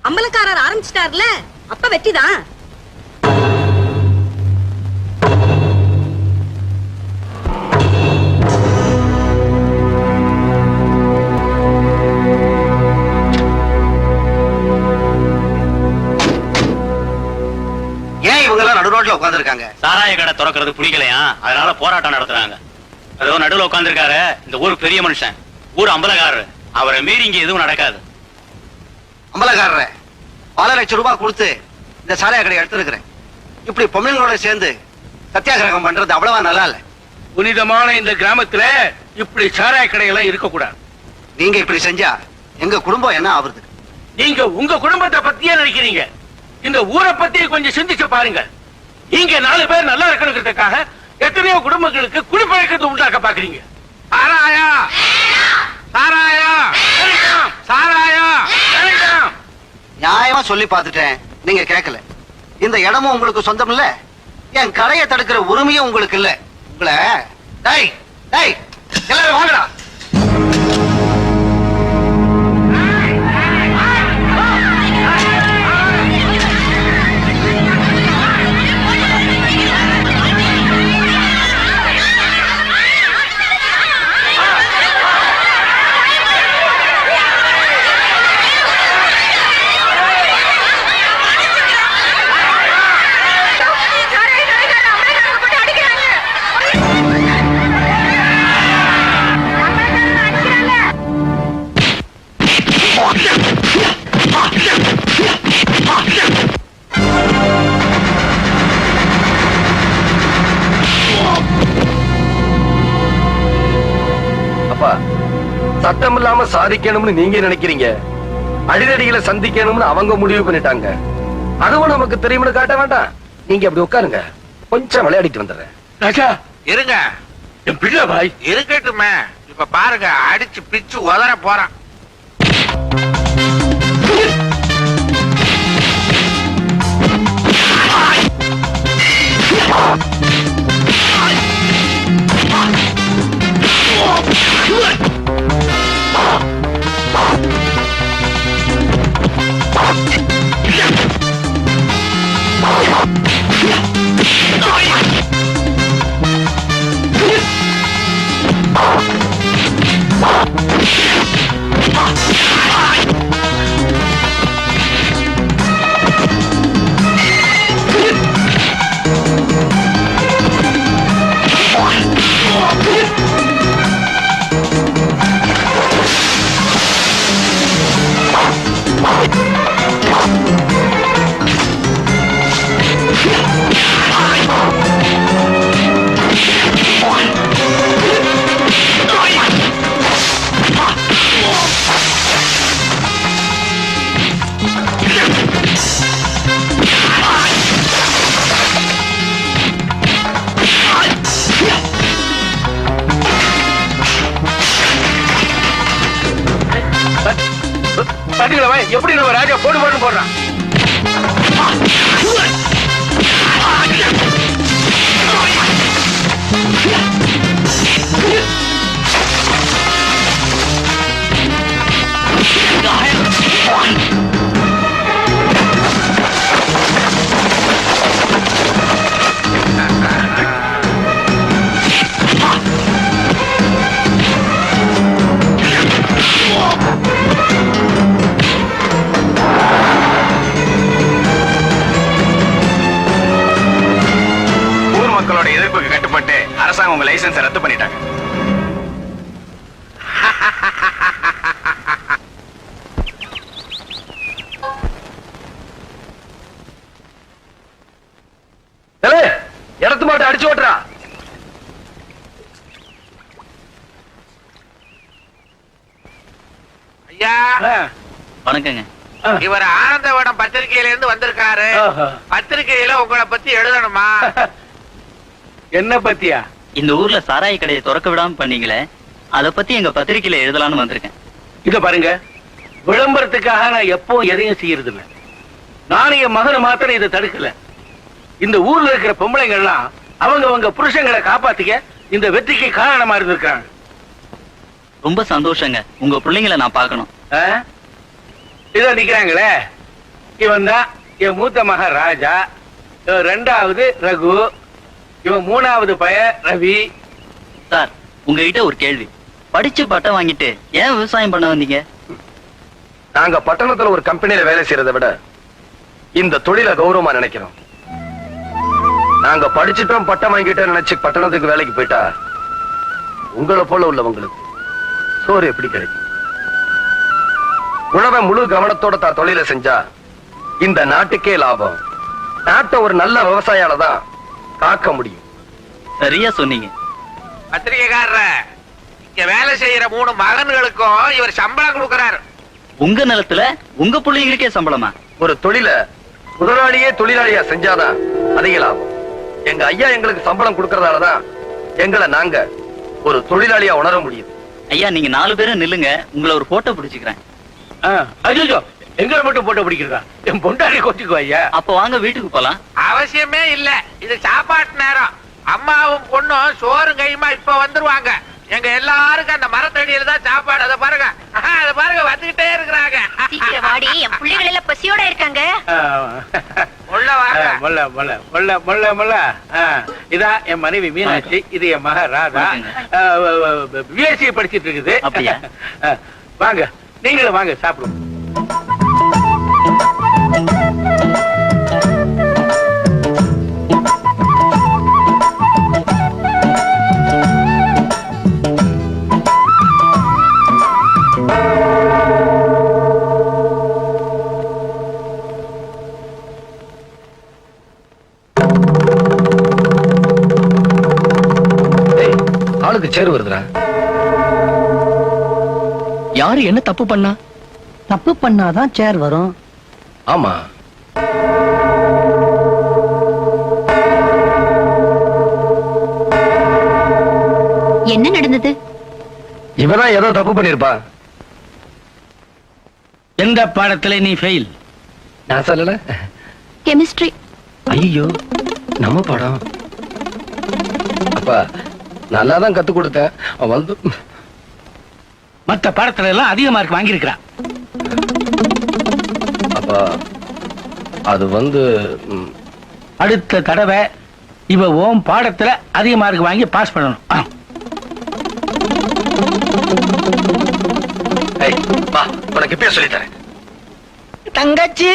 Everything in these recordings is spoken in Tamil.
அம்பலக்காரர் ஆரம்பிச்சிட்டார்ல, அப்ப வெற்றிதான். நடுரோட்ல உட்கார்ந்திருக்காங்க. சாராய கடை திறக்கிறது பிடிக்கலையா, அதனால போராட்டம் நடத்துறாங்க. அதோ நடுவுல உட்கார்ந்திருக்காரு இந்த ஊர் பெரிய மனுஷன், ஊர் அம்பலக்காரர். அவரை மீறி இங்க எதுவும் நடக்காது. அம்பலக்காரர் பல லட்சம் ரூபாய் கொடுத்து இந்த சாராய கடை எடுத்திருக்கிறேன். இப்படி பொம்மைங்களோட சேர்ந்து சத்தியாகிரகம் பண்றது அவ்வளவா நல்லா இல்ல. புனிதமான இந்த கிராமத்துல இப்படி சாராய கடையெல்லாம் இருக்க கூடாது. நீங்க இப்படி செஞ்சா எங்க குடும்பம் என்ன ஆகுறது? நீங்க உங்க குடும்பத்தை பத்தியே நினைக்கிறீங்க, இந்த ஊரை பத்தி கொஞ்சம் சிந்திச்சு பாருங்க. நீங்க 4 பேர் நல்லா இருக்கணுங்கிறதுக்காக எத்தனையோ குடும்பங்களுக்கு குடிப்பழக்கத்தை உண்டாக்க பாக்குறீங்க. சாராயா சாராயா சாராயா. நியாயமா சொல்லி பார்த்துட்டேன், நீங்க கேட்கல. இந்த இடமும் உங்களுக்கு சொந்தம் இல்ல, என் கடையை தடுக்கிற உரிமையும் உங்களுக்கு இல்ல. உங்களை டேய் டேய் எல்லாரும் வாங்கடா. சட்டம் இல்லாம சாதிக்கணும்னு நீங்க நினைக்கிறீங்க, அடிதடிகளை சந்திக்கணும்னு அவங்க முடிவு பண்ணிட்டாங்க. அதுவும் நமக்கு தெரியும்னு காட்ட வேண்டாம். நீங்க அப்படி உட்காருங்க, கொஞ்சம் விளையாடிட்டு வந்துடுறேன். ராஜா இருங்க, என் பிள்ளை பாய் இருக்கட்டுமே. இப்ப பாருங்க, அடிச்சு பிச்சு உதற போறான். எப்படி நம்ம ராஜா போடு போட்டு போடுறான். அரசாங்கம் உங்க லைசன்ஸ் ரத்து பண்ணிட்டாங்க. இடத்து மாட்ட அடிச்சு ஓட்டுறா. ஐயா வணக்கங்க. இவர் ஆனந்தவனம் பத்திரிகையில இருந்து வந்திருக்காரு. பத்திரிகையில உங்களை பத்தி எழுதணுமா? என்ன பத்தியா? இந்த ஊர்ல சாராய கடையை திறக்க விடாம பண்ணீங்களே, அத பத்தி எங்க பத்திரிகையில எழுதலாம்னு வந்திருக்கேன். இத பாருங்க, விளம்பரத்துக்காக நான் எப்போ எதையும் செய்யறது இல்ல. நானும் என் மகனை மாத்திரம் இதை தடுக்கல. இந்த ஊர்ல இருக்கிற பொம்பளைங்க எல்லாம் அவங்க புருஷங்களை காப்பாத்திக்க இந்த வெற்றிக்கு காரணமா இருந்திருக்காங்க. ரொம்ப சந்தோஷங்க. உங்க பிள்ளைங்களை நான் பார்க்கணும். இத நிக்கிறாங்களே, இவன் தான் என் மூத்த மகன் ராஜா, இவன் ரெண்டாவது ரகு, இவன் மூணாவது பையன் ரவி. சார், உங்ககிட்ட ஒரு கேள்வி. படிச்சு பட்டம் வாங்கிட்டு ஏன் விவசாயம் பண்ண வந்தீங்க? நாங்க பட்டணத்துல ஒரு கம்பெனில வேலை செய்யறதை விட இந்த தொழிலை கௌரவமா நினைக்கிறோம். நாங்க படிச்சுட்டோம் பட்டம் வாங்கிட்டோம் நினைச்சு பட்டணத்துக்கு வேலைக்கு போயிட்டா உங்களை போல உள்ளவங்களுக்கு சோறு எப்படி கிடைக்கும்? உழவை முழு கவனத்தோட தான் தொழிலை செஞ்சா இந்த நாட்டுக்கே லாபம். நாட்டை ஒரு நல்ல விவசாயால தான் காக்க முடியும். சரியா சொன்னீங்க. பத்திரிகைக்காரர, இங்க வேலை செய்யற 3 மகன்களுக்கும் இவர் சம்பளம் கொடுக்கறாரு. உங்க நிலத்துல உங்க பிள்ளைங்களுக்கே சம்பளமா? ஒரு தொழிலை முதலாளியே தொழிலாளியா செஞ்சாதான் அதிக லாபம். எங்க ஐயா எங்களுக்கு சம்பளம் கொடுக்கறதாலதான் எங்களை நாங்க ஒரு தொழிலாளியா உணர முடியுது. ஐயா, நீங்க 4 பேரும் நில்லுங்க, உங்களை ஒரு போட்டோ பிடிச்சுக்கிறேன். ஐயோ, எங்களை மட்டும் போட்டோ பிடிக்கிறதா? என் பொண்டாடி கொட்டிக்கோ ஐயா. அப்ப வாங்க வீட்டுக்கு போலாம். அவசியமே இல்ல, இது சாப்பாட்டு நேரம். அம்மாவும் பொண்ணும் சோறும் கையுமா இப்ப வந்துருவாங்க. எங்க எல்லாருக்கும் அந்த மரத்தடியில தான் சாப்பாடு. அதை பாருங்க, அதை பாருங்க, வந்துகிட்டே இருக்கிறாங்க. சீக்கிரம் வாடி, என் பிள்ளைகள் எல்லாம் பசியோட இருக்காங்க. உள்ள வாங்க. மொல்ல. இதான் என் மனைவி மீனாட்சி, இது என் மக ராதா, பிஎஸ்சி படிச்சிட்டு இருக்குது. அப்படியா? வாங்க, நீங்களும் வாங்க, சாப்பிடுவோம். ஆளுக்கு சேர் வருதுடா. யாரு என்ன தப்பு பண்ணா? தப்பு பண்ணாதான் சேர் வரும். ஆமா, என்ன நடந்தது? இவதான் ஏதோ தப்பு பண்ணிருப்பா. எந்த பாடத்துல நீ ஃபெயில்? நான் சொல்லல. கெமிஸ்ட்ரி. ஐயோ, நம்ம படம். அப்பா நல்லாதான் கத்து கொடுத்தேன். அவன் வந்து மத்த பாடத்துல எல்லாம் அதிக மார்க் வாங்கியிருக்கிறான். அப்பா அது வந்து அடுத்த தடவை இவ ஓம் பாடத்துல அதிக மார்க் வாங்கி பாஸ் பண்ணணும். ஏய், வா, உனக்கு இப்பயே சொல்லித்தரேன். தங்கச்சி,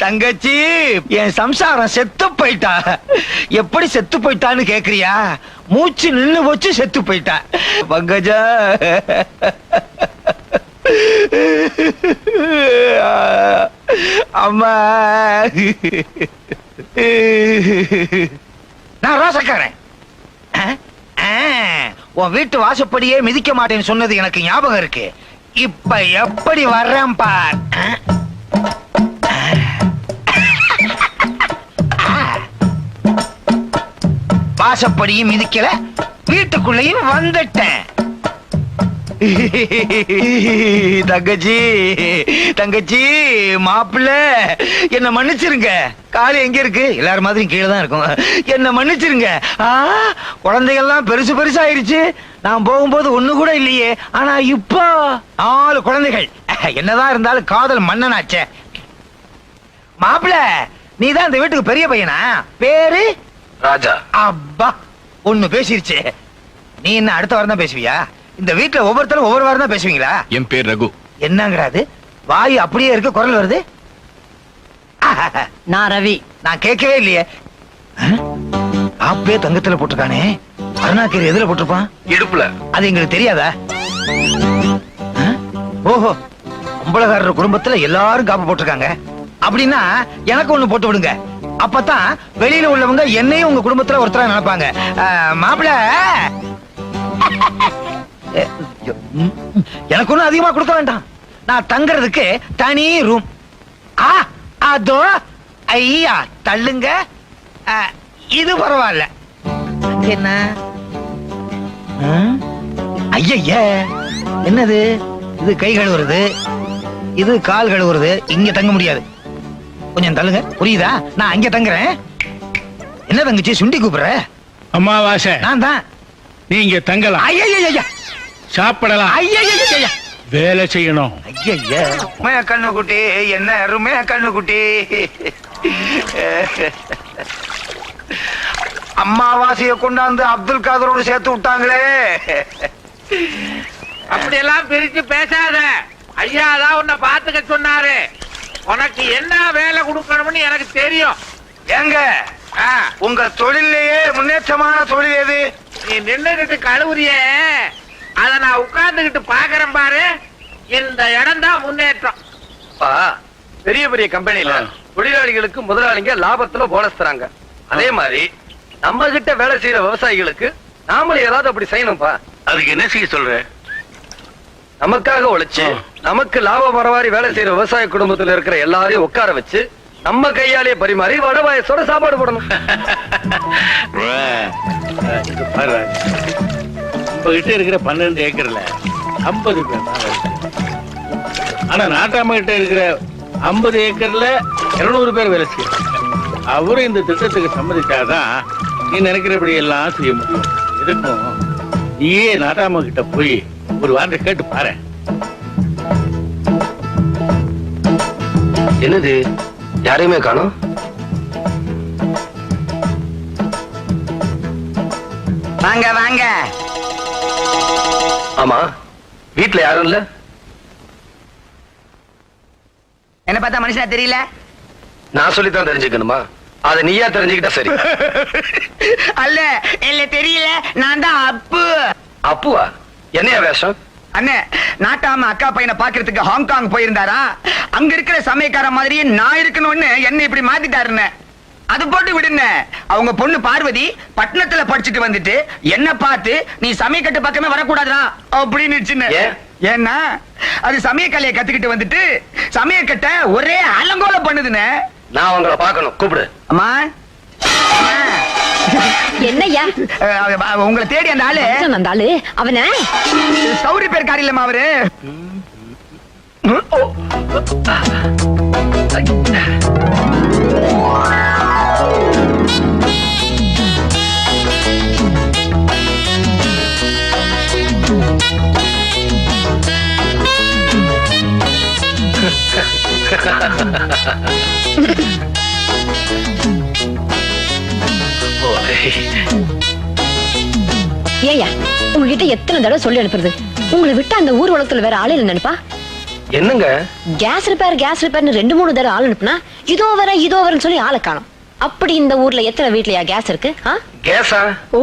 தங்கச்சி, என் சம்சாரம் செத்து போயிட்டா. எப்படி செத்து போயிட்டான்னு கேக்குறியா? மூச்சு நின்னு போச்சு, செத்து போயிட்டா. பங்கஜா, அம்மா, நான் ரோசக்காரன். உன் வீட்டு வாசப்படியே மிதிக்க மாட்டேன்னு சொன்னது எனக்கு ஞாபகம் இருக்கு. இப்ப எப்படி வர்றேன் பார். வாசப்படியும் மிதிக்கல, வீட்டுக்குள்ளேயும் வந்துட்டேன். தங்கச்சி, தங்கச்சி, மாப்பிள்ள, என்ன மன்னிச்சிருங்க. காலு எங்க இருக்கு? எல்லாரும் மாதிரி கீழே தான் இருக்கும். என்ன மன்னிச்சிருங்க. குழந்தைகள்லாம் பெருசு பெருசாயிருச்சு. நான் போகும்போது ஒண்ணு கூட இல்லையே. ஆனா இப்போ 4 குழந்தைகள். என்னதான் இருந்தாலும் காதல் மன்னனாச்சே. மாப்பிள்ள, நீதான் இந்த வீட்டுக்கு பெரிய பையனா? பேரு ராஜா. அப்பா, ஒண்ணு பேசிருச்சு. நீ என்ன அடுத்த வாரம் தான் பேசுவியா? இந்த வீட்டுல ஒவ்வொருத்தரும் ஒவ்வொரு வாரம் தான் பேசுவீங்களா? என் பேர் ரகு. என்னங்கிறாது? வாய் அப்படியே இருக்கு, குரல் வருது. நான் ரவி. நான் கேட்கவே இல்லையே. ஆப்பே தங்கத்துல போட்டிருக்கானே, அருணாக்கீரை எதுல போட்டிருப்பான்? இடுப்புல. அது எங்களுக்கு தெரியாதா? ஓஹோ, கும்பலகாரர் குடும்பத்துல எல்லாரும் காப்பு போட்டிருக்காங்க. அப்படின்னா எனக்கு ஒண்ணு போட்டு விடுங்க. அப்பதான் வெளியில உள்ளவங்க என்னையும் உங்க குடும்பத்துல ஒருத்தரா நினைப்பாங்க. மாப்பிள்ள, எனக்கு ஒண்ணும் அதிகமா கொடுக்க வேண்டாம். நான் தங்கறதுக்கு தனி ரூம். அதோ, ஐயா தள்ளுங்க. இது பரவாயில்ல. என்ன ஐய, என்னது இது? கை கழுவுறது, இது கால் கழுவுறது. இங்க தங்க முடியாது. கொஞ்சம் தள்ளுங்க, புரியுதா? நான் அங்க தங்குறேன். என்ன தங்கச்சி சுண்டி கூப்பிடுற? அமாவாசை, நான் தான். நீங்க தங்கலாம், ஐயா சாப்பிடலாம். ஐயா, வேலை செய்யணும். ஐயா அருமையா கண்ணுக்குட்டி, என்ன அருமையா கண்ணுக்குட்டி. அம்மாவாசைய கொண்டாந்து அப்துல் காதரோடு சேர்த்து விட்டாங்களே. அப்படியெல்லாம் பிரிச்சு பேசாத. ஐயா தான் உன்னை பாத்துக்க சொன்னாரு. உனக்கு என்ன வேலை கொடுக்கணும்னு எனக்கு தெரியும். ஏங்க உங்க தொழிலேயே முன்னேற்றமான தொழில் எது? நீ நின்னுகிட்டு கழுவுறியே, அத நான் உட்கார்ந்துகிட்டு பாக்குறேன் பாரு. இந்த இடம் தான் முன்னேற்றம். பெரிய பெரிய கம்பெனில தொழிலாளிகளுக்கு முதலாளிங்க லாபத்துல போனஸ் தராங்க. அதே மாதிரி நம்ம கிட்ட வேலை செய்யற விவசாயிகளுக்கு நாமளும் ஏதாவது அப்படி செய்யணும்பா. அதுக்கு என்ன செய்ய சொல்ற? நமக்காக உழைச்சு நமக்கு லாபம் வரவாரி வேலை செய்யற விவசாய குடும்பத்துல இருக்கிற எல்லாரையும் உட்கார வச்சு நம்ம கையாலேயே பரிமாறி வடவாயசோட சாப்பாடு போடணும். நம்ம கிட்ட இருக்கிற 12 ஏக்கர்ல 50 பேர் தான் வேலை செய்யறாங்க. ஆனா நாட்டாம கிட்ட இருக்கிற 50 ஏக்கர்ல 200 பேர் வேலை செய்யறாங்க. அவரும் இந்த திட்டத்துக்கு சம்மதிச்சாதான் நீ நினைக்கிறபடி எல்லாம் செய்ய முடியும். எதுக்கும் நீயே நாட்டாம கிட்ட போய் ஒரு வார்த்தை கேட்டு பாரு. என்னது யாரையுமே காணோம்? வாங்க வாங்க. ஆமா, வீட்டுல யாரும் இல்ல. என்ன பார்த்தா மனுஷனா தெரியல? நான் சொல்லித்தான் தெரிஞ்சுக்கணுமா? அத நீயா தெரிஞ்சுக்கிட்டா சரி. அல்ல இல்ல தெரியல, நான் தான் அப்பு. அப்புவா? என்னையா வேஷம்? அண்ணே, நாட்டாம அக்கா பையனை பாக்குறதுக்கு ஹாங்காங் போயிருந்தாரா? அங்க இருக்கிற சமயக்கார மாதிரியே நான் இருக்கணும்னு என்ன இப்படி மாத்திட்டாருன்னு. அது போட்டு விடுங்க. அவங்க பொண்ணு பார்வதி பட்டணத்துல படிச்சுட்டு வந்துட்டு என்ன பார்த்து நீ சமயக்கட்டு பக்கமே வரக்கூடாதுடா அப்படின்னு. ஏன்னா அது சமயக்கலையை கத்துக்கிட்டு வந்துட்டு சமயக்கட்டை ஒரே அலங்கோல பண்ணுதுன்னு. நான் உங்களை பார்க்கணும், கூப்பிடு. அம்மா என்னய்யா உங்களை தேடி அந்த ஆளு அந்த ஆளு அவன சௌரி பேர் காரி இல்லம்மா அவரு. ஏயா உங்ககிட்ட எத்தனை தடவை சொல்லி அனுப்புறது? உங்களை விட்டு அந்த ஊர் உலகத்துல வேற ஆளு இல்ல நினைப்பா? என்னங்க கேஸ் ரிப்பேர்னு 2-3 தடவை ஆள் அனுப்புனா இதோ வரேன்னு சொல்லி ஆளை காணோம். அப்படி இந்த ஊர்ல எத்தனை வீட்லயா கேஸ் இருக்கு? கேஸா? ஓ,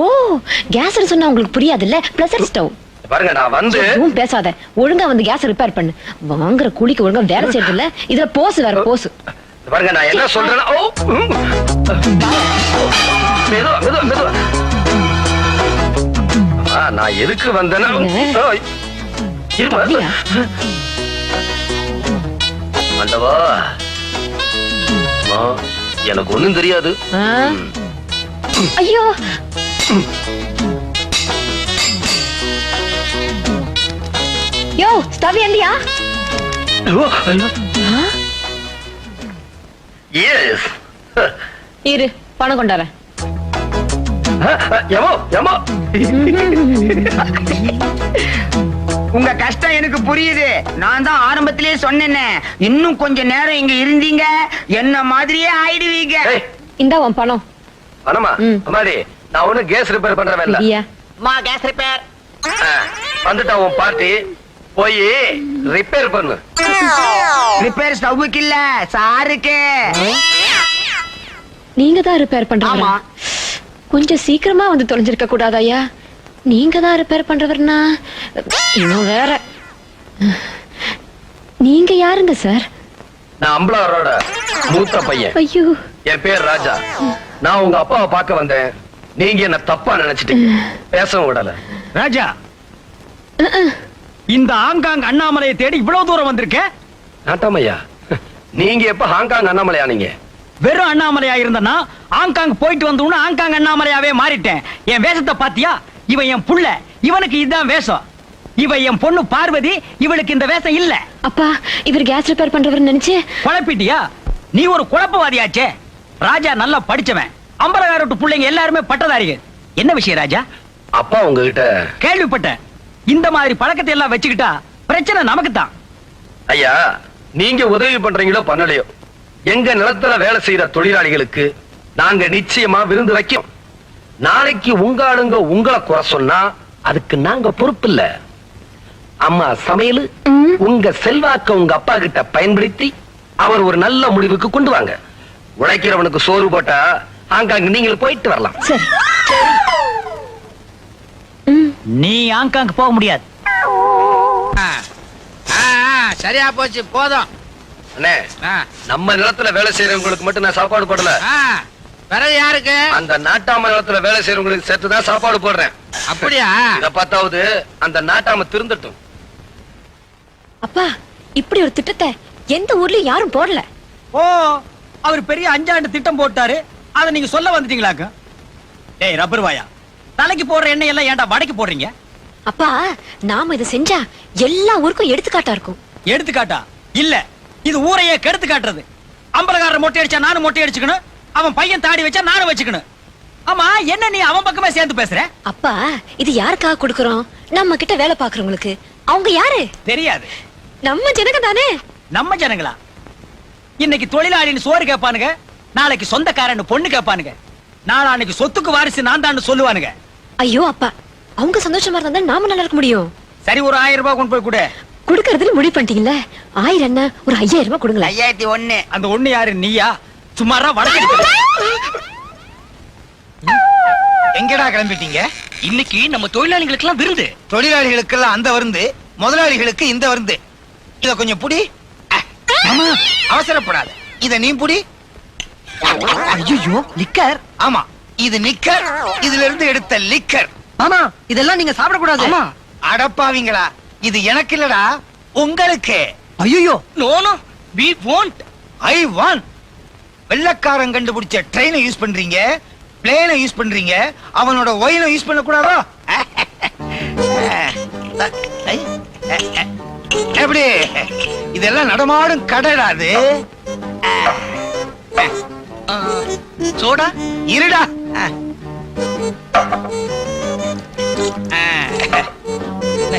கேஸ்னு சொன்னா உங்களுக்கு புரியாது இல்ல? Pleasure stove. பாருங்க, நான் வந்து எதுவும் பேசாத, ஒழுங்கா வந்து கேஸ் ரிப்பேர் பண்ணு. வாங்குற கூலிக்கு ஒழுங்கா வேலை செய்யறது இல்ல, இதுல போஸ் வேற போஸ். பாருங்க, நான் என்ன சொல்றேன்னா நான் எதுக்கு வந்தேன்னா ஆண்டவா, எனக்கு ஒண்ணும் தெரியாது. ஐயோ, யோ ஸ்டவ் ஏண்டியா? எஸ், இரு பணம் கொண்டாரேன். உங்க கஷ்டம் எனக்கு புரியுது. நான் தான் ஆரம்பத்திலேயே சொன்னேனே, இன்னும் கொஞ்ச நேரம் இங்க இருந்தீங்க என்ன மாதிரியே ஆயிடுவீங்க. இந்தா உன் பணம். பணமா? அம்மாடி, நான் ஒண்ணு கேஸ் ரிப்பேர் பண்றேன் இல்ல. மா கேஸ் ரிப்பேர் வந்துட்டா உன் பார்ட்டி, போய் ரிப்பேர் பண்ணு. ரிப்பேர் ஸ்டவ்வுக்கு இல்ல, சாருக்கு. நீங்க தான் ரிப்பேர் பண்றீங்க. கொஞ்சம் சீக்கிரமா வந்து தொலைஞ்சிருக்க கூடாதாயா? நீங்க தான் ரிப்பேர் பண்றவர்னா இன்னும் வேற. நீங்க யாருங்க சார்? நான் அம்பலாரோட மூத்த பையன். ஐயோ, என் பேர் ராஜா. நான் உங்க அப்பாவை பார்க்க வந்தேன். நீங்க என்ன தப்பா நினைச்சிட்டீங்க, பேசவும் விடல. ராஜா, இந்த ஹாங்காங் அண்ணாமலையை தேடி இவ்வளவு தூரம் வந்திருக்க? நாட்டாமையா, நீங்க எப்ப ஹாங்காங் அண்ணாமலையா? நீங்க வெறும் அண்ணாமலையா இருந்தனா ஹாங்காங் போயிட்டு வந்தோம்னா ஹாங்காங் அண்ணாமலையாவே மாறிட்டேன். என் வேஷத்தை பாத்தியா? இவன் என் புள்ள, இவனுக்கு இதுதான் வேஷம். இவ என் பொண்ணு பார்வதி, இவளுக்கு இந்த வேஷம் இல்ல. அப்பா, இவர் கேஸ் ரிப்பேர் பண்றவர் நினைச்சு குழப்பிட்டியா? நீ ஒரு குழப்பவாதியாச்சே. ராஜா நல்லா படிச்சவன், அம்பலகாரட்டு பிள்ளைங்க எல்லாருமே பட்டதாரிகள். என்ன விஷயம் ராஜா? அப்பா உங்ககிட்ட கேள்விப்பட்டேன். இந்த மாதிரி பழக்கத்தை எல்லாம் வச்சுக்கிட்டா பிரச்சனை நமக்கு தான். ஐயா, நீங்க உதவி பண்றீங்களோ பண்ணலையோ, எங்க நிலத்துல வேலை செய்யற தொழிலாளிகளுக்கு நாங்க நிச்சயமா விருந்து வைக்கும். நாளைக்கு உங்க ஆளுங்க உங்களை குறை சொன்னா அதுக்கு நாங்க பொறுப்பு இல்ல. அம்மா சமையல் உங்க செல்வாக்க உங்க அப்பா கிட்ட பயன்படுத்தி அவர் ஒரு நல்ல முடிவுக்கு கொண்டு வாங்க. உழைக்கிறவனுக்கு சோறு போட்டா ஆங்காங்க நீங்க போயிட்டு வரலாம். சரி. நீ ஆங்காங்க போக முடியாது. சரியா போச்சு, போதும். அண்ணே, நம்ம நிலத்துல வேலை செய்யறவங்களுக்கு மட்டும் நான் சாப்பாடு போடல. பிறகு யாருக்கு? அந்த நாட்டாம நிலத்துல வேலை செய்யறவங்களுக்கு சேர்த்துதான் சாப்பாடு போடுறேன். அப்படியா? இத பார்த்தாவது அந்த நாட்டாம திருந்தட்டும். அப்பா, இப்படி ஒரு திட்டத்தை எந்த ஊர்லயும் யாரும் போடல. ஓ, அவர் பெரிய 5 ஆண்டு திட்டம் போட்டாரு. அத நீங்க சொல்ல வந்துட்டீங்களாக்க? டேய் ரப்பர் வாயா, தலைக்கு போடுற எண்ணெய் எல்லாம் ஏன்டா வடைக்கு போடுறீங்க? அப்பா, நாம இதை செஞ்சா எல்லா ஊருக்கும் எடுத்துக்காட்டா இருக்கும். எடுத்துக்காட்டா? இல்ல, இது ஊரையே கெடுத்து காட்டுறது. அம்பலகாரர் மொட்டை அடிச்சா நானும் மொட்டை அடிச்சுக்கணும், அவன் பையன் தாடி வச்சா நானும் வச்சுக்கணும். ஆமா, என்ன நீ அவன் பக்கமே சேர்ந்து பேசுற? அப்பா, இது யாருக்காக கொடுக்கறோம்? நம்ம கிட்ட வேலை பாக்குறவங்களுக்கு. அவங்க யாரு தெரியாது. நம்ம ஜனங்க தானே. நம்ம ஜனங்களா? இன்னைக்கு தொழிலாளின்னு சோறு கேட்பானுங்க, நாளைக்கு சொந்தக்காரன்னு பொண்ணு கேட்பானுங்க, நாளைக்கு சொத்துக்கு வாரிசு நான் தான் சொல்லுவானுங்க. ஐயோ அப்பா, அவங்க சந்தோஷமா இருந்தா நாம நல்லா இருக்க முடியும். சரி, ஒரு 1000 ரூபாய் கொண்டு போய் கொடு. குடுக்கறதுல முடிவு பண்ணிட்டீங்கல்ல? 1000 என்ன, ஒரு 5000 ரூபாய் கொடுங்களேன். 5001. அந்த ஒண்ணு யாரு? நீயா? சும்மாரா வடக்கு. எங்கடா கிளம்பிட்டீங்க? இன்னைக்கு நம்ம தொழிலாளிகளுக்கு எல்லாம் விருந்து. தொழிலாளிகளுக்கு எல்லாம் அந்த விருந்து, முதலாளிகளுக்கு இந்த விருந்து. இத கொஞ்சம் புடி. ஆமா, அவசரப்படாத. இத நீ புடி. ஐயோ, லிக்கர். ஆமா, இது நிக்கர். இதுல இருந்து எடுத்த லிக்கர். ஆமா, இதெல்லாம் நீங்க சாப்பிட கூடாது. ஆமா. அடப்பாவீங்களா, இது எனக்கு இல்லடா, உங்களுக்கு. ஐயோ, no no, we won't. I want. வெள்ளக்காரன் கண்டுபிடிச்ச ட்ரெயினை யூஸ் பண்றீங்க, பிளேனை யூஸ் பண்றீங்க, அவனோட ஒயினை யூஸ் பண்ண கூடாதோ? எப்படி? இதெல்லாம் நடமாடும் கடைடாது. சோடா இருடா.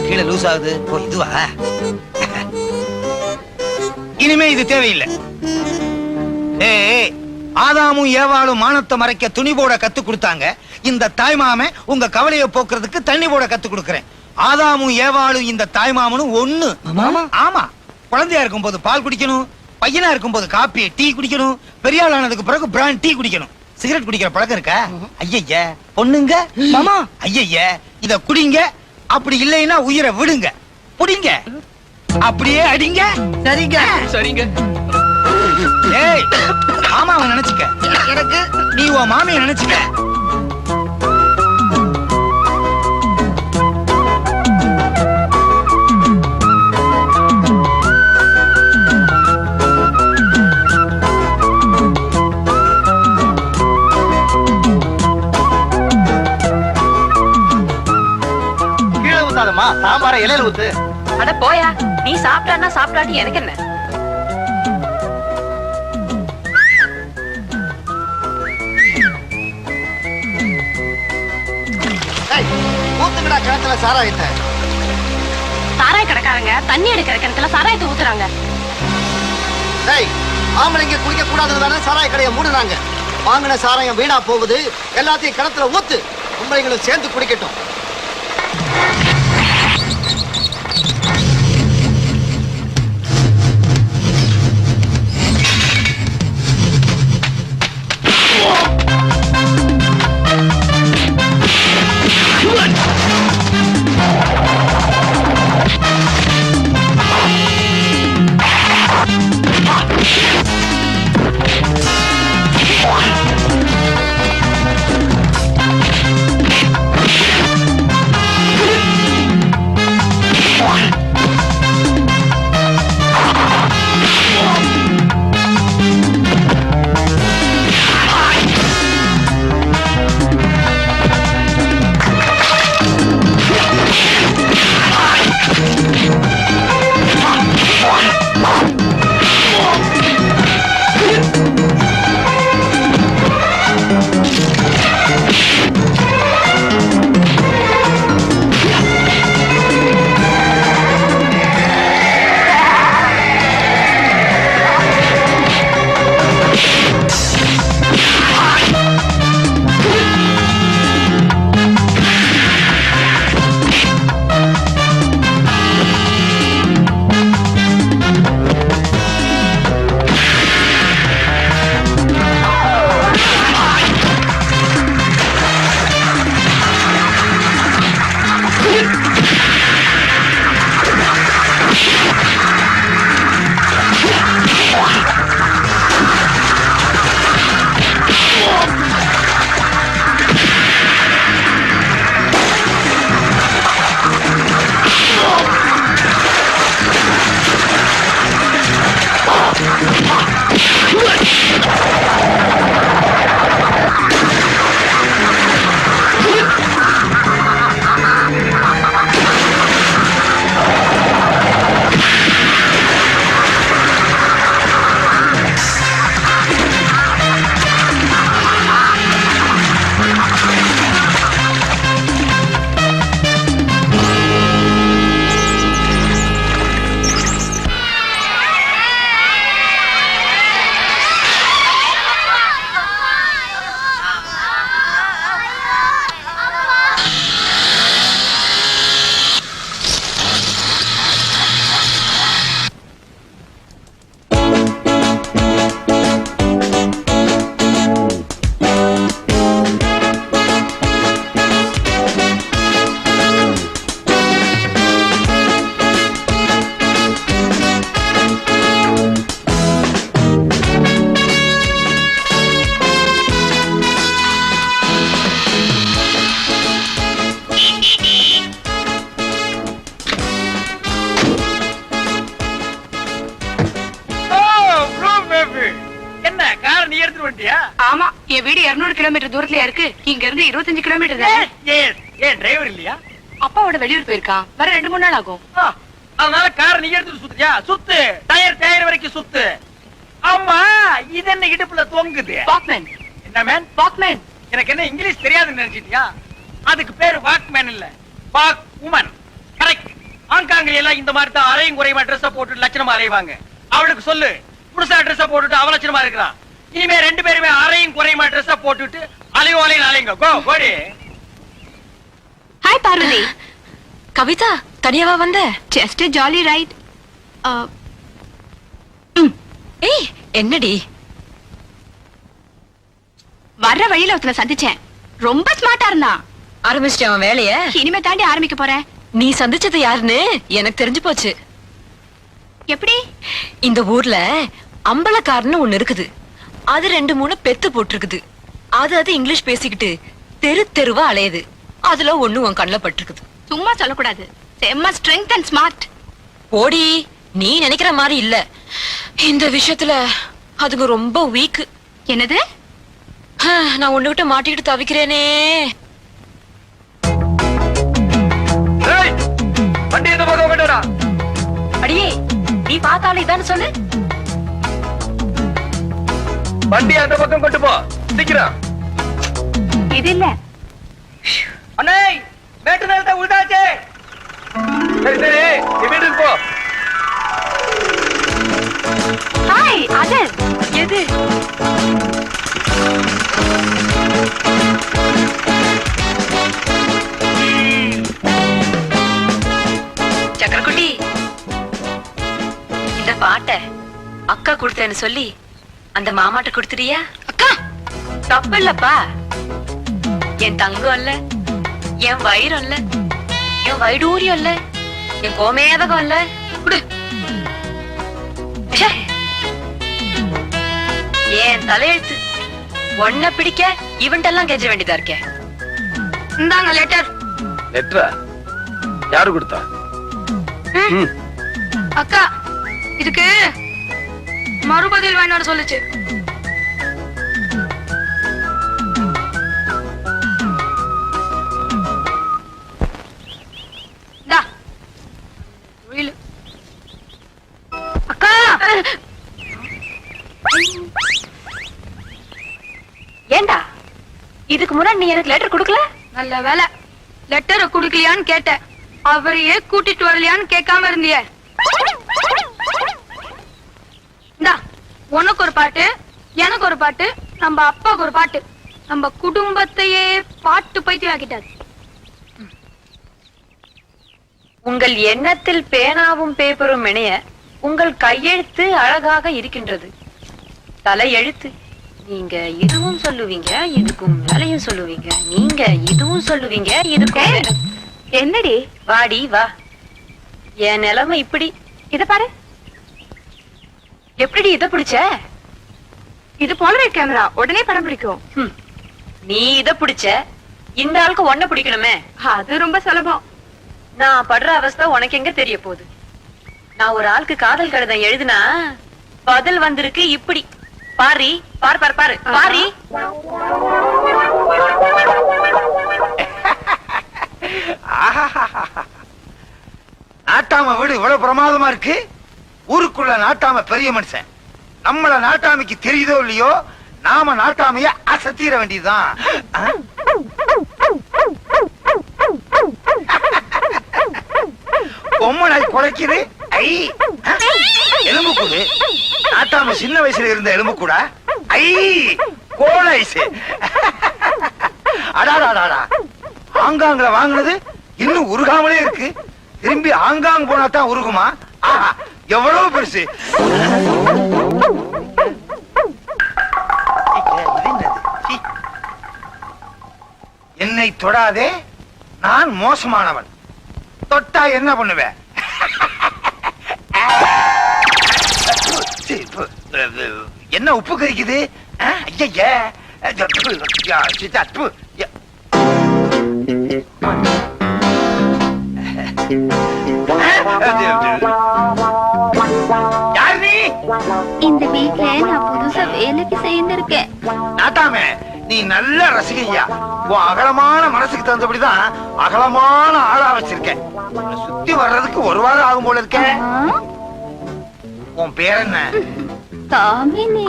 கீழே லூஸ் ஆகுது. ஓ, இதுவா? இனிமே இது தேவையில்லை. ஏய், ஆதாமும் ஏவாளும் மானத்தை மறைக்க துணி போட கத்து கொடுத்தாங்க. இந்த தாய்மாமன் உங்க கவலையை போக்குறதுக்கு தண்ணி போட கத்து கொடுக்கறேன். ஆதாமும் ஏவாளும் இந்த தாய்மாமனும் ஒண்ணு. ஆமா, குழந்தையா இருக்கும் போது பால் குடிக்கணும், பையனா இருக்கும் போது காப்பி டீ குடிக்கணும், பெரிய ஆள் ஆனதுக்கு பிறகு பிராண்ட் டீ குடிக்கணும். சிகரெட் குடிக்கிற பழக்கம் இருக்கா? ஐயய்ய, பொண்ணுங்க மாமா, ஐயய்ய, இத குடிங்க. அப்படி இல்லைன்னா உயிரை விடுங்க. புடிங்க, அப்படியே அடிங்க. சரிங்க சரிங்க. ஏய், மாமாவை நினைச்சுக்க, எனக்கு நீ உன் மாமியை நினைச்சுக்க. கீழே ஊத்தாதம்மா, சாம்பார இலையில ஊத்து. அட போயா, நீ சாப்பிட்டான்னா சாப்பிடாட்டி எனக்கு என்ன? ஊத்துக்கடா கிணத்துல சாராயத்தை. சாராய கடைக்காரங்க தண்ணி எடுக்கிற கிணத்துல சாராயத்தை ஊத்துறாங்க. டேய், ஆம்பளைங்க குடிக்க கூடாதுன்னு தானே சாராய கடையை மூடுறாங்க. வாங்கின சாராயம் வீணா போகுது, எல்லாத்தையும் கிணத்துல ஊத்து. பொம்பளைங்களும் சேர்ந்து குடிக்கட்டும். போயிட்டு வந்துட்டியா? ஆமா, என் வீடு 200 கிலோமீட்டர் தூரத்துல இருக்கு. இங்க இருந்து 25 கிலோமீட்டர் தான். ஏன் டிரைவர் இல்லையா? அப்பாவோட வெளியூர் போயிருக்கான். வர 2-3 நாள் ஆகும். அதனால கார் நீ எடுத்துட்டு சுத்துறியா? சுத்து, டயர் வரைக்கும் சுத்து. ஆமா, இது என்ன இடுப்புல தொங்குது? வாக்மேன். என்ன மேன்? வாக்மேன். எனக்கு என்ன இங்கிலீஷ் தெரியாதுன்னு நினைச்சிட்டியா? அதுக்கு பேரு வாக்மேன் இல்ல, வாக் உமன். கரெக்ட். ஆங்காங்க எல்லாம் இந்த மாதிரி தான் அரையும் குறையுமா ட்ரெஸ் போட்டு லட்சணமா அலைவாங்க. அவளுக்கு சொல்லு, புதுசா ட்ரெஸ் போட்டுட்டு அவலட்சணமா இருக்கிறான். இனிமே 2 பேருமே அரையும் குறையுமா ட்ரெஸ் போட்டுட்டு அலையும் அலைங்க. கோ கோடி. ஹாய் பார்வதி. கவிதா, தனியாவா வந்த? Just jolly right. ஏய், என்னடி? வர்ற வழியில ஒருத்தனை சந்திச்சேன். ரொம்ப ஸ்மார்ட்டா இருந்தான். ஆரம்பிச்சிட்டேன் அவன் வேலைய. இனிமே தாண்டி ஆரம்பிக்க போறேன். நீ சந்திச்சது யாருன்னு எனக்கு தெரிஞ்சு போச்சு. எப்படி? இந்த ஊர்ல அம்பலக்காரன்னு ஒண்ணு இருக்குது. அது 2-3 பெத்து போட்டிருக்குது. அது இங்கிலீஷ் பேசிக்கிட்டு தெருவா அலையுது. அதுல ஒண்ணு உன் கண்ணுல பட்டிருக்குது. சும்மா சொல்லக்கூடாது. செம்ம ஸ்ட்ரெங்த் அண்ட் ஸ்மார்ட். போடி, நீ நினைக்கிற மாதிரி இல்ல. இந்த விஷயத்துல அதுங்க ரொம்ப வீக். என்னது? நான் ஒண்ணு விட்டு மாட்டிக்கிட்டு தவிக்கிறேனே. வண்டி எந்த பக்கம் கட்டுடா? அடியே, நீ பார்த்தாலும் இதான்னு சொல்லு. வண்டி அந்த பக்கம் கொண்டு போ சீக்கிரம். இது இல்ல. அண்ணே, மேட்டு நேரத்தை உள்டாச்சே. சரி நீ வீட்டுக்கு போ. ஹாய், அது எது? சக்கரக்குட்டி, இந்த பாட்டை அக்கா கொடுத்தேன்னு சொல்லி அந்த மாமாட்ட கொடுத்துறியா? அக்கா, தப்பு இல்லப்பா. என் தங்கம் இல்ல, என் வயிறம் இல்ல, என் வைடூரியம் இல்ல, என் கோமேதகம் இல்ல. குடு. ச்சே. என் தலையெழுத்து ஒன்ன பிடிக்க இவன்ட்டெல்லாம் கெஞ்ச வேண்டியதா இருக்கே. இந்தாங்க லெட்டர். லெட்டரா? யாரு கொடுத்தா? அக்கா, இதுக்கு மறுபதில் வேணும்னு சொல்லுச்சு. அக்கா, ஏண்டா இதுக்கு முன்னாடி நீ எனக்கு லெட்டர் கொடுக்கல? நல்ல வேலை லெட்டரை குடுக்கலையான்னு கேட்டேன். அவரையே கூட்டிட்டு வரலையான்னு கேட்காம இருந்தியே. இந்தா, உனக்கு ஒரு பாட்டு, எனக்கு ஒரு பாட்டு, நம்ம அப்பாவுக்கு ஒரு பாட்டு. நம்ம குடும்பத்தையே பாட்டு பைத்தியம் ஆக்கிட்டாரு. உங்கள் எண்ணத்தில் பேனாவும் பேப்பரும் இணைய உங்கள் கையெழுத்து அழகாக இருக்கின்றது. தலையெழுத்து. நீங்க இதுவும் சொல்லுவீங்க, இதுக்கும் வேலையும் சொல்லுவீங்க. நீங்க இதுவும் சொல்லுவீங்க, இதுக்கும். என்னடி? வாடி வா. என் நிலைமை இப்படி. இத பாரு. எப்படி இத பிடிச்ச? இது போலரைட் கேமரா, உடனே படம் பிடிக்கும். நீ இத பிடிச்ச, இந்த ஆளுக்கு ஒன்ன பிடிக்கணுமே. அது ரொம்ப சுலபம். நான் படுற அவஸ்தை உனக்கு எங்க தெரிய போகுது? நான் ஒரு ஆளுக்கு காதல் கடிதம் எழுதுனா பதில் வந்திருக்கு இப்படி. பாரி, பாரு பாரு பாரு பாரி. நாட்டாம வீடு இவ்வளவு பிரமாதமா இருக்கு. ஊருக்குள்ள நாட்டாம பெரிய மனுஷன். நம்மள நாட்டாமைக்கு தெரியுதோ இல்லையோ, நாம நாட்டாமைய அசத்திர வேண்டியதுதான். பொம்மனை குலைக்குது. ஐ, எலும்பு கூடு. நாட்டாம சின்ன வயசுல இருந்த எலும்பு கூட. ஐ, கோலைசு. அடாடாடாடா, ஆங்காங்கள வாங்கினது இன்னும் உருகாமலே இருக்கு. திரும்பி ஆங்காங் போனா தான் உருகுமா? ஆஹா, எவ்வளவு பெருசு. என்னை தொடாதே, நான் மோசமானவன். தொட்டா என்ன பண்ணுவேன்? என்ன உப்பு கறிக்குது? இந்த வீட்ல நான் புதுசா வேலைக்கு சேர்ந்திருக்கேன். நாட்டாமே நீ நல்ல ரசிகையா. உன் அகலமான மனசுக்கு தகுந்தபடிதான் அகலமான ஆளா வச்சிருக்க. உன்னை சுத்தி வர்றதுக்கு ஒரு வாரம் ஆகும் போல இருக்க. உன் பேர் என்ன?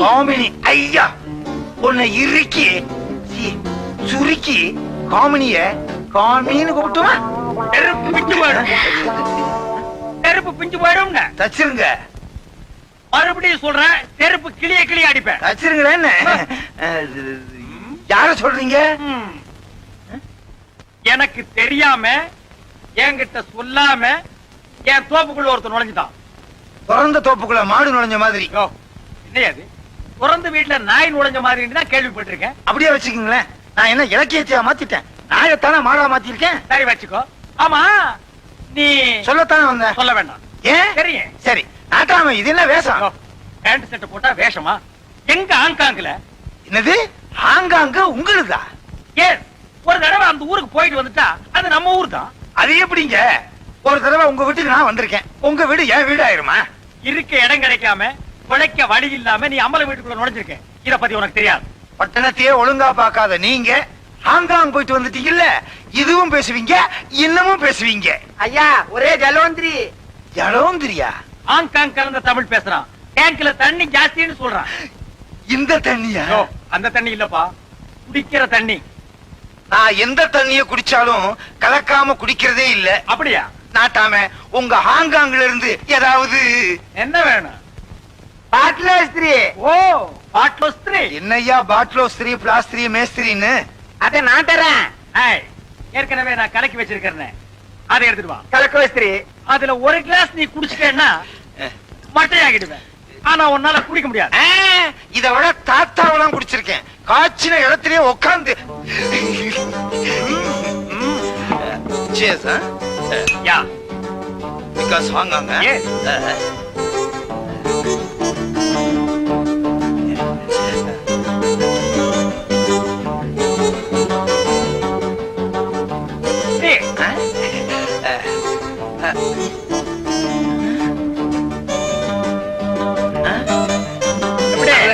காமினி. ஐயா, உன்னை இறுக்கி சுருக்கி காமினிய காமின்னு கூப்பிட்டுமா? நெருப்பு பிஞ்சு போயிடும். நெருப்பு பிஞ்சு போயிடும். தச்சிருங்க. மறுபடியும் சொல்றேன், நெருப்பு கிளிய கிளிய அடிப்பேன். தச்சிருங்களேன்னு யார சொல்றீங்க? எனக்கு தெரியாம என்கிட்ட சொல்லாம என் தோப்புக்குள்ள ஒருத்தர் நுழைஞ்சுட்டான். திறந்த தோப்புக்குள்ள மாடு நுழைஞ்ச மாதிரி. என்னையாது திறந்த வீட்டுல நாய் நுழைஞ்ச மாதிரி தான் கேள்விப்பட்டிருக்கேன். அப்படியே வச்சுக்கீங்களேன். நான் என்ன இலக்கியத்தையா மாத்திட்டேன்? நாயத்தானே மாடா மாத்திருக்கேன். சரி வச்சுக்கோ. ஆமா, நீ சொல்லத்தானே வந்த. சொல்ல வேண்டாம். ஏன்? தெரியும். சரி நாட்டாம இது என்ன வேஷம்? பேண்ட் செட் போட்டா வேஷமா? எங்க ஹாங்காங்ல? என்னது ஹாங்காங்க உங்களுதா? ஏன் ஒரு தடவை அந்த ஊருக்கு போயிட்டு வந்துட்டா அது நம்ம ஊர் தான். அது எப்படிங்க? ஒரு தடவை உங்க வீட்டுக்கு நான் வந்திருக்கேன். உங்க வீடு என் வீடு ஆயிருமா? இருக்க இடம் கிடைக்காம பிழைக்க வழி இல்லாம நீ அம்பல வீட்டுக்குள்ள நுழைஞ்சிருக்க. இத பத்தி உனக்கு தெரியாது. பட்டணத்தையே ஒழுங்கா பார்க்காத நீங்க ஹாங்காங் போயிட்டு வந்துட்டீங்கல்ல, இதுவும் பேசுவீங்க இன்னமும் பேசுவீங்க. ஐயா ஒரே ஜலவந்திரி. ஜலவந்திரியா? ஹாங்காங் கலந்த தமிழ் பேசுறான். டேங்க்ல தண்ணி ஜாஸ்தின்னு சொல்றான். இந்த தண்ணியா? அந்த தண்ணி இல்லப்பா, குடிக்கிற தண்ணி. நான் எந்த தண்ணிய குடிச்சாலும் கலக்காம குடிக்கிறதே இல்ல. அப்படியா? நாட்டாம உங்க ஹாங்காங்ல இருந்து ஏதாவது என்ன வேணும்? பாட்லஸ்திரி. ஓ, பாட்லோஸ்திரி. என்னையா பாட்லோஸ்திரி பிளாஸ்திரி மேஸ்திரின்னு? அத நான் தரேன். ஏற்கனவே நான் கலக்கி வச்சிருக்கிறேன், அதை எடுத்துட்டு வா. கலக்கோஸ்திரி. அதுல ஒரு கிளாஸ் நீ குடிச்சிட்டேன்னா மட்டையாகிடுவேன். ஆனா உன்னால குடிக்க முடியாது. இத விட தாத்தாவெல்லாம் குடிச்சிருக்கேன். காய்ச்சின இடத்திலே உட்கார்ந்து. Cheers, huh? Yeah, Because Hong Kong, huh? Yes.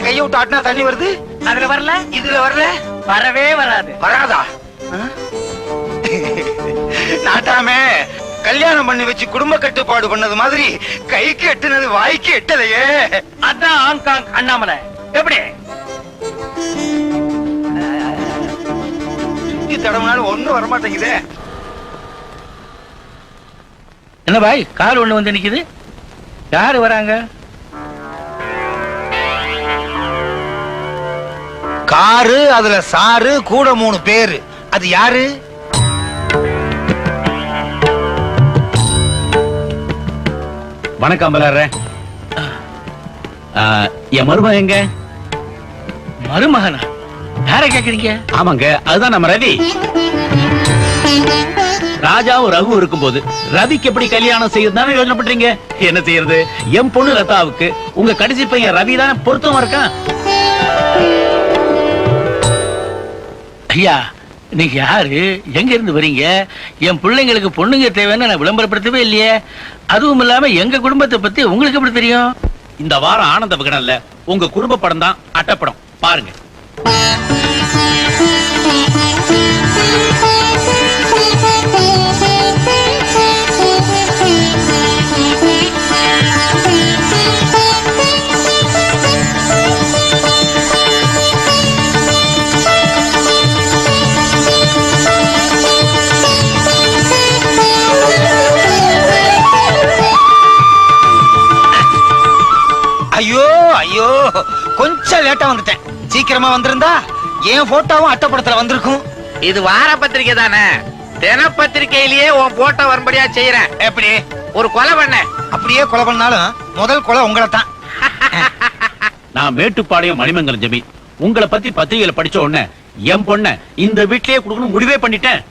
கைய விட்டு ஆட்டினா தண்ணி வருது. அதுல வரல, இதுல வரல, வரவே வராது. வராதா? நாட்டாமே கல்யாணம் பண்ணி வச்சு குடும்ப கட்டுப்பாடு பண்ணது மாதிரி கைக்கு எட்டுனது வாய்க்கு எட்டலையே. அதான் ஹாங்காங் அண்ணாமலை. எப்படி சுத்தி தடவுனாலும் ஒண்ணும் வரமாட்டேங்குதே. என்ன பாய், கார் ஒண்ணு வந்து நிக்குது. யாரு வராங்க? காரு, அதுல சாரு, கூட 3 பேரு. அது யாரு? வணக்கம் அம்பலாரே. என் மருமகன் எங்க? மருமகனா? யார கேக்குறீங்க? ஆமாங்க, அதுதான் நம்ம ரவி. ராஜாவும் ரகு இருக்கும்போது ரவிக்கு எப்படி கல்யாணம் செய்யறதுதானே யோசனை பண்றீங்க. என்ன செய்யறது? என் பொண்ணு லதாவுக்கு உங்க கடைசி பையன் ரவி தானே பொருத்தமா இருக்கான். ஐயா, நீங்க யாரு? எங்க இருந்து வரீங்க? என் பிள்ளைங்களுக்கு பொண்ணுங்க தேவைன்னு நான் விளம்பரப்படுத்தவே இல்லையே. அதுவும் இல்லாம எங்க குடும்பத்தை பத்தி உங்களுக்கு எப்படி தெரியும்? இந்த வாரம் ஆனந்த விகடன்ல உங்க குடும்ப படம் தான் அட்டப்படம், பாருங்க. ஐயோ ஐயோ, கொஞ்சம் லேட்டா வந்துட்டேன். சீக்கிரமா வந்திருந்தா என் போட்டோவும் அட்டப்படத்துல வந்திருக்கும். இது வார பத்திரிக்கை தானே? தினப்பத்திரிகையிலேயே உன் போட்டோ வரும்படியா செய்யறேன். எப்படி? ஒரு கொலை பண்ண. அப்படியே கொலை பண்ணாலும் முதல் கொலை உங்களை தான். நான் மேட்டுப்பாளையம் மணிமங்கலம் ஜமீன். உங்களை பத்தி பத்திரிகையில படிச்ச உடனே என் பொண்ண இந்த வீட்லயே கொடுக்கணும் முடிவே பண்ணிட்டேன்.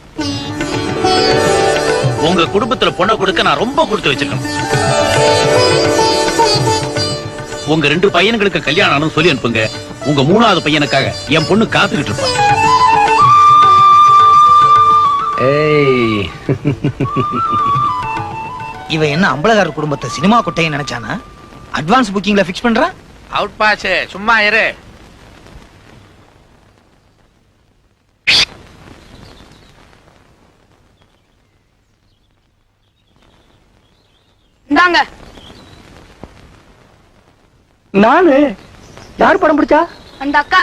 உங்க குடும்பத்துல பொண்ணை கொடுக்க நான் ரொம்ப கொடுத்து வச்சிருக்கேன். உங்க 2 பையன்களுக்கு கல்யாணம் ஆனு சொல்லி அனுப்புங்க. உங்க 3வது பையனுக்காக என் பொண்ணு காத்துக்கிட்டு இருப்பா. இவன் என்ன அம்பலகார குடும்பத்தை சினிமா கொட்டையை நினைச்சானா? அட்வான்ஸ் புக்கிங்ல பிக்ஸ் பண்றான். Out pass. சும்மா இரு. இந்தாங்க. நானு யார் படம் பிடிச்சா? அந்த அக்கா.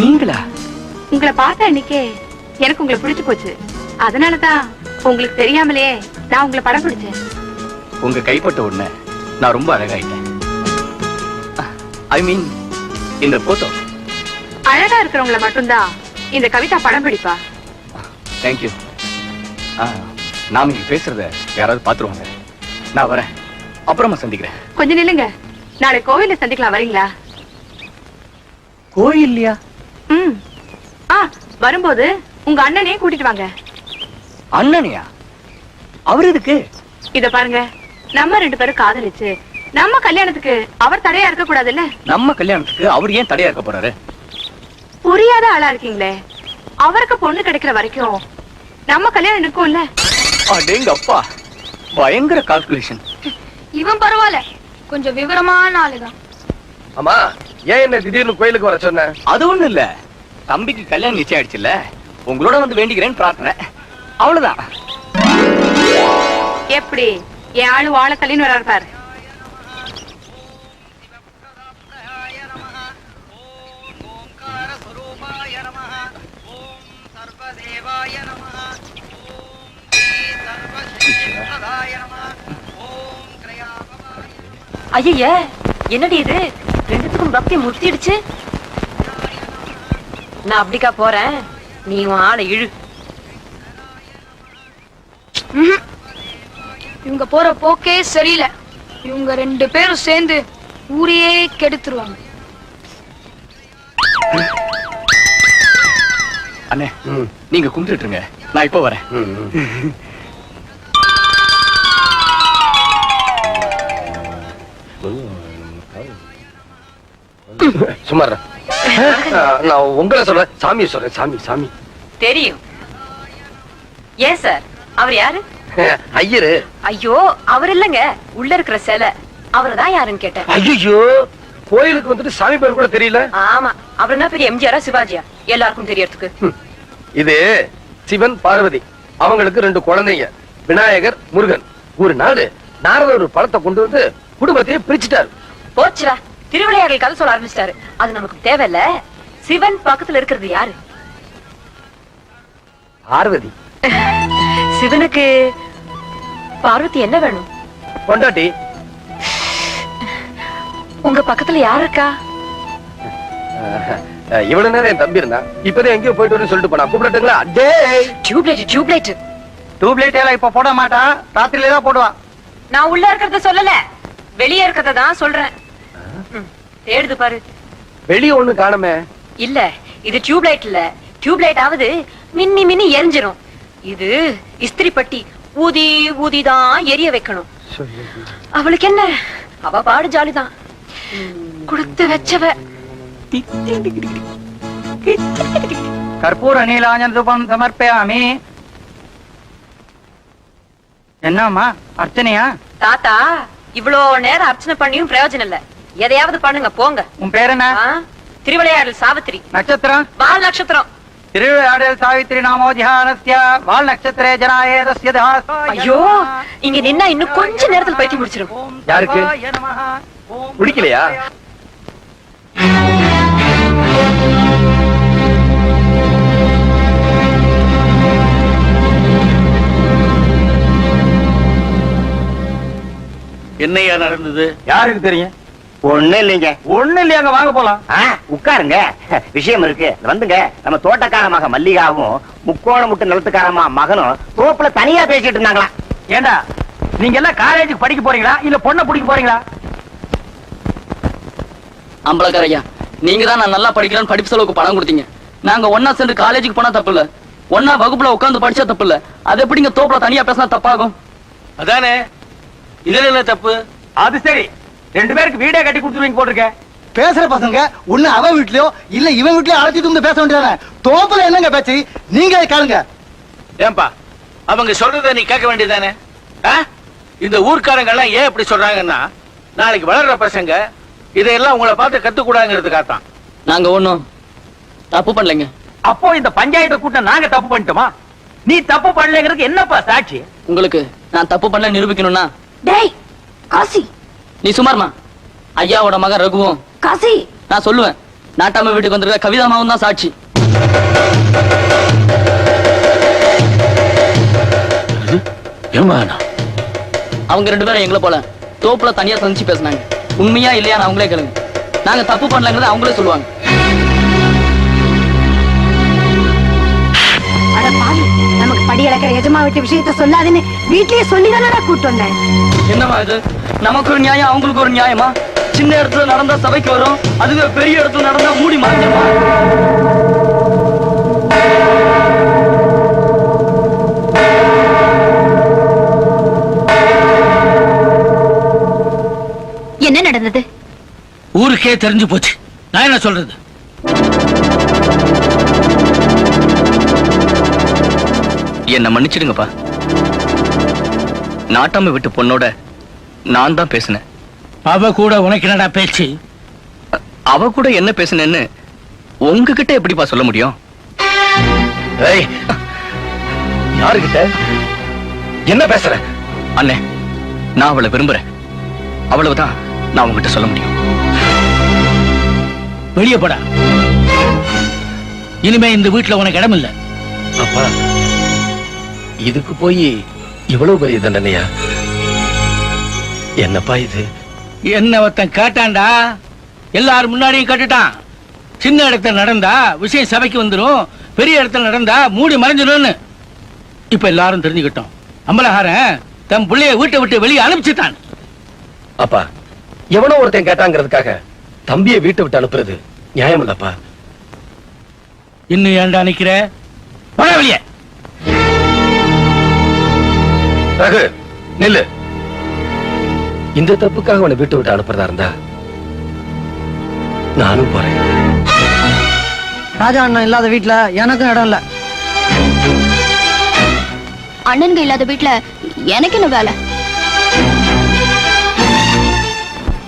நீங்களா? உங்களை பார்த்த அன்னைக்கே எனக்கு உங்களை பிடிச்சு போச்சு. அதனாலதான் உங்களுக்கு தெரியாமலே நான் உங்களை படம் பிடிச்சேன். உங்க கைப்பட்ட உடனே நான் ரொம்ப அழகாயிட்டேன். ஐ மீன் இந்த போட்டோ. அழகா இருக்கிறவங்களை மட்டும்தான் இந்த கவிதா படம் பிடிப்பா. தேங்க்யூ. நாம இங்க பேசுறத யாராவது பாத்துருவாங்க. நான் வரேன், அப்புறமா சந்திக்கிறேன். கொஞ்சம் நில்லுங்க, நாளை கோவில்ல சந்திக்கலாம், வரீங்களா? கோயில்லையா? ம். வரும்போது உங்க அண்ணனையும் கூட்டிட்டு வாங்க. அண்ணனையா? அவர் எதுக்கு? இத பாருங்க, நம்ம 2 பேரும் காதலிச்சு நம்ம கல்யாணத்துக்கு அவர் தடையா இருக்க கூடாதுல்ல? நம்ம கல்யாணத்துக்கு அவர் ஏன் தடையா இருக்க போறாரு? புரியாத ஆளா இருக்கீங்களே. அவருக்கு பொண்ணு கிடைக்கிற வரைக்கும் நம்ம கல்யாணம் நிற்கும்ல? அடேங்க அப்பா, பயங்கர கால்குலேஷன். இவன் பரவாயில்ல, கொஞ்சம் விவரமான ஆளுதான். அம்மா, ஏன் என்ன திடீர்னு கோயிலுக்கு வர சொன்ன? அது ஒண்ணு இல்ல, தம்பிக்கு கல்யாணம் நிச்சயம் ஆயிடுச்சுல்ல, உங்களோட வந்து வேண்டிக்கிறேன்னு பிரார்த்தனை, அவ்வளவுதான். எப்படி என் ஆளு வாழ தள்ளின்னு வர்றாரு பாரு. ஐய, என்னடி இது? ரெண்டுத்துக்கும் பக்தி முத்திடுச்சு. நான் அப்படிக்கா போறேன், நீ உன் ஆளை இழு. இவங்க போற போக்கே சரியில்லை. இவங்க 2 பேரும் சேர்ந்து ஊரையே கெடுத்துருவாங்க. அண்ணே, நீங்க கும்பிட்டுருங்க, நான் இப்ப வரேன். சுமார் நான் உங்களை சொல்றேன், சாமி சொல்றேன். சாமி சாமி தெரியும். ஏன் சார், அவர் யாரு? ஐயரு. ஐயோ, அவர் இல்லங்க, உள்ள இருக்கிற சிலை. அவர்தான் யாருன்னு கேட்டேன். ஐயோ, கோயிலுக்கு வந்துட்டு சாமி பேர் கூட தெரியல. ஆமா, அவர் என்ன பெரிய எம்ஜிஆரா சிவாஜியா எல்லாருக்கும் தெரியறதுக்கு? இது சிவன் பார்வதி, அவங்களுக்கு 2 குழந்தைங்க, விநாயகர் முருகன். ஒரு நாள் நாரதர் ஒரு பழத்தை கொண்டு வந்து குடும்பத்தையே பிரிச்சுட்டாரு. போச்சுடா, திருவிளையாடல் கதை சொல்ல ஆரம்பிச்சிட்டாரு. அது நமக்கு தேவையில்ல. சிவன் பக்கத்துல இருக்கிறது யாரு? பார்வதி. சிவனுக்கு பார்வதி என்ன வேணும்? பொண்டாட்டி. உங்க பக்கத்துல யாரு இருக்கா? இவ்வளவு நேரம் என் தம்பி இருந்தா, இப்பதான் எங்கேயோ போயிட்டு வரேன்னு சொல்லிட்டு போனா. கூப்பிடட்டுங்களா? டியூப்லைட். டியூப்லைட் எல்லாம் இப்ப போட மாட்டா, ராத்திரில தான் போடுவா. நான் உள்ள இருக்கிறத சொல்லல, வெளியே இருக்கிறத தான் சொல்றேன். தேடுது பாரு. வெளியே ஒண்ணு காணுமே. இல்ல, இது டியூப்லைட் இல்ல. டியூப்லைட் ஆவது மின்னி மின்னி எரிஞ்சிரும். இது இஸ்திரி பட்டி, ஊதி ஊதிதான் எரிய வைக்கணும். அவளுக்கு என்ன, அவ பாடு ஜாலிதான். கொடுத்து வச்சவ. கற்பூர நீலாஞ்சன தூபம் சமர்ப்பயாமி. என்னம்மா அர்ச்சனையா? தாத்தா, இவ்வளோ நேரம் அர்ச்சனை பண்ணியும் பிரயோஜனம் இல்ல. எதையாவது பண்ணுங்க, போங்க. உன் பேர் என்ன? திருவிளையாடல் சாவித்திரி. நட்சத்திரம்? வால் நட்சத்திரம். திருவிளையாடல் சாவித்திரி நாமோ தியானஸ்ய வால் நட்சத்திரே ஜனாயே தஸ்ய தாஸ். ஐயோ, இங்க நின்னா இன்னும் கொஞ்ச நேரத்துல பைத்தி முடிச்சிரும். யாருக்கு பிடிக்கலையா? என்னையா நடந்தது? யாருக்கு தெரியும்? ஒண்ணு இல்லைங்க. ஒண்ணு இல்லையாங்க, வாங்க போலாம். உட்காருங்க, விஷயம் இருக்கு. வந்துங்க, நம்ம தோட்டக்கார மக மல்லிகாவும் முக்கோணம் முட்டு நிலத்துக்காரமா மகனும் தோப்புல தனியா பேசிட்டு இருந்தாங்களா. ஏண்டா, நீங்க எல்லாம் காலேஜுக்கு படிக்க போறீங்களா இல்ல பொண்ணை பிடிக்க போறீங்களா? அம்பலக்காரையா, நீங்க தான் நான் நல்லா படிக்கிறேன்னு படிப்பு செலவுக்கு பணம் கொடுத்தீங்க. நாங்க ஒன்னா சேர்ந்து காலேஜுக்கு போனா தப்பு இல்ல, ஒன்னா வகுப்புல உட்கார்ந்து படிச்சா தப்பு இல்ல. அது எப்படிங்க தோப்புல தனியா பேசினா தப்பாகும்? அதானே, இதுல என்ன தப்பு? அது சரி, 2 பேருக்கு வீடே கட்டி கொடுத்துருவீங்க போட்டிருக்க. பேசுற பசங்க ஒண்ணு அவன் வீட்லயோ இல்ல இவன் வீட்லயோ அழைச்சிட்டு வந்து பேச வேண்டியதானே. தோப்புல என்னங்க பேச்சு, நீங்க கேளுங்க. ஏன்பா, அவங்க சொல்றத நீ கேட்க வேண்டியதானே? இந்த ஊர்க்காரங்க எல்லாம் ஏன் இப்படி சொல்றாங்கன்னா, நாளைக்கு வளர்ற பசங்க இதையெல்லாம் உங்களை பார்த்து கத்துக்கூடாங்கிறதுக்காகத்தான். நாங்க ஒண்ணும் தப்பு பண்ணலைங்க. அப்போ இந்த பஞ்சாயத்து கூட்டம் நாங்க தப்பு பண்ணிட்டோமா? நீ தப்பு பண்ணலங்கிறதுக்கு என்னப்பா சாட்சி? உங்களுக்கு நான் தப்பு பண்ணல நிரூபிக்கணும்னா டேய் காசி, நீ சுமார்மா. ஐயாவோட மகன் ரகுவும் காசி, நான் சொல்லுவேன். நாட்டாம வீட்டுக்கு வந்திருக்க கவிதாமாவும் தான் சாட்சி. அவங்க 2 பேரும் எங்களை போல தோப்புல தனியா சந்திச்சு பேசினாங்க. உண்மையா இல்லையா அவங்களே கேளுங்க. நாங்க தப்பு பண்ணலங்கிறத அவங்களே சொல்லுவாங்க. அட பாவி, நமக்கு படி இழக்கிற எஜமா விட்டு விஷயத்த சொல்லாதுன்னு வீட்லயே சொல்லிதானடா கூட்டு வந்தேன். என்னமா இது? நமக்கு ஒரு நியாயம், அவங்களுக்கு ஒரு நியாயமா? சின்ன இடத்துல நடந்தா சபைக்கு வரும், அதுவே பெரிய இடத்துல நடந்தா மூடி மறைஞ்சிருமா? என்ன நடந்தது? ஊருக்கே தெரிஞ்சு போச்சு. நான் என்ன சொல்றது? என்ன மன்னிச்சிடுங்கப்பா. நாட்டாம விட்டு பொண்ணோட நான் தான் பேசினேன். அவ கூட உனக்கு என்னடா பேச்சு? அவ கூட என்ன பேசினேன்னு உங்ககிட்ட எப்படிப்பா சொல்ல முடியும்? யாருகிட்ட என்ன பேசுற? அண்ணே, நான் அவளை விரும்புறேன். அவ்வளவுதான் நான் உங்ககிட்ட சொல்ல முடியும். வெளியே போடா. இனிமே இந்த வீட்டுல உனக்கு இடம் இல்ல. அப்பா, இதுக்கு போய் இவ்வளவு பெரிய தண்டனையா? என்னப்பா இது? என்ன ஒருத்தன் கேட்டான்டா, எல்லாரும் முன்னாடியும் கேட்டுட்டான். சின்ன இடத்துல நடந்தா விஷயம் சபைக்கு வந்துடும், பெரிய இடத்துல நடந்தா மூடி மறைஞ்சிடும்னு. இப்ப எல்லாரும் தெரிஞ்சுக்கிட்டோம். அம்பலஹாரன் தன் பிள்ளைய வீட்டை விட்டு வெளியே அனுப்பிச்சுட்டான். அப்பா, எவனோ ஒருத்தன் கேட்டாங்கிறதுக்காக தம்பியை வீட்டை விட்டு அனுப்புறது நியாயம் இல்லப்பா. இன்னும் ஏன்டா நிக்கிற? போடா வெளியே. ரகு, நில்லு. இந்த தப்புக்காக அவனை வீட்டை விட்டு அனுப்புறதா இருந்தா நானும் போறேன். ராஜா அண்ணன் இல்லாத வீட்டுல எனக்கும் இடம் இல்ல. அண்ணன்க இல்லாத வீட்டுல எனக்கு என்ன வேலை?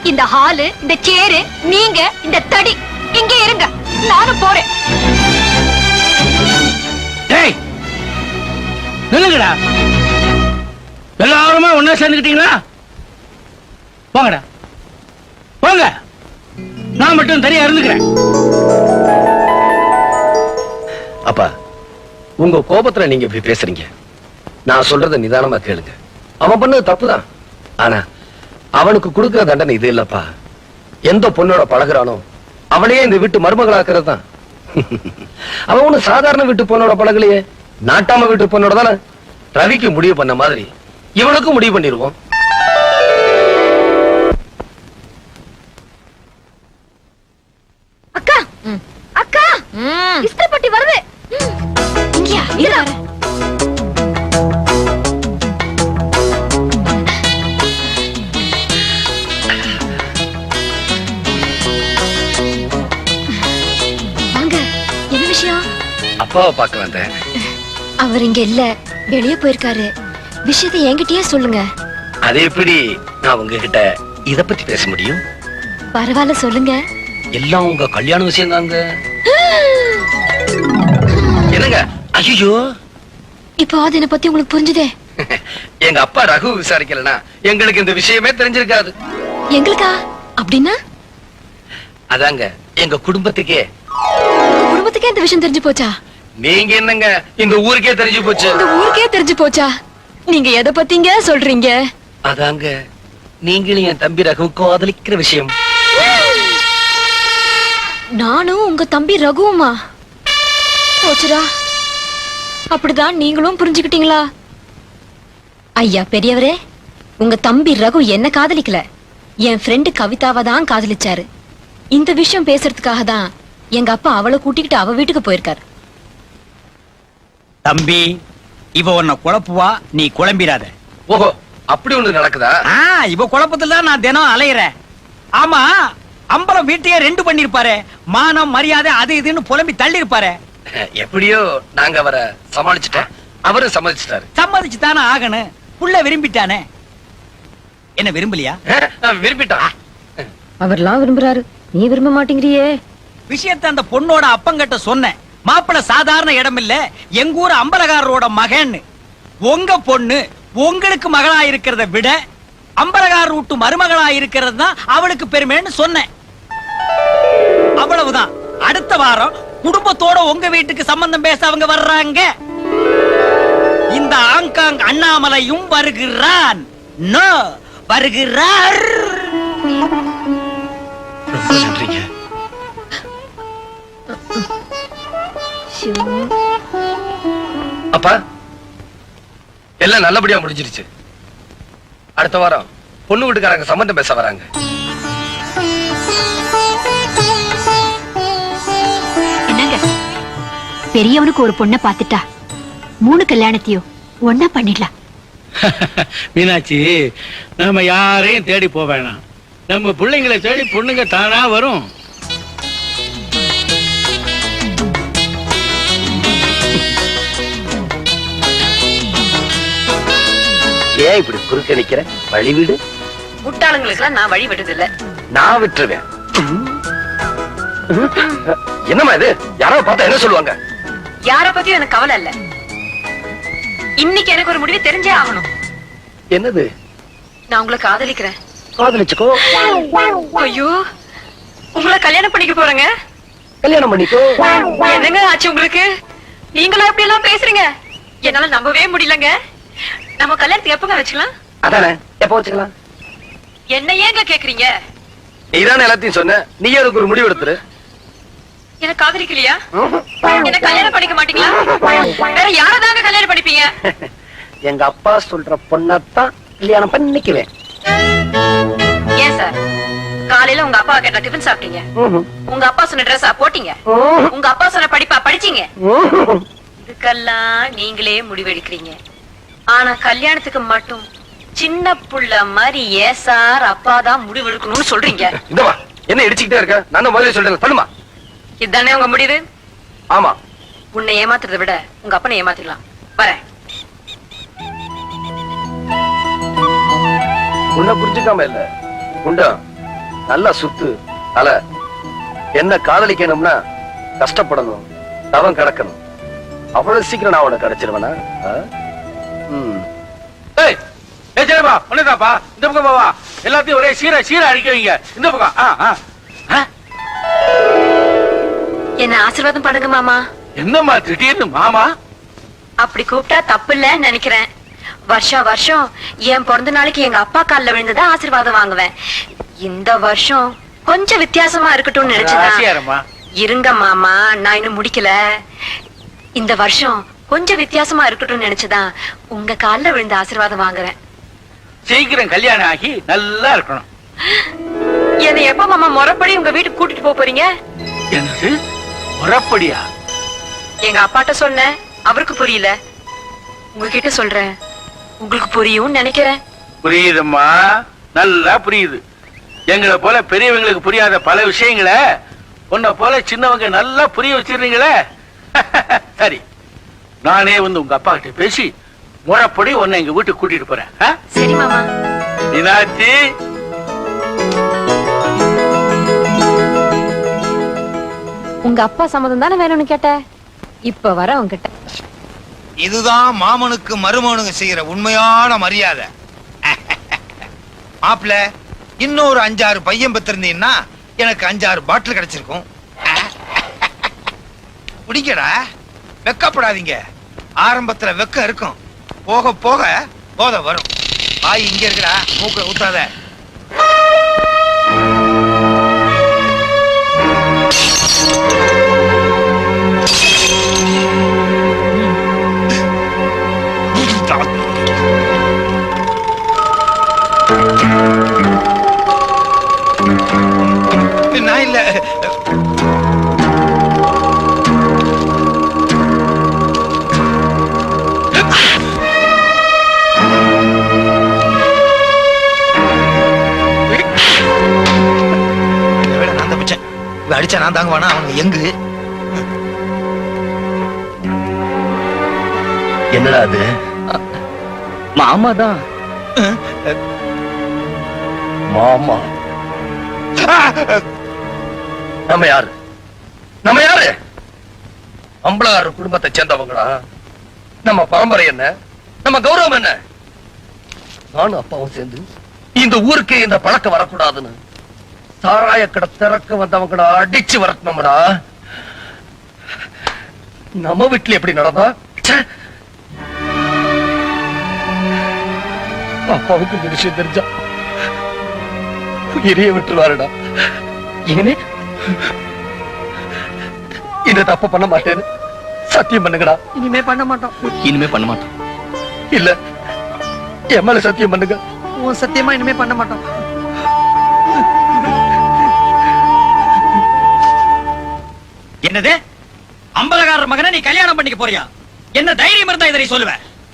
இந்த ஹாலு, இந்த சேரு, நீங்க இந்த தடி இங்கே இருங்க, நானும் போறேன். டேய், நில்லுங்கடா. எல்லாருமே ஒண்ணா சேர்ந்துக்கிட்டீங்களா? போங்கடா, போங்க. நான் மட்டும் தனியா இருந்துக்கிறேன். அப்பா, உங்க கோபத்துல நீங்க இப்படி பேசுறீங்க. நான் சொல்றத நிதானமா கேளுங்க. அவன் பண்ணது தப்புதான். ஆனா அவனுக்கு கொடுக்கிற தண்டனை இது இல்லப்பா. எந்த பொண்ணோட பழகுறானோ அவனையே இந்த வீட்டு மருமகளாக்குறது தான். அவன் ஒண்ணு சாதாரண வீட்டு பொண்ணோட பழகலையே, நாட்டாம வீட்டு பொண்ணோட தானே. ரவிக்கு முடிவு பண்ண மாதிரி இவனுக்கும் முடிவு பண்ணிடுவோம். அக்கா, அக்கா, இஸ்திரிப்பட்டி வருது. இங்கயா? இங்க வர. வாங்க. என்ன விஷயம்? அப்பாவை பார்க்க வந்தேன். அவர் இங்க இல்ல, வெளியே போயிருக்காரு. விஷயத்தை என்கிட்டயே சொல்லுங்க. அது எப்படி நான் உங்ககிட்ட இத பத்தி பேச முடியும்? பரவாயில்ல, சொல்லுங்க. எல்லாம் உங்க கல்யாண விஷயம் தாங்க. என்னங்க? ஐயோ, இப்போ அது என்ன பத்தி உங்களுக்கு புரிஞ்சுதே? எங்க அப்பா ரகு விசாரிக்கலனா எங்களுக்கு இந்த விஷயமே தெரிஞ்சிருக்காது. எங்களுக்கா? அப்படின்னா? அதாங்க எங்க குடும்பத்துக்கே. குடும்பத்துக்கே இந்த விஷயம் தெரிஞ்சு போச்சா? நீங்க என்னங்க, இந்த ஊருக்கே தெரிஞ்சு போச்சு. இந்த ஊருக்கே தெரிஞ்சு போச்சா? நீங்க எதை பத்திங்க சொல்றீங்க? அதாங்க நீங்களும் என் தம்பி ரகு காதலிக்கிற விஷயம். நானும் உங்க தம்பி ரகுவுமா? போச்சுடா. அப்படிதான் நீங்களும் புரிஞ்சுக்கிட்டீங்களா? ஐயா பெரியவரே, உங்க தம்பி ரகு என்ன காதலிக்கல, என் ஃப்ரெண்டு கவிதாவை தான் காதலிச்சாரு. இந்த விஷயம் பேசுறதுக்காக தான் எங்க அப்பா அவளை கூட்டிக்கிட்டு அவ வீட்டுக்கு போயிருக்காரு. தம்பி, இவ உன்னை குழப்புவா, நீ குழம்பிராத. ஓஹோ, அப்படி ஒண்ணு நடக்குதா? இவ குழப்பத்துல நான் தினம் அலையிறேன். ஆமா, அம்பலம் வீட்டையே 2 பண்ணிருப்பாரு. மானம் மரியாதை அது இதுன்னு புலம்பி தள்ளி இருப்பாரு. எப்படியோ நாங்க அவரை சமாளிச்சுட்டோம், அவரும் சம்மதிச்சிட்டாரு. சம்மதிச்சு தானே ஆகணும். புள்ள விரும்பிட்டானே. என்ன விரும்பலையா? விரும்பிட்டான். அவர்லாம் விரும்புறாரு, நீ விரும்ப மாட்டேங்கிறியே. விஷயத்தை அந்த பொண்ணோட அப்பங்கிட்ட சொன்னேன். மாப்பிள்ள சாதாரண இடம் இல்ல, எங்க ஊர் அம்பலகாரரோட மகன்னு. உங்க பொண்ணு உங்களுக்கு மகளா இருக்கிறத விட அம்பலகாரர் வீட்டு மருமகளா இருக்கிறது தான் அவளுக்கு பெருமைன்னு சொன்னேன். அவ்வளவுதான். அடுத்த வாரம் குடும்பத்தோட உங்க வீட்டுக்கு சம்பந்தம் பேச அவங்க வர்றாங்க. இந்த ஆங்காங் அண்ணாமலையும் வருகிறான். நோ, வருகிறார். ரொம்ப நன்றிங்க. அப்பா, எல்லாம் நல்லபடியா முடிஞ்சிருச்சு. அடுத்த வாரம் பொண்ணு வீட்டுக்காரங்க சம்பந்தம் பேச வராங்க. என்னங்க, பெரியவனுக்கு ஒரு பொண்ணை பார்த்துட்டா 3 கல்யாணத்தையும் ஒன்னா பண்ணிடலாம். மீனாட்சி, நம்ம யாரையும் தேடி போக வேணாம். நம்ம பிள்ளைங்களை தேடி பொண்ணுங்க தானா வரும். ஏன் இப்படி குறுக்க நிக்கிற? வழி விடு. முட்டாளுங்களுக்கு நான் வழி விடுறது இல்ல. நான் விட்டுருவேன். என்னம்மா இது? யாராவது பார்த்தா என்ன சொல்லுவாங்க? யார பத்தியும் எனக்கு கவலை இல்ல. இன்னைக்கு எனக்கு ஒரு முடிவு தெரிஞ்சே ஆகணும். என்னது? நான் உங்களை காதலிக்கிறேன். காதலிச்சுக்கோ. ஐயோ, உங்களை கல்யாணம் பண்ணிக்க போறேங்க. கல்யாணம் பண்ணிக்கோ. என்னங்க ஆச்சு உங்களுக்கு? நீங்களா எப்படி எல்லாம் பேசுறீங்க? என்னால நம்பவே முடியலங்க. நம்ம கல்யாணத்துக்கு எப்பங்க வச்சுக்கலாம்? அதானே, எப்ப வச்சுக்கலாம்? என்ன ஏங்க கேக்குறீங்க? நீதானே எல்லாத்தையும் சொன்ன. நீ அதுக்கு ஒரு முடிவு எடுத்துரு. என்ன காதலிக்கலையா? என்ன கல்யாணம் பண்ணிக்க மாட்டீங்களா? வேற யாரதாங்க கல்யாணம் பண்ணிப்பீங்க? எங்க அப்பா சொல்ற பொண்ணத்தான் கல்யாணம் பண்ணிக்குவேன். ஏன் சார், காலையில உங்க அப்பா கேட்ட டிஃபன் சாப்பிட்டீங்க, உங்க அப்பா சொன்ன ட்ரெஸ்ஸா போட்டீங்க, உங்க அப்பா சொன்ன படிப்பா படிச்சீங்க. இதுக்கெல்லாம் நீங்களே முடிவெடுக்கிறீங்க. ஆனா கல்யாணத்துக்கு மட்டும் சின்ன புள்ள மாதிரி ஏன் சார் அப்பா தான் முடிவெடுக்கணும்னு சொல்றீங்க? இந்தமா என்ன இடிச்சுக்கிட்டே இருக்க? நான் முதல்ல சொல்றேன், தள்ளுமா. இதுதானே உங்க முடிவு? ஆமா. உன்னை ஏமாத்துறதை விட உங்க அப்பனை ஏமாத்திடலாம். வரேன். உன்னை புரிஞ்சுக்காம இல்ல உண்டா, நல்லா சுத்து அல. என்ன காதலிக்கணும்னா கஷ்டப்படணும், தவம் கிடக்கணும். அவ்வளவு சீக்கிரம் நான் உனக்கு கிடைச்சிருவேனா? ஒண்ணுதாப்பா, இந்த பக்கம் பாவா. எல்லாத்தையும் ஒரே சீரா அடிக்க வைங்க. இந்த பக்கம். என்ன ஆசீர்வாதம் பண்ணுங்க மாமா. என்னம்மா திடீர்னு மாமா? அப்படி கூப்பிட்டா தப்பு இல்ல நினைக்கிறேன். வருஷம் என் பிறந்த நாளைக்கு எங்க அப்பா கால்ல விழுந்துதான் ஆசீர்வாதம் வாங்குவேன். இந்த வருஷம் கொஞ்சம் வித்தியாசமா இருக்கட்டும்னு நினைச்சேன். இருங்க மாமா, நான் இன்னும் முடிக்கல. இந்த வருஷம் கொஞ்சம் வித்தியாசமா இருக்கட்டும்னு நினைச்சுதான் உங்க கால்ல விழுந்த ஆசீர்வாதம் வாங்குறேன். சீக்கிரம் கல்யாணம் ஆகி நல்லா இருக்கணும். என்ன எப்ப மாமா முறைப்படி உங்க வீட்டுக்கு கூட்டிட்டு போறீங்க? என்னது முறைப்படியா? எங்க அப்பாட்ட சொன்னேன், அவருக்கு புரியல. உங்ககிட்ட சொல்றேன், உங்களுக்கு புரியும் நினைக்கிறேன். புரியுதும்மா, நல்லா புரியுது. எங்களை போல பெரியவங்களுக்கு புரியாத பல விஷயங்களை உன்னை போல சின்னவங்க நல்லா புரிய வச்சிருந்தீங்களே. சரி, நானே வந்து உங்க அப்பா கிட்ட பேசி முறைப்படி உன்னை எங்க வீட்டுக்கு கூட்டிட்டு போறேன். சரி மாமா. மீனாட்சி, உங்க அப்பா சம்மதம் தானே வேணும்னு கேட்ட. இப்ப வர உங்ககிட்ட. இதுதான் மாமனுக்கு மருமகனுக்கு செய்யற உண்மையான மரியாதை. மாப்பிள்ள, இன்னொரு 5-6 பையன் பெற்றிருந்தீங்கன்னா எனக்கு 5-6 பாட்டில் கிடைச்சிருக்கும். குடிக்கடா, வெக்கப்படாதீங்க. ஆரம்பத்துல வெக்கம் இருக்கும், போக போக போதை வரும். வாய் இங்க இருக்குடா, மூக்க ஊத்தாத. நான் இல்ல. நான் தப்பிச்சேன். அடிச்சா நான் தாங்குவானா? அவங்க எங்கு? என்னடா அது? மாமா தான். மாமா நம்ம யாரு? நம்ம யாரு? அம்பலகாரர் குடும்பத்தை சேர்ந்தவங்களா? நம்ம பரம்பரை என்ன? நம்ம கௌரவம் என்ன? நானும் அப்பாவும் சேர்ந்து இந்த ஊருக்கு இந்த பழக்கம் வரக்கூடாதுன்னு சாராய கடை திறக்க வந்தவங்களா அடிச்சு வரட்டணும்டா. நம்ம வீட்டுல எப்படி நடந்தா? அப்பாவுக்கு இந்த விஷயம் தெரிஞ்சா உயிரையே விட்டுருவாருடா. ஏனே இந்த தப்பு பண்ண மாட்டேன்னு சத்தியம் பண்ணுங்கடா. இனிமே பண்ண மாட்டோம். இனிமே பண்ண மாட்டோம். இல்ல என் மேல சத்தியம் பண்ணுங்க. உன் சத்தியமா இனிமே பண்ண மாட்டோம். என்னது? அம்பலகாரர் மகனை நீ கல்யாணம் பண்ணிக்க போறியா? என்ன தைரியம் இருந்தா இதை சொல்லுவ?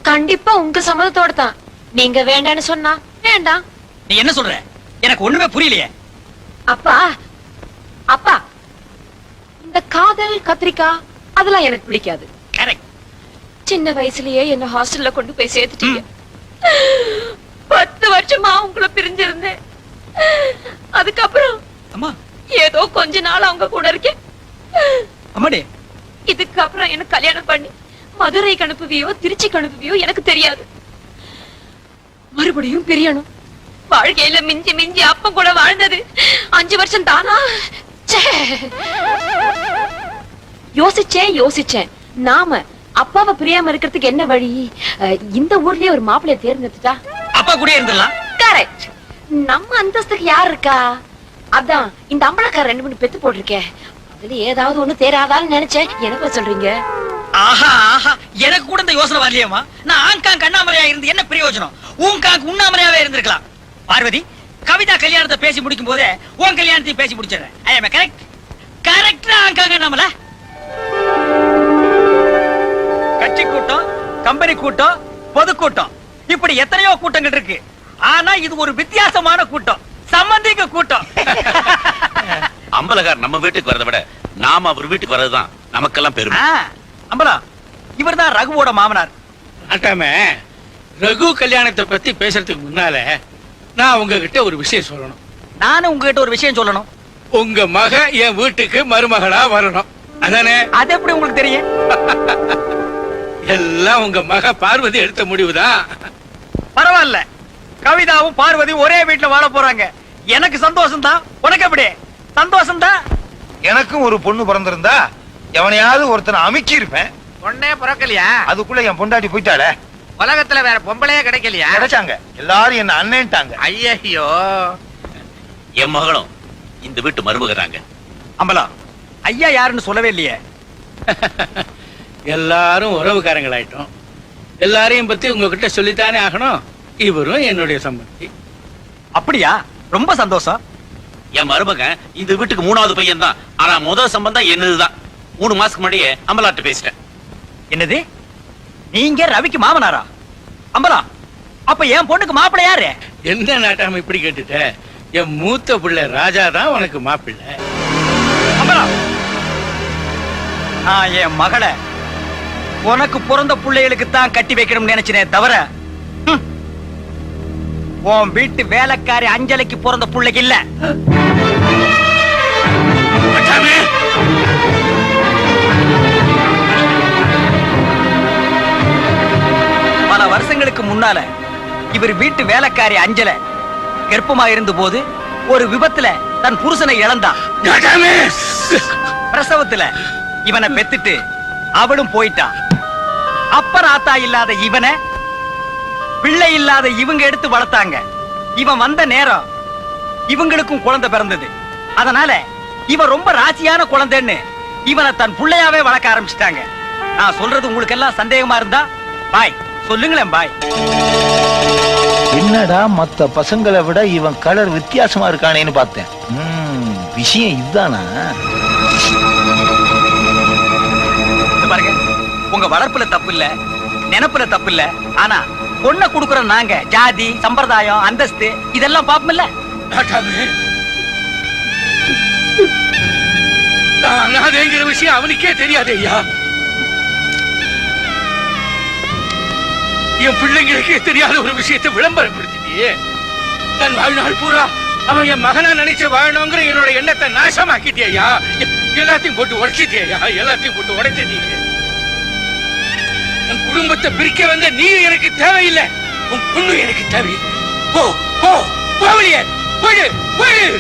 கண்டிப்பா உங்க சம்மதத்தோட தான். நீங்க வேண்டான்னு சொன்னா வேண்டாம். நீ என்ன சொல்ற? எனக்கு ஒண்ணுமே புரியலையே. அப்பா அப்பா, இந்த காதல் கத்திரிக்காய் அதெல்லாம் எனக்கு பிடிக்காது. கரெக்ட். சின்ன வயசுலயே என்ன ஹாஸ்டல்ல கொண்டு போய் சேர்த்துட்டீங்க. 10 வருஷமா உங்களை பிரிஞ்சிருந்தேன். அதுக்கப்புறம் அம்மா ஏதோ கொஞ்ச நாள் அவங்க கூட இருக்கேன். அம்மாடி, இதுக்கப்புறம் என்ன கல்யாணம் பண்ணி மதுரைக்கு அனுப்புவியோ திருச்சிக்கு அனுப்புவியோ எனக்கு தெரியாது. மறுபடியும் பிரியணும். வாழ்க்கையில மிஞ்சி மிஞ்சி அப்ப கூட வாழ்ந்தது 5 வருஷம் தானா? யோசிச்சேன். நாம அப்பாவை பிரியாம இருக்கிறதுக்கு என்ன வழி? இந்த ஊர்லயே ஒரு மாப்பிள்ளைய தேர்ந்தெடுத்துட்டா அப்பா கூட இருந்துடலாம். கரெக்ட். நம்ம அந்தஸ்துக்கு யார் இருக்கா? அதான் இந்த அம்பலக்கார 2 பெத்து போட்டிருக்கேன். அதுல ஏதாவது ஒண்ணு தேராதான்னு நினைச்சேன். என்ன சொல்றீங்க? ஆஹா ஆஹா, எனக்கு கூட இந்த யோசனை வரலையேம்மா. நான் ஆங்காங் கண்ணாமலையா இருந்து என்ன பிரயோஜனம்? ஊங்காங் உண்ணாமலையாவே இருந்திருக்கலாம். பார்வதி, கவிதா கல்யாணத்தை பேசி முடிக்கும் போதே உன் கல்யாணத்தையும் பேசி முடிச்சிடறேன். ஐ அம் கரெக்ட். கரெக்டா ஆங்காங் கண்ணாமலை. கட்சி கூட்டம், கம்பெனி கூட்டம், பொதுக்கூட்டம், இப்படி எத்தனையோ கூட்டங்கள் இருக்கு. ஆனா இது ஒரு வித்தியாசமான கூட்டம், சம்பந்திக்க கூட்டம். அம்பலகார் நம்ம வீட்டுக்கு வரதை விட நாம அவர் வீட்டுக்கு வர்றதுதான் நமக்கெல்லாம் பெருமை. அம்பலா, இவர்தான் ரகுவோட மாமனார். அட்டாம ரகு கல்யாணத்தை பத்தி பேசுறதுக்கு முன்னால நான் உங்ககிட்ட ஒரு விஷயம் சொல்லணும். நானும் உங்ககிட்ட ஒரு விஷயம் சொல்லணும். உங்க மக என் வீட்டுக்கு மருமகளா வரணும். அதானே? அது எப்படி உங்களுக்கு தெரியும்? எல்லாம் உங்க மக பார்வதி எடுத்த முடிவுதான். பரவாயில்ல, கவிதாவும் பார்வதி ஒரே வீட்டுல வாழ போறாங்க. எனக்கு சந்தோஷம் தான். உனக்கு எப்படி? சந்தோஷம் தான். எனக்கும் ஒரு பொண்ணு பிறந்திருந்தா எவனையாவது ஒருத்தனை அமுக்கி இருப்பேன். பொண்ணே பிறக்கலையா? அதுக்குள்ள என் பொண்டாட்டி போயிட்டாளே. உலகத்துல வேற பொம்பளையே கிடைக்கலையா? கிடைச்சாங்க. எல்லாரும் என்ன அண்ணன்ட்டாங்க. ஐயோ, என் மகளும் இந்த வீட்டு மருமகராங்க. அம்பலா, ஐயா யாருன்னு சொல்லவே இல்லையே. எல்லாரும் உறவுக்காரங்களாயிட்டோம். எல்லாரையும் பத்தி உங்ககிட்ட சொல்லித்தானே ஆகணும். இவரும் என்னுடைய சம்பந்தி. அப்படியா? ரொம்ப சந்தோஷம். என் மருமகன் இந்த வீட்டுக்கு 3வது பையன் தான். ஆனா முதல் சம்பந்தம் என்னதுதான். 3 மாசத்துக்கு முன்னாடியே அம்பலாட்ட பேசிட்டேன். என்னது? நீங்க ரவிக்கு மாமனாரா? அம்பலா, அப்ப என் பொண்ணுக்கு மாப்பிள்ளை யாரு? என்ன நாட்டாம இப்படி கேட்டுட்ட? என் மூத்த பிள்ளை ராஜா தான் உனக்கு மாப்பிள்ளை. அம்பலா, நான் என் மகளை உனக்கு பிறந்த பிள்ளைகளுக்கு தான் கட்டி வைக்கணும்னு நினைச்சனே தவிர உன் வீட்டு வேலைக்காரி அஞ்சலிக்கு பிறந்த பிள்ளைக்கு இல்ல. பல வருஷங்களுக்கு முன்னால இவர் வீட்டு வேலைக்காரி அஞ்சல கர்ப்பமா இருந்த போது ஒரு விபத்துல தன் புருஷனை இழந்தான். பிரசவத்துல இவனை பெத்துட்டு அவளும் போயிட்டான். அப்பர் ஆத்தா இல்லாத இவனை பிள்ளை இல்லாத இவங்க எடுத்து வளர்த்தாங்க. இவன் வந்த நேரம் இவங்களுக்கும் குழந்தை பிறந்தது. அதனால இவன் ரொம்ப ராசியான குழந்தைன்னு இவனை தன் பிள்ளையாவே வளர்க்க ஆரம்பிச்சிட்டாங்க. நான் சொல்றது உங்களுக்கு எல்லாம் சந்தேகமா இருந்தா பாய் சொல்லுங்களேன். பாய். என்னடா மத்த பசங்களை விட இவன் கலர் வித்தியாசமா இருக்கானேன்னு பார்த்தேன். விஷயம் இதுதானா? பாருங்க, உங்க வளர்ப்புல தப்பு இல்ல, நினைப்புல தப்பு இல்ல. ஆனா பொண்ணை குடுக்குற நாங்க ஜாதி, சம்பிரதாயம், அந்தஸ்து இதெல்லாம் பாப்போம்ல. அனாதைங்கிற விஷயம் அவனுக்கே தெரியாது ஐயா. என் பிள்ளைங்களுக்கே தெரியாத ஒரு விஷயத்தை விளம்பரப்படுத்திட்டியே. தன் வாழ்நாள் பூரா அவன் என் மகனா நினைச்சு வாழணுங்கிற என்னோட எண்ணத்தை நாசமாக்கிட்டியா? எல்லாத்தையும் போட்டு உடைச்சிட்டியா? எல்லாத்தையும் போட்டு உடைச்சிட்டீங்க. என் குடும்பத்தை பிரிக்க வந்த நீ எனக்கு தேவையில்லை, உன் பொண்ணு எனக்கு தேவையில்லை. போ போ போவலியே, போயிடு போயிடு.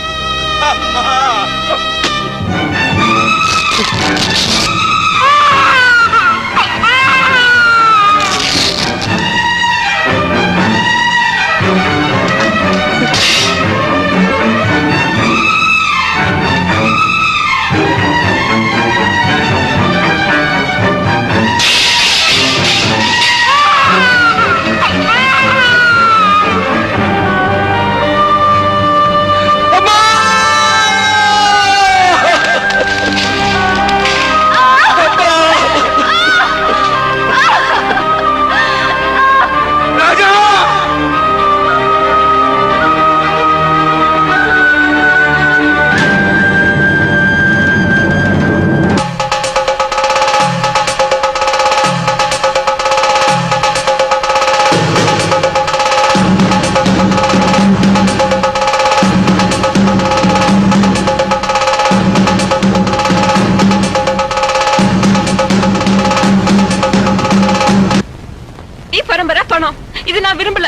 இது நான் விரும்பல.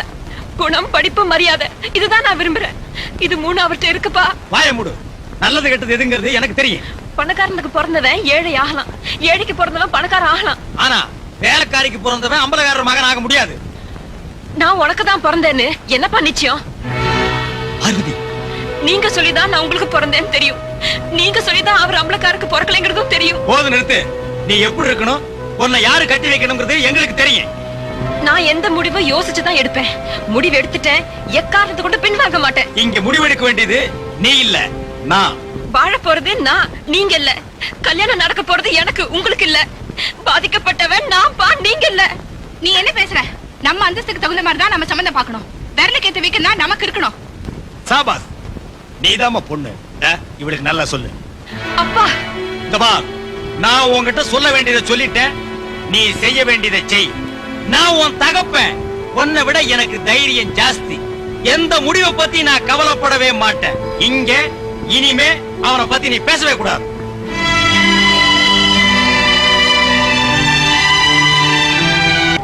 குணம், படிப்பு, மரியாதை இதுதான் நான் விரும்புறேன். இது மூணு அவர்கிட்ட இருக்குப்பா. வாய மூடு. நல்லது கெட்டது எதுங்கிறது எனக்கு தெரியும். பணக்காரனுக்கு பிறந்தவன் ஏழை ஆகலாம், ஏழைக்கு பிறந்தவன் பணக்காரன் ஆகலாம். ஆனா வேலைக்காரிக்கு பிறந்தவன் அம்பலக்காரர் மகன் ஆக முடியாது. நான் உனக்கு தான் பிறந்தேன்னு என்னப்பா நிச்சயம்? நீங்க சொல்லிதான் நான் உங்களுக்கு பிறந்தேன்னு தெரியும். நீங்க சொல்லிதான் அவர் அம்பலக்காருக்கு பிறக்கலைங்கிறதும் தெரியும். போது நிறுத்து. நீ எப்படி இருக்கணும், உன்னை யாரு கட்டி வைக்கணும்ங்கிறது எங்களுக்கு தெரியும். நான் எந்த முடிவை யோசிச்சுதான் எடுப்பேன். முடிவு எடுத்துட்டேன், எக்காரணத்தை கொண்டு பின்வாங்க மாட்டேன். இங்க முடிவெடுக்க வேண்டியது நீ இல்ல, நான். வாழ போறது நான், நீங்க இல்ல. கல்யாணம் நடக்க போறது எனக்கு, உங்களுக்கு இல்ல. பாதிக்கப்பட்டவன் நான் பா, நீங்க இல்ல. நீ என்ன பேசுற? நம்ம அந்தஸ்துக்கு தகுந்த மாதிரி தான் நம்ம சம்பந்தம் பார்க்கணும். விரலுக்கு ஏத்த வீக்கன்னா நமக்கு இருக்கணும். சாபாஸ், நீதாம்மா பொண்ணு. இவளுக்கு நல்லா சொல்லு. அப்பா இந்த பா, நான் உன்கிட்ட சொல்ல வேண்டியதை சொல்லிட்டேன், நீ செய்ய வேண்டியதை செய். நான் உன் தகப்பேன், உன்னை விட எனக்கு தைரியம் ஜாஸ்தி. எந்த முடிவை பத்தி நான் கவலைப்படவே மாட்டேன். இங்க இனிமே அவனை பத்தி நீ பேசவே கூடாது.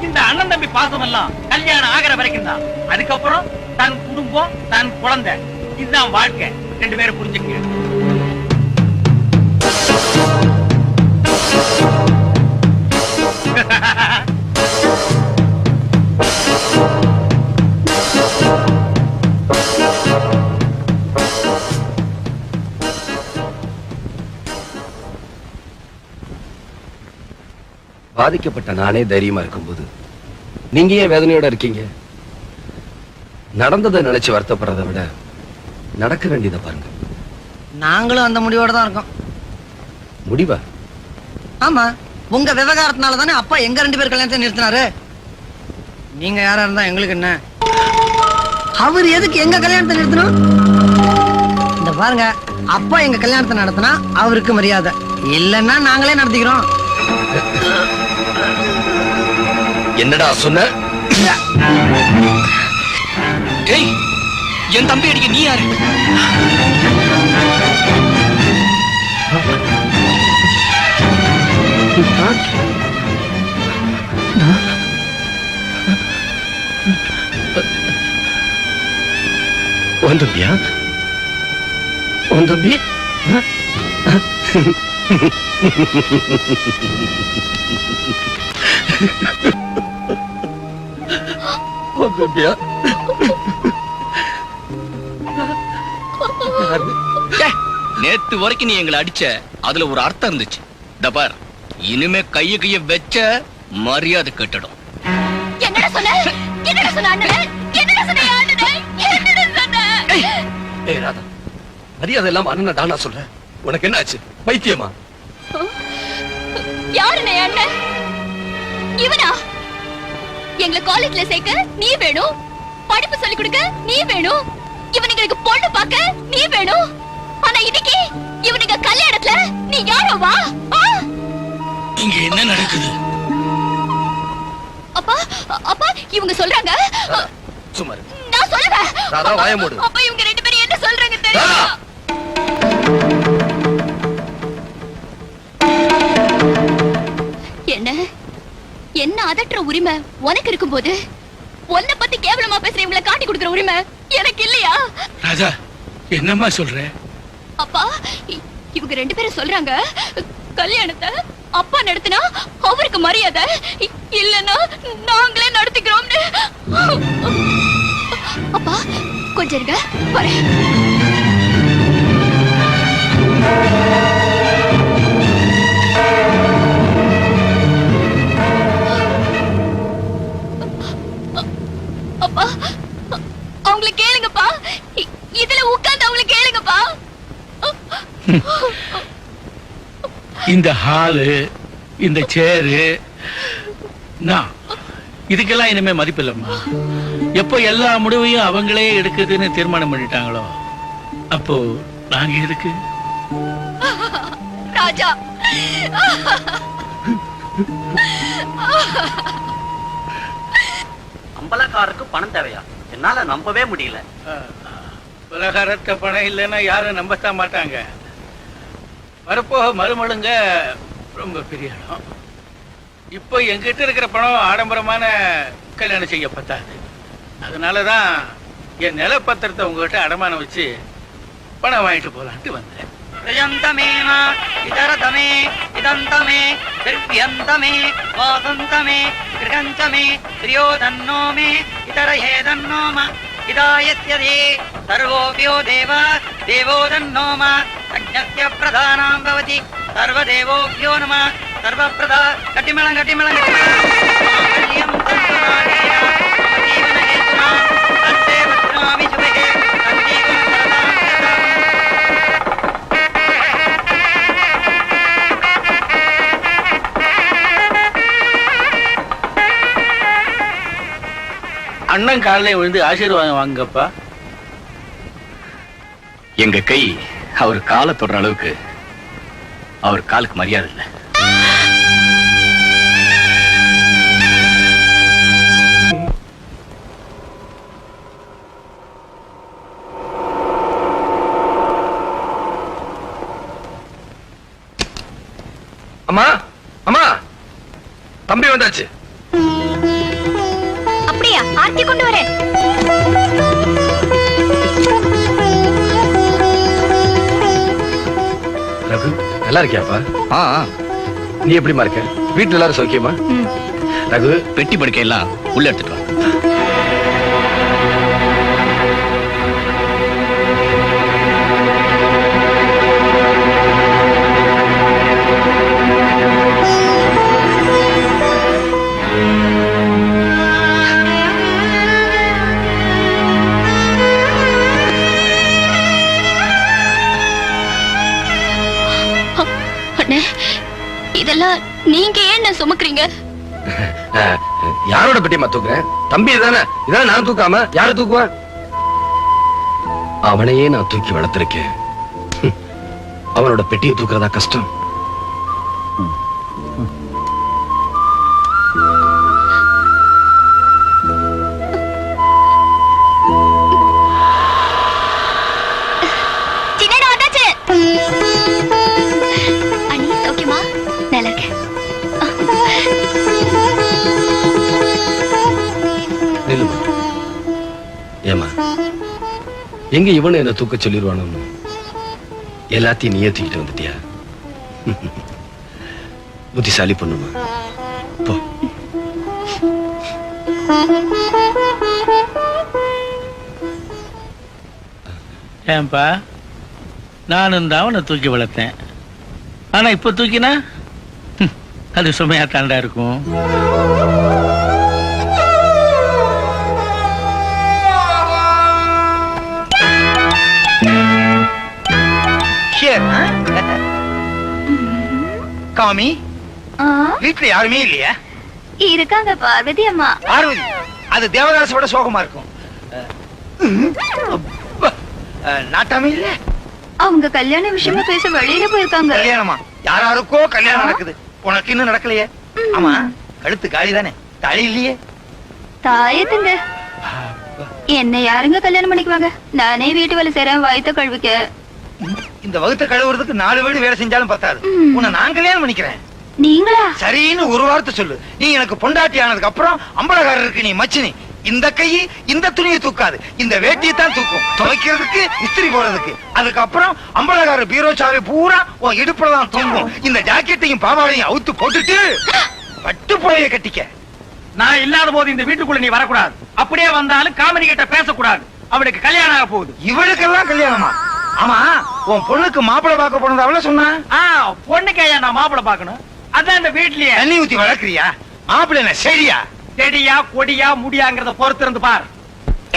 இந்த அண்ணன் தம்பி பாசம் எல்லாம் கல்யாணம் ஆகிற வரைக்கும் தான். அதுக்கப்புறம் தன் குடும்பம், தன் குழந்தை, இதுதான் வாழ்க்கை. ரெண்டு பேரும் புரிஞ்சுக்க. பாதிக்கப்பட்ட நானே தைரியமா இருக்கும்போது நீங்க ஏன் வேதனையோட இருக்கீங்க? நடந்ததை நினைச்சு வருத்தப்படுறதை விட நடக்க வேண்டியதை பாருங்க. நாங்களும் அந்த முடிவோட தான் இருக்கோம். முடிவா? ஆமா, உங்க விவகாரத்தினால தானே அப்பா எங்க ரெண்டு பேர் கல்யாணத்தை நிறுத்தினாரு. நீங்க யாரா இருந்தா எங்களுக்கு என்ன? அவர் எதுக்கு எங்க கல்யாணத்தை நிறுத்தணும்? இந்த பாருங்க, அப்பா எங்க கல்யாணத்தை நடத்தினா அவருக்கு மரியாதை, இல்லன்னா நாங்களே நடத்திக்கிறோம். என்னடா சொன்ன? ஏய், என் தம்பி அடிக்க நீ யாரு? உன் தம்பியா? உன் தம்பி? உன் தம்பியா? நேத்து வரைக்கும் நீ எங்களை அடிச்ச, அதுல ஒரு அர்த்தம் இருந்துச்சு. தபார், இனிமே கைய வச்ச மரியாதை கட்டடும். என்னடா சொன்ன? என்னடா சொன்ன அண்ணனே? என்னடா சொன்ன அண்ணனே? என்னடா சொன்ன? ஏய் ராதா, மரியாதை எல்லாம் அண்ணன் தானா சொல்ற? உனக்கு என்ன ஆச்சு? பைத்தியமா? யாருனே அண்ணன்? இவனா? எங்களை காலேஜ்ல சேர்க்க நீ வேணும், படிப்பு சொல்லி கொடுக்க நீ வேணும், இவனுங்களுக்கு பொண்ணு பார்க்க நீ வேணும். ஆனா இன்னைக்கு இவனுங்க கல்யாணத்துல நீ யாரோ வா? இங்க என்ன நடக்குது? அப்பா, அப்பா இவங்க சொல்றாங்க. சும்மா நான் சொல்லுவேன். ராதா, வாயை மூடு. அப்பா இவங்க ரெண்டு பேரும் என்ன சொல்றாங்க? என்ன என்ன அதட்டுற உரிமை உனக்கு இருக்கும்போது உன்னை பத்தி கேவலமா பேசுற இவங்களை காட்டி கொடுக்கிற உரிமை எனக்கு இல்லையா? ராஜா என்னம்மா சொல்ற? அப்பா இவங்க 2 பேரும் சொல்றாங்க கல்யாணத்தை அப்பா நடத்தினா அவருக்கு மரியாதை, இல்லன்னா நாங்களே நடத்திக்கிறோம்னு. அப்பா கொஞ்சம் இருங்க, வரேன். அப்பா அவங்களை கேளுங்கப்பா, இதுல உட்கார்ந்து அவங்களை கேளுங்கப்பா. இந்த ஹாலு, இந்த சேரு, நான் இதுக்கெல்லாம் இனிமே மதிப்பில்லம்மா. எப்போ எல்லா முடிவையும் அவங்களே எடுக்குதுன்னு தீர்மானம் பண்ணிட்டாங்களோ அப்போ நாங்க எதுக்கு? ராஜா அம்பலக்காரருக்கு பணம் தேவையா? என்னால நம்பவே முடியல. பலகாரத்தை பணம் இல்லைன்னா யாரும் நம்பத்தான் மாட்டாங்க. வரப்போக மருமழுங்க ரொம்ப பெரிய இடம். இப்போ எங்கிட்ட இருக்கிற பணம் ஆடம்பரமான கல்யாணம் செய்ய பத்தாது. அதனாலதான் என் நிலப்பத்திரத்தை உங்ககிட்ட அடமானம் வச்சு பணம் வாங்கிட்டு போலான்ட்டு வந்தேன். பிரயந்தமேனா இதரதமே இதந்தமே திர்ப்யந்தமே வாசந்தமே கிருகஞ்சமே திரியோதன்னோமே இதர ஏதன்னோம இதாயத்யதே சர்வோபியோ தேவா தேவோதன்னோம அக்ஞஸ்ய பிரதானாம் பவதி சர்வதேவோபியோ நம சர்வப்ரதா. கட்டிமேளம் கட்டிமேளம் கட்டிமேளம். மாங்கல்யம் தந்துநானேய ஜீவன ஹேதுனா தந்தே பத்ராமி சுபஹே சஞ்சீவன சரதாம் சதம். அண்ணன் காலையில விழுந்து ஆசீர்வாதம் வாங்கப்பா. எங்க கை அவர் காலை தொடுற அளவுக்கு அவர் காலுக்கு மரியாதை இல்லை. அம்மா அம்மா, தம்பி வந்தாச்சு. அப்படியா? ஆர்த்தி கொண்டு வரேன். ரகு, நல்லா இருக்கியாப்பா? நீ எப்படிமா இருக்க? வீட்டுல எல்லாரும் சௌக்கியமா? ரகு, பெட்டி படுக்கை எல்லாம் உள்ள எடுத்துட்டு வா. இதெல்லாம் நீங்க ஏன் சுமக்குறீங்க? யாரோட பெட்டியம்மா தூக்குறேன்? தம்பி தானே. இதான் நான் தூக்காம யாரு தூக்குவா? அவனையே நான் தூக்கி வளர்த்திருக்கேன். அவனோட பெட்டியை தூக்குறதா கஷ்டம்? சின்னடா வந்தாச்சு. அண்ணி சௌக்கியமா? நல்லா இருக்கேன். ஏமா, எங்க இவனு என்ன தூக்க சொல்லிடுவானு எல்லாத்தையும் நீயே தூக்கிட்டு வந்துட்டியா? புத்திசாலி பொண்ணுமா, போ. ஏன்பா, நானும் தான் அவனை தூக்கி வளர்த்தேன். ஆனா இப்ப தூக்கினா அது சுமையா தாண்டா இருக்கும். காமி, வீட்டுல யாருமே இல்லையா? இருக்காங்க பார்வதி அம்மா. பார்வதி, அது தேவதாசோட சோகமா இருக்கும். நாட்டாமே இல்ல. அவங்க கல்யாண விஷயமா பேச வெளியில போயிருக்காங்க. கல்யாணமா? யாராருக்கோ கல்யாணம் நடக்குது, உனக்கு இன்னும் நடக்கலையே. ஆமா, கழுத்து காலி தானே, தாலி இல்லையே? தாயத்துங்க. என்ன யாருங்க கல்யாணம் பண்ணிக்குவாங்க? நானே வீட்டு வேலை செய்யறேன் வயித்த கழுவிக்க. இந்த வகுத்த கழுவுறதுக்கு 4 வீடு வேலை செஞ்சாலும் பத்தாது. உன்னை நான் கல்யாணம் பண்ணிக்கிறேன். நீங்களா? சரின்னு ஒரு வார்த்தை சொல்லு. நீ எனக்கு பொண்டாட்டி ஆனதுக்கு அப்புறம் அம்பலகாரருக்கு நீ மச்சினி. இந்த கை இந்த துணியை தூக்காது, இந்த வேட்டியை தான் தூக்கும். துவைக்கிறதுக்கு இஸ்திரி போடுறதுக்கு. அதுக்கப்புறம் அம்பலகார பீரோ சாவி பூரா உன் இடுப்புல தான் தூங்கும். இந்த ஜாக்கெட்டையும் பாவாடையும் அவுத்து போட்டுட்டு பட்டு புடவைய கட்டிக்க. நான் இல்லாத போது இந்த வீட்டுக்குள்ள நீ வரக்கூடாது. அப்படியே வந்தாலும் காமெடி கிட்ட பேசக்கூடாது. அவளுக்கு கல்யாணம் ஆக போகுது. இவளுக்கெல்லாம் கல்யாணமா? ஆமா, உன் பொண்ணுக்கு மாப்பிள்ளை பார்க்க போனது அவள சொன்னா? பொண்ணுக்கு ஐயா நான் மாப்பிள்ளை பார்க்கணும். அதான் இந்த வீட்லயே தண்ணி ஊத்தி வளர்க்கிறியா? மாப்பிள்ளை என்ன செடியா? செடியா கொடியா முடியாங்கிறத பொறுத்து இருந்து பார்.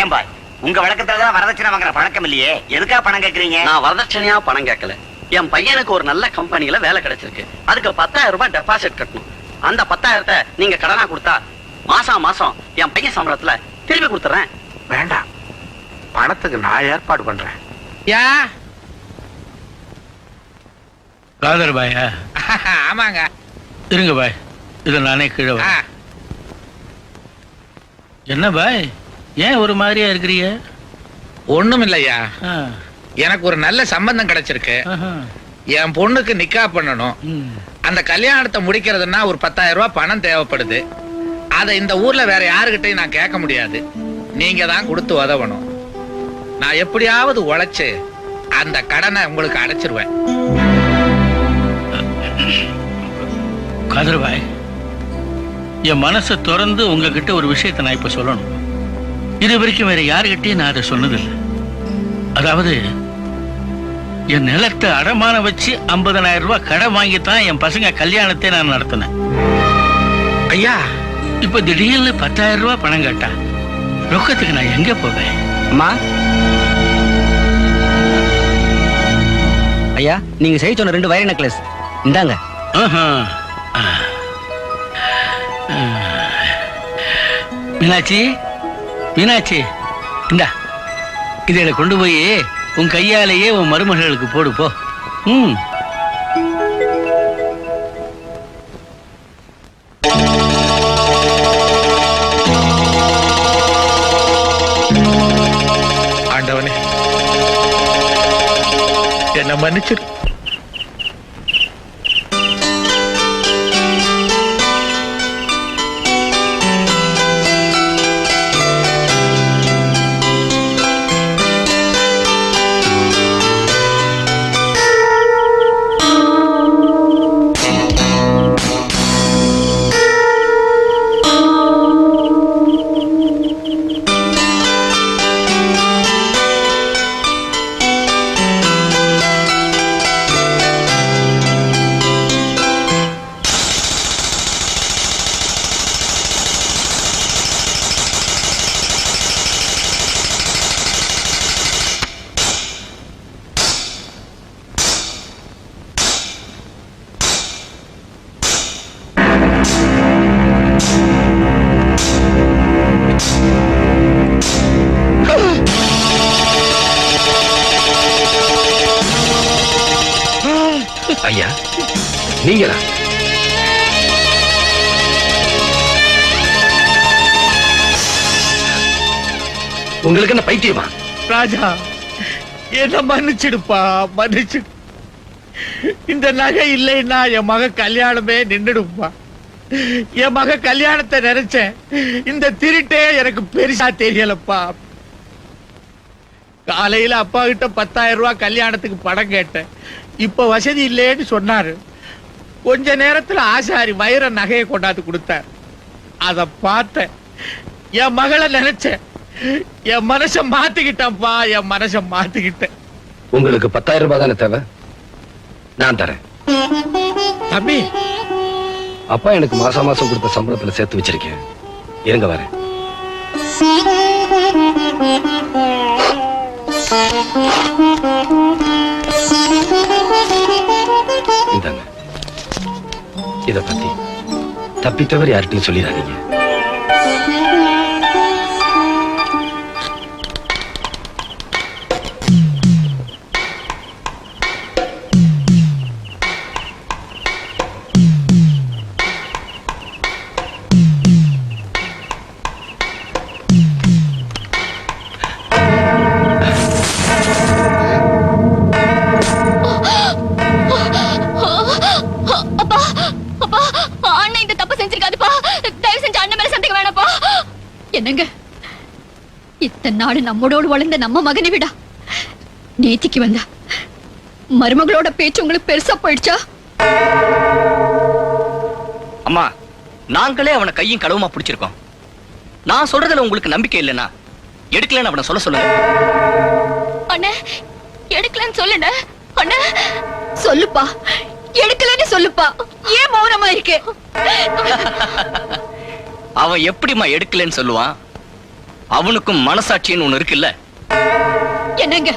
ஏன் பாய், உங்க வழக்கத்துல வரதட்சணை வாங்குற பழக்கம் இல்லையே, எதுக்கா பணம் கேக்குறீங்க? நான் வரதட்சணையா பணம் கேட்கல. என் பையனுக்கு ஒரு நல்ல கம்பெனில வேலை கிடைச்சிருக்கு. அதுக்கு 10,000 ரூபாய் டெபாசிட் கட்டணும். அந்த 10,000 நீங்க கடனா கொடுத்தா மாசம் என் பையன் சம்பளத்துல திருப்பி கொடுத்துறேன். வேண்டாம், பணத்துக்கு நான் ஏற்பாடு பண்றேன். காதர் பாயா? ஆமாங்க. இருங்க பாய், இத நானே கீழே வரேன். என்ன பாய், ஏன் ஒரு மாதிரியா இருக்கிறீங்க? ஒண்ணும் இல்லையா, எனக்கு ஒரு நல்ல சம்பந்தம் கிடைச்சிருக்கு. என் பொண்ணுக்கு நிக்கா பண்ணணும். அந்த கல்யாணத்தை முடிக்கிறதுனா ஒரு 10,000 ரூபாய் பணம் தேவைப்படுது. அதை இந்த ஊர்ல வேற யாருகிட்டையும் நான் கேட்க முடியாது. நீங்க தான் கொடுத்து உதவணும். நான் எப்படியாவது உழைச்சு அந்த கடனை உங்களுக்கு அடைச்சிருவேன். காதர் பாய், என் மனசை திறந்து உங்ககிட்ட ஒரு விஷயத்தை நான் இப்ப சொல்லணும். இது வரைக்கும் வேற யாருகிட்டையும் நான் அதை சொன்னதில்லை. அதாவது என் நிலத்தை அடமான வச்சு 50,000 ரூபாய் கடன் வாங்கித்தான் என் பசங்க கல்யாணத்தை நான் நடத்தினேன். ஐயா, இப்ப திடீர்னு 10,000 ரூபாய் பணம் கேட்டா ரொக்கத்துக்கு நான் எங்க போவேன்? அம்மா, ஐயா நீங்க செய்ய சொன்ன 2 வயர் நெக்லஸ் இந்தாங்க. மீனாட்சி, மீனாட்சி, இந்தா இதை கொண்டு போய் உன் கையாலேயே உன் மருமகளுக்கு போடு போ. ஆண்டவனே, என்ன மன்னிச்சிரு. ஐயா, நீங்களா? உங்களுக்கு என்ன பைத்தியமா? ராஜா, என்ன மன்னிச்சிடுப்பா, மன்னிச்சு. இந்த நகை இல்லைன்னா என் மக கல்யாணமே நின்னுடுப்பா. என் மக கல்யாணத்தை நினைச்சேன். இந்த திருட்டே எனக்கு பெருசா தெரியலப்பா. காலையில அப்பா கிட்ட 10,000 ரூபாய் கல்யாணத்துக்கு பணம் கேட்டேன். இப்ப வசதி இல்லைன்னு சொன்னாரு. கொஞ்ச நேரத்துல ஆசாரி வைர நகையை கொண்டாந்து கொடுத்தார். அத பார்த்தேன், என் மகளை நினைச்சேன். என் மனச மாத்திக்கிட்டேன்ப்பா, என் மனச மாத்திக்கிட்டேன். உங்களுக்கு 10,000 ரூபாய் தானே தேவை? நான் தரேன். தம்பி, அப்பா எனக்கு மாசம் மாசம் கொடுத்த சம்பளத்துல சேர்த்து வச்சிருக்கேன். இருங்க வரேன். இந்தாங்க. இத பத்தி தப்பித்தவர் யார்கிட்டையும் சொல்லிடாதீங்க. என்னங்க இத்தனை நாடு நம்மோடு வளர்ந்த நம்ம மகனை விடா நேத்திக்கு வந்தா மருமகளோட பேச்சு உங்களுக்கு பெருசா போயிடுச்சா? அம்மா, நாங்களே அவனை கையும் களவுமா பிடிச்சிருக்கோம். நான் சொல்றதுல உங்களுக்கு நம்பிக்கை இல்லைன்னா எடுக்கலன்னு அவனை சொல்லுங்க. அண்ணே, எடுக்கலன்னு சொல்லுண்ணே. அண்ணே சொல்லுப்பா, எடுக்கலன்னு சொல்லுப்பா. ஏன் மௌனமா இருக்கு? அவன் எப்படிமா எடுக்கலன்னு சொல்லுவான்? அவனுக்கும் மனசாட்சின்னு ஒண்ணு இருக்குல்ல. என்னங்க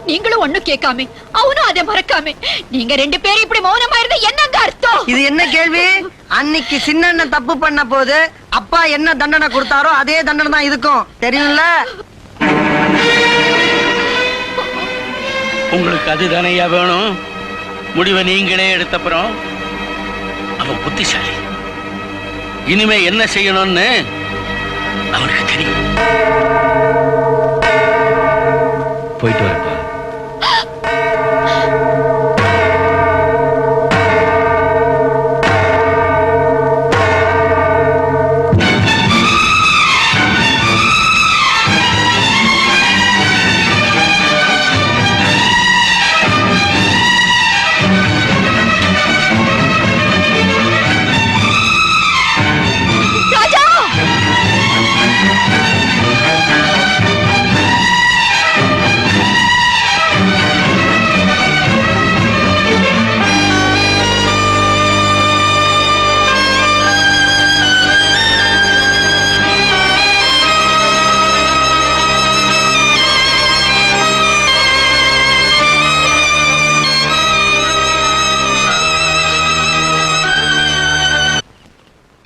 நீங்களும் ஒண்ணும் கேட்காம அவனும் அதை மறக்காம நீங்க 2 பேரும் இப்படி மௌனமா இருந்தா என்னங்க அர்த்தம்? இது என்ன கேள்வி? அன்னைக்கு சின்ன தப்பு பண்ண போது அப்பா என்ன தண்டனை கொடுத்தாரோ அதே தண்டனை தான் இதுக்கும், தெரியும்ல? உங்களுக்கு அதுதானையா வேணும்? முடிவை நீங்களே எடுத்தப்புறம் அவன் புத்திசாலி. இனிமே என்ன செய்யணும்னு அவனுக்கு தெரியும். போயிட்டு வரப்பா.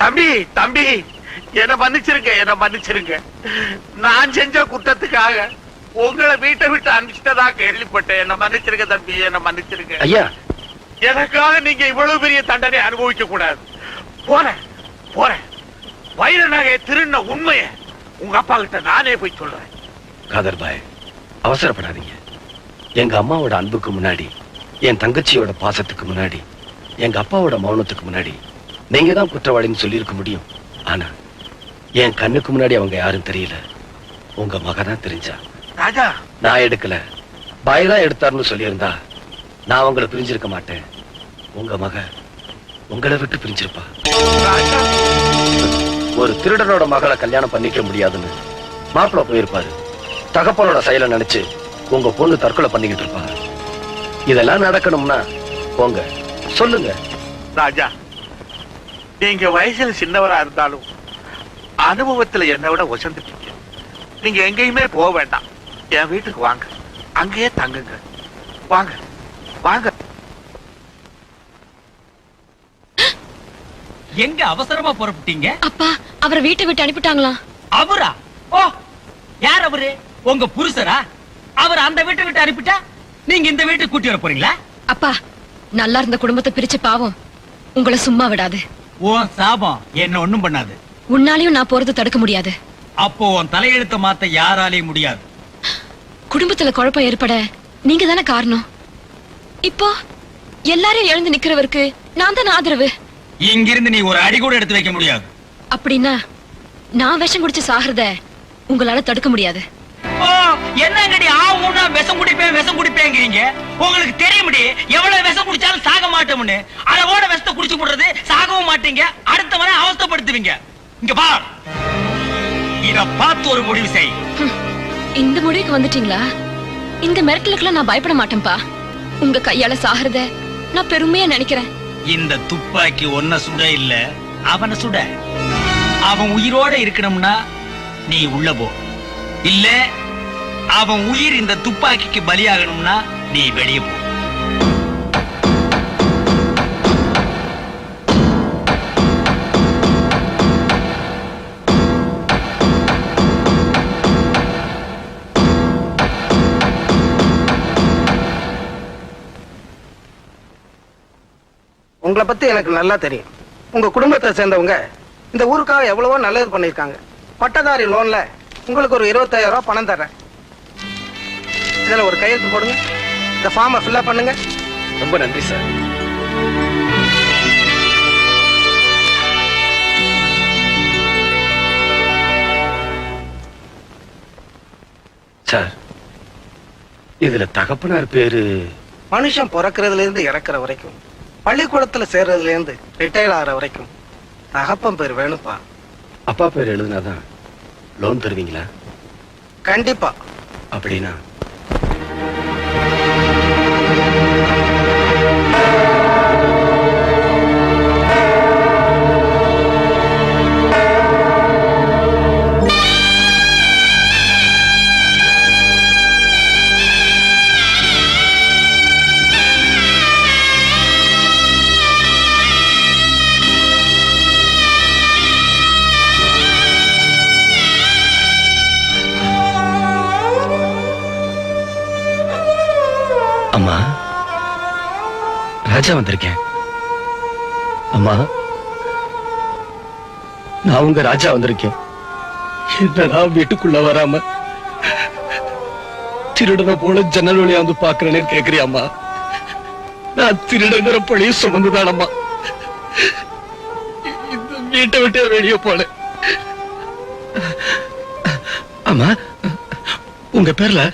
தம்பி தம்பி, என்ன மன்னிச்சிருங்க. நான் செஞ்ச குற்றத்துக்காக உங்களை வீட்டை விட்டு அனுப்பிச்சிட்டதா கேள்விப்பட்டேன். என்ன மன்னிச்சிருங்க தம்பி, என்ன மன்னிச்சிருங்க. ஐயா, எனக்காக நீங்க இவ்வளவு பெரிய தண்டனை அனுபவிக்க கூடாது. போறேன். வைர நகையை திருண்ண உண்மையை உங்க அப்பா கிட்ட நானே போய் சொல்றேன். காதர் பாய், அவசரப்படாதீங்க. எங்க அம்மாவோட அன்புக்கு முன்னாடி, என் தங்கச்சியோட பாசத்துக்கு முன்னாடி, எங்க அப்பாவோட மௌனத்துக்கு முன்னாடி நீங்க தான் குற்றவாளின்னு சொல்லியிருக்க முடியும். ஆனா என் கண்ணுக்கு முன்னாடி அவங்க யாரும் தெரியல. உங்க மக தான் தெரிஞ்சா. ராஜா, நான் எடுக்கல, பாய் தான் எடுத்தாருன்னு சொல்லியிருந்தா நான் உங்களை பிரிஞ்சிருக்க மாட்டேன். உங்க மக உங்களை விட்டு பிரிஞ்சிருப்பா. ஒரு திருடனோட மகளை கல்யாணம் பண்ணிக்க முடியாதுன்னு மாப்பிள்ள போயிருப்பாரு. தகப்பனோட செயலை நினைச்சு உங்க பொண்ணு தற்கொலை பண்ணிக்கிட்டு இருப்பாரு. இதெல்லாம் நடக்கணும்னா போங்க, சொல்லுங்க. ராஜா, நீங்க வயசுல சின்னவரா இருந்தாலும் அனுபவத்துல என்னை விட உசந்துட்டீங்க. நீங்க எங்கேயுமே போக வேண்டாம். என் வீட்டுக்கு வாங்க, அங்கேயே தங்குங்க. வாங்க. எங்க அவசரமா புறப்பட்டீங்க? அப்பா, அவரை வீட்டை விட்டு அனுப்பிட்டாங்களா? அவரா? ஓ, யார் அவரு? உங்க புருஷரா? அவர் அந்த வீட்டை விட்டு அனுப்பிட்டா நீங்க இந்த வீட்டுக்கு கூட்டி வர போறீங்களா? அப்பா, நல்லா இருந்த குடும்பத்தை பிரிச்சு பாவம் உங்களை சும்மா விடாது. உன் சாபம் என்ன ஒண்ணும் பண்ணாது. உன்னாலையும் நான் போறது தடுக்க முடியாது. அப்போ உன் தலையெழுத்த மாத்த யாராலையும் முடியாது. குடும்பத்துல குழப்பம் ஏற்பட நீங்க தானே காரணம். இப்போ எல்லாரும் எழுந்து நிக்கிறவருக்கு நான் தான் ஆதரவு. இங்கிருந்து நீ ஒரு அடி கூட எடுத்து வைக்க முடியாது. அப்படின்னா நான் விஷம் குடிச்சு சாகிறத உங்களால தடுக்க முடியாது. ஓ, என்னங்கடி ஆவுன்னா விஷம் குடிப்பேங்கிறீங்க. உங்களுக்கு தெரியும்டி எவ்வளவு விஷம் குடிச்சாலும் சாக மாட்டோம்னு. அளவோட விஷத்தை குடிச்சு போடுறது, சாகவும் மாட்டீங்க, அடுத்தவரை அவஸ்தைப்படுத்துவீங்க. இங்க பா, இத பார்த்து ஒரு முடிவு செய். இந்த முடிவுக்கு வந்துட்டீங்களா? இந்த மிரட்டலுக்குலாம் நான் பயப்பட மாட்டேன்பா. உங்க கையால சாகிறத நான் பெருமையா நினைக்கிறேன். இந்த துப்பாக்கி ஒன்ன சுட இல்ல, அவனை சுட. அவன் உயிரோட இருக்கணும்னா நீ உள்ள போ. இல்ல அவன் உயிர் இந்த துப்பாக்கிக்கு பலியாகணும்னா நீ வெளியே போ. உங்களை பத்தி எனக்கு நல்லா தெரியும். உங்க குடும்பத்தை சேர்ந்தவங்க இந்த ஊருக்காக எவ்வளவோ நல்லது பண்ணிருக்காங்க. பட்டதாரி லோன்ல உங்களுக்கு ஒரு 25,000 ரூபாய் பணம் தர்றேன். இதுல ஒரு கையெழுத்து போடுங்க. இந்த ஃபார்மை ஃபில்அப் பண்ணுங்க. ரொம்ப நன்றி சார். சார், இதுல தகப்பனார் பேரு மனுஷன் பிறக்கிறதுல இருந்து இறக்குற வரைக்கும், பள்ளிக்கூடத்துல சேர்றதுல இருந்து ரிட்டையர் ஆகிற வரைக்கும் தகப்பன் பேர் வேணுப்பா. அப்பா பேர் எழுதுனாதான் லோன் தருவீங்களா? கண்டிப்பா. அப்படின்னா அம்மா, ராஜா வந்திருக்கேன். அம்மா, நான் உங்க ராஜா வந்திருக்கேன். என்னடா வீட்டுக்குள்ள வராம திருடனை போல ஜன்னல் வழியா வந்து பாக்குறேன்னு கேக்குறியாம்மா? நான் திருடங்கிற பழிய சுமந்துதானம்மா இந்த வீட்டை விட்டு வெளியே போல. அம்மா, உங்க பேர்ல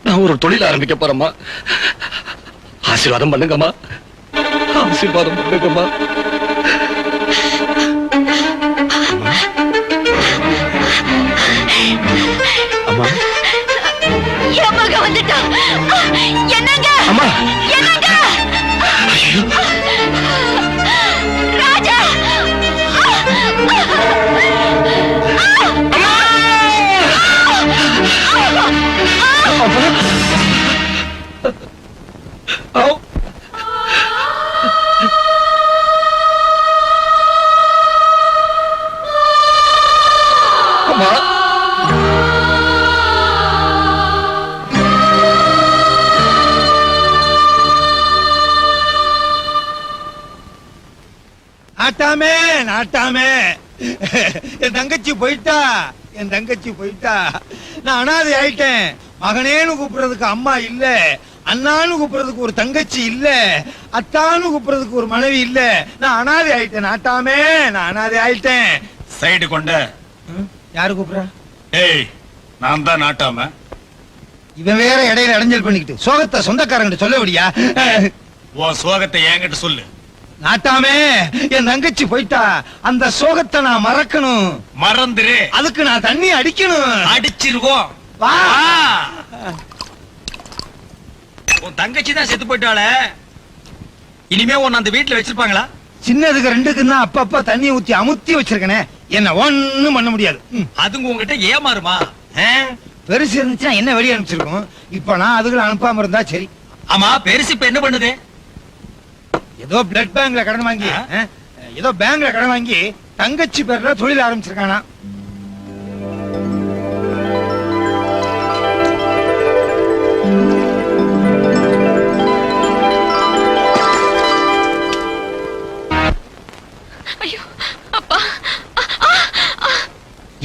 நான் ஒரு தொழில் ஆரம்பிக்க போறேம்மா. ஆசீர்வாதம் பண்ணுங்கம்மா, ஆசீர்வாதம் பண்ணுங்கம்மா. அம்மா, என் மக வந்துட்டா. என்னங்க? அம்மா, என்னங்க? ராஜா! நாட்டாமே, நாட்டாமே, என் தங்கச்சி போயிட்டா, என் தங்கச்சி போயிட்டா. நான் அனாதை ஆயிட்டேன். மகனேன்னு கூப்பிடுறதுக்கு அம்மா இல்ல, அண்ணான்னு கூப்பிடுறதுக்கு ஒரு தங்கச்சி இல்ல, அத்தான்னு கூப்பிடுறதுக்கு ஒரு மனைவி இல்ல. நான் அனாதை ஆயிட்டேன் நாட்டாமே, நான் அனாதை ஆயிட்டேன். சைடு கொண்ட யாரு கூப்பிடுறா? ஏய், நான் தான் நாட்டாம. இவன் வேற இடையில இடைஞ்சல் பண்ணிக்கிட்டு சோகத்தை சொந்தக்காரங்கிட்ட சொல்ல விடியா? உன் சோகத்தை என்கிட்ட சொல்லு. நாட்டாமே, என் தங்கச்சி போயிட்டா. அந்த சோகத்தை நான் மறக்கணும். மறந்துரு. அதுக்கு நான் தண்ணி அடிக்கணும். அடிச்சிருவோம். வா. உன் தங்கச்சி தான் செத்து போயிட்டாள. இனிமே உன்னை அந்த வீட்டுல வச்சிருப்பாங்களா? சின்னதுக்கு ரெண்டுக்கு தான் அப்பப்ப தண்ணி ஊத்தி அமுத்தி வச்சிருக்கனே. என்ன ஒண்ணும் பண்ண முடியாது. அதுங்க உங்ககிட்ட ஏமாறுமா? பெருசு இருந்துச்சுன்னா என்ன வெளியே அனுப்பிச்சிருக்கோம். இப்ப நான் அதுகளை அனுப்பாம இருந்தா சரி. ஆமா, பெருசு இப்ப என்ன பண்ணுது? ஏதோ பிளட் பேங்க்ல கடன் வாங்கி, ஏதோ பேங்க்ல கடன் வாங்கி தங்கச்சி பேர்ல தொழில் ஆரம்பிச்சிருக்கானா.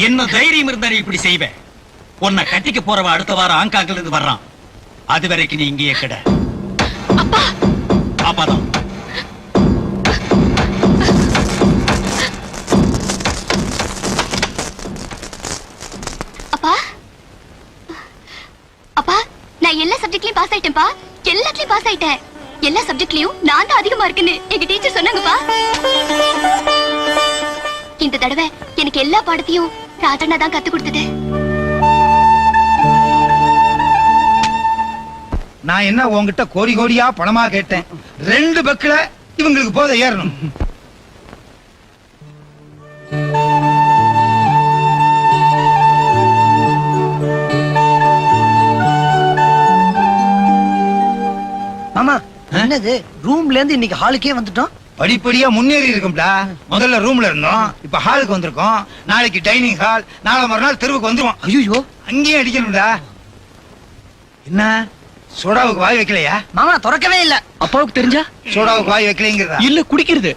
என்ன தைரியம் இருந்தா நீ இப்படி செய்வேன்? உன்னை கட்டிக்க போறவ அடுத்த வாரம் ஆங்காங்ல இருந்து வர்றான். அது வரைக்கும் நீ இங்கேயே கிட. அப்பாதான் அப்பா, அப்பா, நான் எல்லா சப்ஜெக்ட்லயும் பாஸ் ஆயிட்டேன்ப்பா. எல்லாத்துலயும் பாஸ் ஆயிட்டேன். எல்லா சப்ஜெக்ட்லயும் நான் தான் அதிகமா இருக்குன்னு எங்க டீச்சர் சொன்னாங்கப்பா. இந்த தடவை எனக்கு எல்லா பாடத்தையும் ராஜண்ணா தான் கத்து கொடுத்தது. நான் என்ன உங்ககிட்ட கோடி கோடியா பணமா கேட்டேன்? 2 பக்கில இவங்களுக்கு போத ஏறணும். மாமா, என்னது ரூம்ல இருந்து இன்னைக்கு ஹாலுக்கே வந்துட்டோம்? படிப்படியா முன்னேறி இருக்கும்டா. முதல்ல ரூம்ல இருந்தோம், இப்ப ஹாலுக்கு வந்திருக்கோம். நாளைக்கு டைனிங் ஹால், நாளை மறுநாள் தெருவுக்கு வந்துருவோம். ஐயோ, அங்கேயும் அடிக்கணும்டா. என்ன சோடாவுக்கு வாய் வைக்கலையா? மாமா திறக்கவே இல்ல. அப்பாவுக்கு தெரிஞ்சா சோடாவுக்கு வாய் வைக்கலைங்கிறதா? இல்ல, குடிக்கிறது.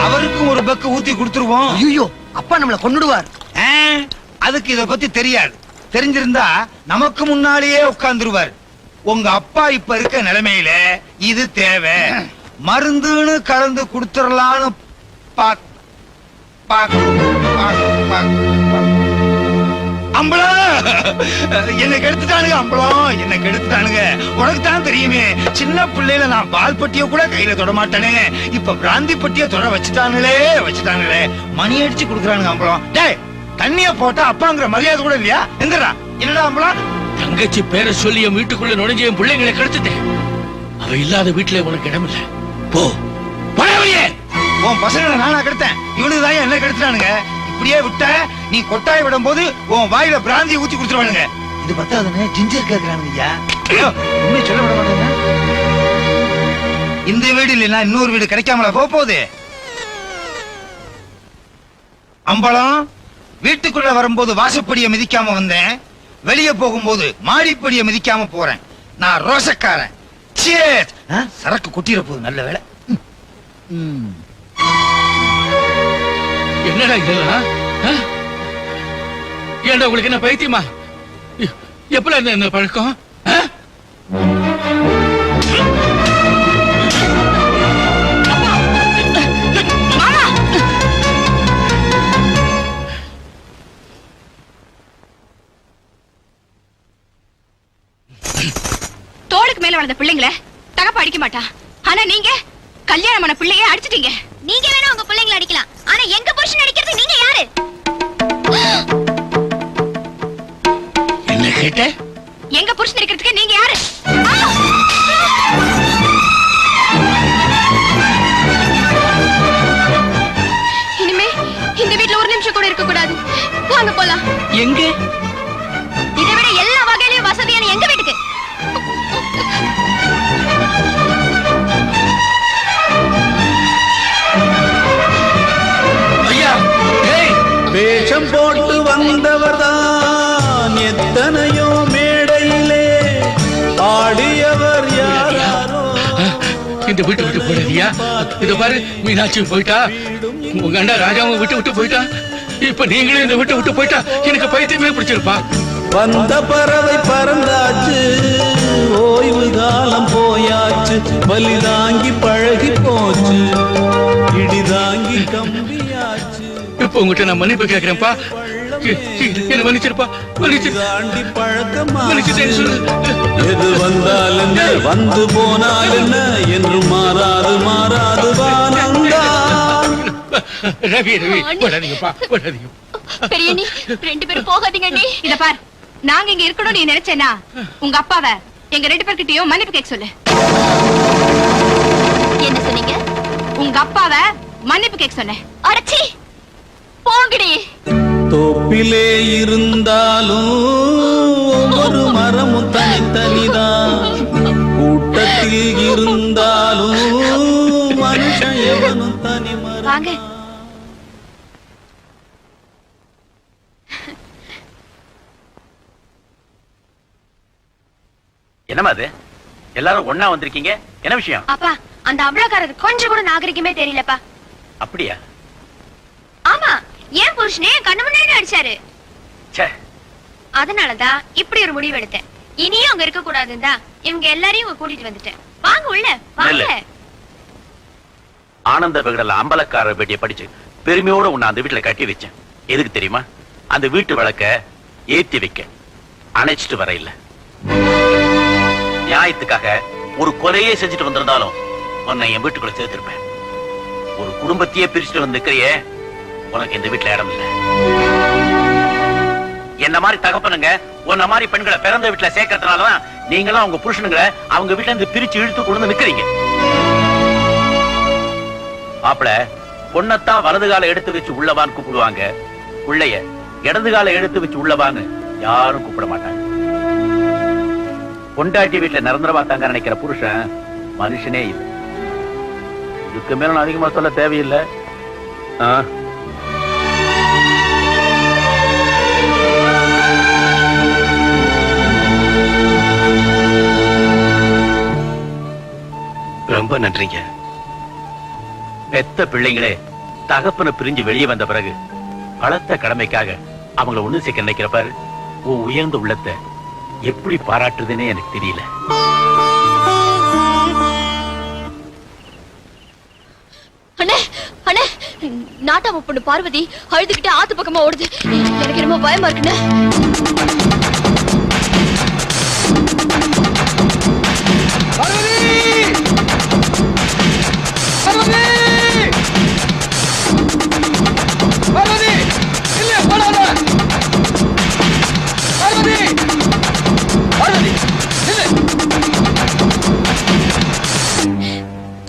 அவருக்கும் ஒரு பக்கு ஊத்தி கொடுத்துருவோம். ஐயோ, அப்பா நம்மள கொன்னுடுவார். அதுக்கு இத பத்தி தெரியாது. தெரிஞ்சிருந்தா நமக்கு முன்னாலேயே உட்கார்ந்துருவார். உங்க அப்பா இப்ப இருக்க நிலைமையில இது தேவை. மருந்துன்னு கலந்து கொடுத்துடலான்னு அம்பளம் என்னை கெடுத்துட்டானுங்க, அம்பளம் என்னை கெடுத்துட்டானுங்க. உனக்கு தான் தெரியுமே, சின்ன பிள்ளையில நான் பால் பட்டிய கூட கையில தொட மாட்டேனே, இப்ப பிராந்தி பட்டிய தொட வச்சுட்டானுங்களே. மணி அடிச்சு குடுக்குறானுங்க அம்பளம். டேய், தண்ணிய போட்டா அப்பாங்கிற மரியாதை கூட இல்லையா? எங்கடா என்னடா அம்பளம்? தங்கச்சி பேரை சொல்லி என் வீட்டுக்குள்ள நுழைஞ்ச என் பிள்ளைங்களை கெடுத்துட்டேன். அவ இல்லாத வீட்டுல உனக்கு இடம் இல்ல. போ பழைய உன் பசங்களை நானா கெடுத்தேன், இவனுக்கு தான் என்ன கெடுத்துட்டானுங்க. இப்படியே விட்ட நீ கொட்டாய் விடும் போது உன் வாயில பிராந்தி ஊத்தி குடுத்துருவானுங்க. இது பத்தாதுன்னு ஜிஞ்சர் கேக்குறானுங்க. உண்மை சொல்ல விட மாட்டேங்க. இந்த வீடு இல்லைன்னா இன்னொரு வீடு கிடைக்காமல போகுது. அம்பளம், வீட்டுக்குள்ள வரும்போது வாசப்படியை மிதிக்காம வந்தேன், வெளியே போகும்போது மாடிப்படியை மிதிக்காம போறேன். நான் ரோசக்காரன். சரக்கு கொட்டிட போகுது. நல்ல வேலை. என்னடா இதெல்லாம்? ஏன்டா உங்களுக்கு என்ன பைத்தியமா? எப்பல என்ன பழக்கம்? தோளுக்கு மேல வளர்ந்த பிள்ளைங்களை தகப்ப அடிக்க மாட்டா. ஆனா நீங்க கல்யாணமான பிள்ளைய அடிச்சிட்டீங்க. நீங்க வேணா உங்க பிள்ளைங்களை அடிக்கலாம், ஆனா எங்க புருஷன் அடிக்கிறது நீங்க யாரு? என்ன கேட்ட? எங்க புருஷன் அடிக்கிறதுக்கு நீங்க யாரு? இனிமே இந்த வீட்ல ஒரு நிமிஷம் கூட இருக்க கூடாது. வாங்க போலாம். எங்க? இதை விட எல்லா வகையிலயும் வசதியான எங்க வீட்டுக்கு. வேஷம் போட்டு வந்தவர்தான் எத்தனையோ மேடையிலே ஆடியவர் யாரோ. இந்த வீட்டு விட்டு போயிடுறியா? இத பாரு, மீனாட்சி போயிட்டா, உங்க அண்ணா ராஜாவும் விட்டு போயிட்டா, இப்ப நீங்களும் இந்த விட்டு போயிட்டா எனக்கு பைத்தியமே பிடிச்சிருப்பா. வந்த பறவை பறந்தாச்சு, ஓய்வு காலம் போயாச்சு, வலி தாங்கி பழகி போச்சு, இடிதாங்கி கம்பியாச்சு. இப்ப உங்ககிட்ட நான் மன்னிப்பு கேட்கிறேன்ப்பா. என்ன மன்னிச்சிருப்பா, தாண்டி பழக்கமா எது வந்தால் என்ன, வந்து போனால் என்ன, என்று மாறாது வானந்தான். ரவி விடாதீங்கப்பா, விடாதீங்க. பெரியண்ணி, ரெண்டு பேரும் போகாதீங்க. இத பார், நாங்க இங்க இருக்கணும் நீ நினைச்சேனா, உங்க அப்பாவை எங்க ரெண்டு பேர்கிட்டயும் மன்னிப்பு கேட்க சொல்லு. என்ன சொன்னீங்க? உங்க அப்பாவை மன்னிப்பு கேட்க சொன்னேன். அடச்சி போங்கடி. தோப்பிலே இருந்தாலும் ஒவ்வொரு மரமும் தனித்தனிதான், கூட்டத்தில் இருந்தாலும் மனுஷன் எவனும் தனி மரம். வாங்க. என்னமா அது? எல்லாரும் ஒண்ணா வந்திருக்கீங்க, என்ன விஷயம்? அப்பா, அந்த அவ்வளவுக்காரர் கொஞ்சம் கூட நாகரிகமே தெரியலப்பா. அப்படியா? ஆமா, ஏன் புருஷனே கண்ணு முன்னாடி அடிச்சாரு. அதனாலதான் இப்படி ஒரு முடிவு எடுத்தேன். இனியும் அங்க இருக்க கூடாதுன்னா இவங்க எல்லாரையும் கூட்டிட்டு வந்துட்டேன். வாங்க உள்ள வாங்க. ஆனந்த விகடல அம்பலக்கார பேட்டியை படிச்சு பெருமையோட உன்னை அந்த வீட்டுல கட்டி வச்சேன். எதுக்கு தெரியுமா? அந்த வீட்டு விளக்க ஏத்தி வைக்க, அணைச்சிட்டு வர இல்ல. நியாயத்துக்காக ஒரு கொலையே செஞ்சுட்டு வந்திருந்தாலும் உன்னை என் வீட்டுக்குள்ள சேர்த்திருப்பேன். ஒரு குடும்பத்தையே பிரிச்சுட்டு வந்திருக்கிறியே, உனக்கு இந்த வீட்டுல இடம் இல்ல. என்ன மாதிரி தகப்பனுங்க உன்ன மாதிரி பெண்களை பிறந்த வீட்டுல சேர்க்கறதுனாலதான் நீங்களும் அவங்க புருஷனுங்களை அவங்க வீட்டுல இருந்து பிரிச்சு இழுத்து கொண்டு நிக்கிறீங்க. மாப்பிள, பொண்ணத்தான் வலது கால எடுத்து வச்சு உள்ளவான்னு கூப்பிடுவாங்க, பிள்ளைய இடது கால எடுத்து வச்சு உள்ளவான்னு யாரும் கூப்பிட மாட்டாங்க. பொண்டாட்டி வீட்டுல நிரந்தரமா தாங்க நினைக்கிற புருஷன் மனுஷனே இல்லை. இதுக்கு மேல நான் அதிகமா சொல்ல தேவையில்லை. ரொம்ப நன்றிங்க. பெத்த பிள்ளைங்களே தகப்பனை பிரிஞ்சு வெளியே வந்த பிறகு பலத்த கடமைக்காக அவங்கள ஒண்ணு சேர்க்க நினைக்கிற பாரு, உன் உயர்ந்த உள்ளத்தை எப்படி பாராட்டுதுன்னே எனக்கு தெரியல. அண்ணே, அண்ணே, நாட்டாம பொண்ணு பார்வதி அழுதுகிட்டு ஆத்து பக்கமா ஓடுது. எனக்கு என்னமோ பயமா இருக்குன்னு.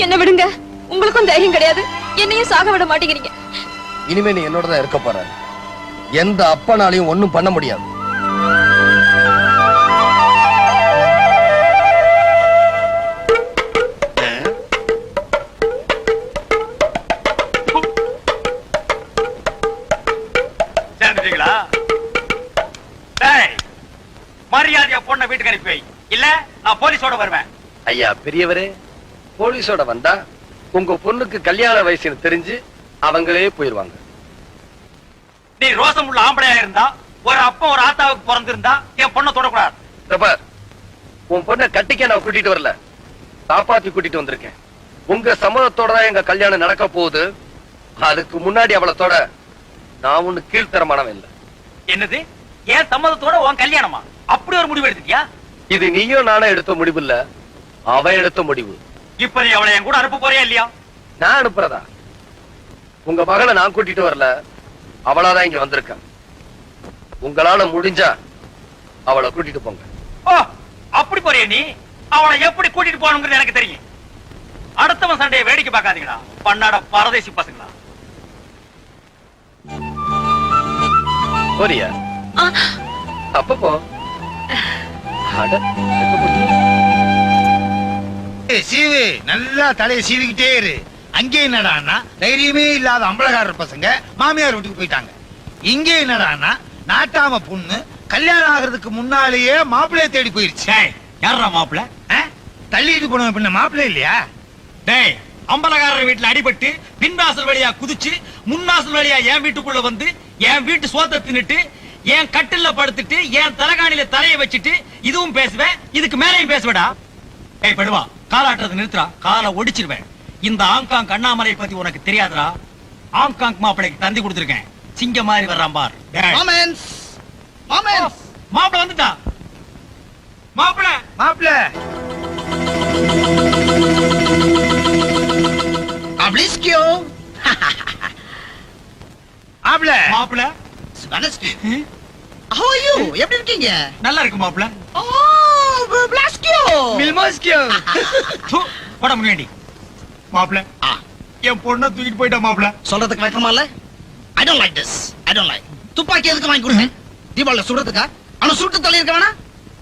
என்ன விடுங்க, உங்களுக்கும் தைரியம் கிடையாது, என்னையும் சாக விட மாட்டேங்கிறீங்க. இனிமே நீ என்னோட தான் இருக்க போற. எந்த அப்பனாலையும் ஒண்ணும் பண்ண முடியாது. சேர்ந்துட்டீங்களா? மரியாதையா பொண்ணை வீட்டுக்கு அனுப்பி வை, இல்ல நான் போலீஸோட வருவேன். ஐயா பெரியவரே, போலீஸோட வந்தா உங்க பொண்ணுக்கு கல்யாண வயசுன்னு தெரிஞ்சு அவங்களே போயிருவாங்க. நீ ரோசம் உள்ள ஆம்பளையா இருந்தா, ஒரு அப்பா ஒரு ஆத்தாவுக்கு பிறந்திருந்தா என் பொண்ணை தொடக்கூடாது. உன் பொண்ணை கட்டிக்க நான் கூட்டிட்டு வரல, காப்பாத்தி கூட்டிட்டு வந்திருக்கேன். உங்க சம்மதத்தோட தான் எங்க கல்யாணம் நடக்க போகுது. அதுக்கு முன்னாடி அவளை தொட நான் ஒண்ணு கீழ்த்தரமானவன் இல்ல. என்னது? ஏன் சம்மதத்தோட உன் கல்யாணமா? அப்படி ஒரு முடிவு எடுத்துட்டியா? இது நீயும் நானே எடுத்த முடிவு இல்ல, அவ எடுத்த முடிவு. இப்ப நீ அவளை என் கூட அனுப்ப போறியா இல்லையா? நான் அனுப்புறதா? உங்க மகளை நான் கூட்டிட்டு வரல, அவளாதான் இங்க வந்திருக்கேன். உங்களால முடிஞ்சா அவளை கூட்டிட்டு போங்க. ஓ, அப்படி போறியா நீ? அவளை எப்படி கூட்டிட்டு போகணுங்கிறது எனக்கு தெரியும். அடுத்தவன் சண்டையை வேடிக்கை பார்க்காதீங்களா, பன்னாட பரதேசி பசங்களா. போறியா? அப்ப போ. சீவு நல்லா தலையை சீவிக்கிட்டே இரு. அங்கே என்னடான்னா தைரியமே இல்லாத அம்பலகாரர் பசங்க மாமியார் வீட்டுக்கு போயிட்டாங்க. இங்கே என்னடான்னா நாட்டாம பொண்ணு கல்யாணம் ஆகிறதுக்கு முன்னாலேயே மாப்பிள்ளைய தேடி போயிருச்சு. யாரா மாப்பிள்ள? தள்ளிட்டு போன பின்ன மாப்பிள்ளை இல்லையா? டேய், அம்பலகாரர் வீட்டுல அடிபட்டு பின்வாசல் வழியா குதிச்சு முன்வாசல் வழியா என் வீட்டுக்குள்ள வந்து என் வீட்டு சோத்தை தின்னுட்டு என் கட்டில்ல படுத்துட்டு என் தலகாணியில தலையை வச்சுட்டு இதுவும் பேசுவேன், இதுக்கு மேலையும் பேசுவேடா. ஏய் படுவா, காலாட்டுறது நிறுத்துறா, காலை ஒடிச்சிருவேன். இந்த ஆங்காங் அண்ணாமலை பத்தி உனக்கு தெரியாதுடா. ஆங்காங் மாப்பிளைக்கு தந்தி கொடுத்திருக்கேன், சிங்க மாதிரி வர்றான் பார். மாப்பிள வந்துட்டா. மாப்பிள மாப்பிள அப்ளிஸ்கியோ மாப்பிள மாப்பிள How are you? எப்படி இருக்கீங்க? நல்லா இருக்கு மாப்பிள. ஓ, பிளாஸ்கியோ மில்மோஸ்கியோ. போட முன்னாடி மாப்பிள, என் பொண்ணை தூக்கிட்டு போயிட்டா மாப்பிள. சொல்றதுக்கு வெக்கமா இல்ல? I don't like this. I don't like. துப்பாக்கி எதுக்கு வாங்கி கொடுங்க? தீபாவளி சுடுறதுக்கா? அவன சுட்டு தள்ளி இருக்க வேணா?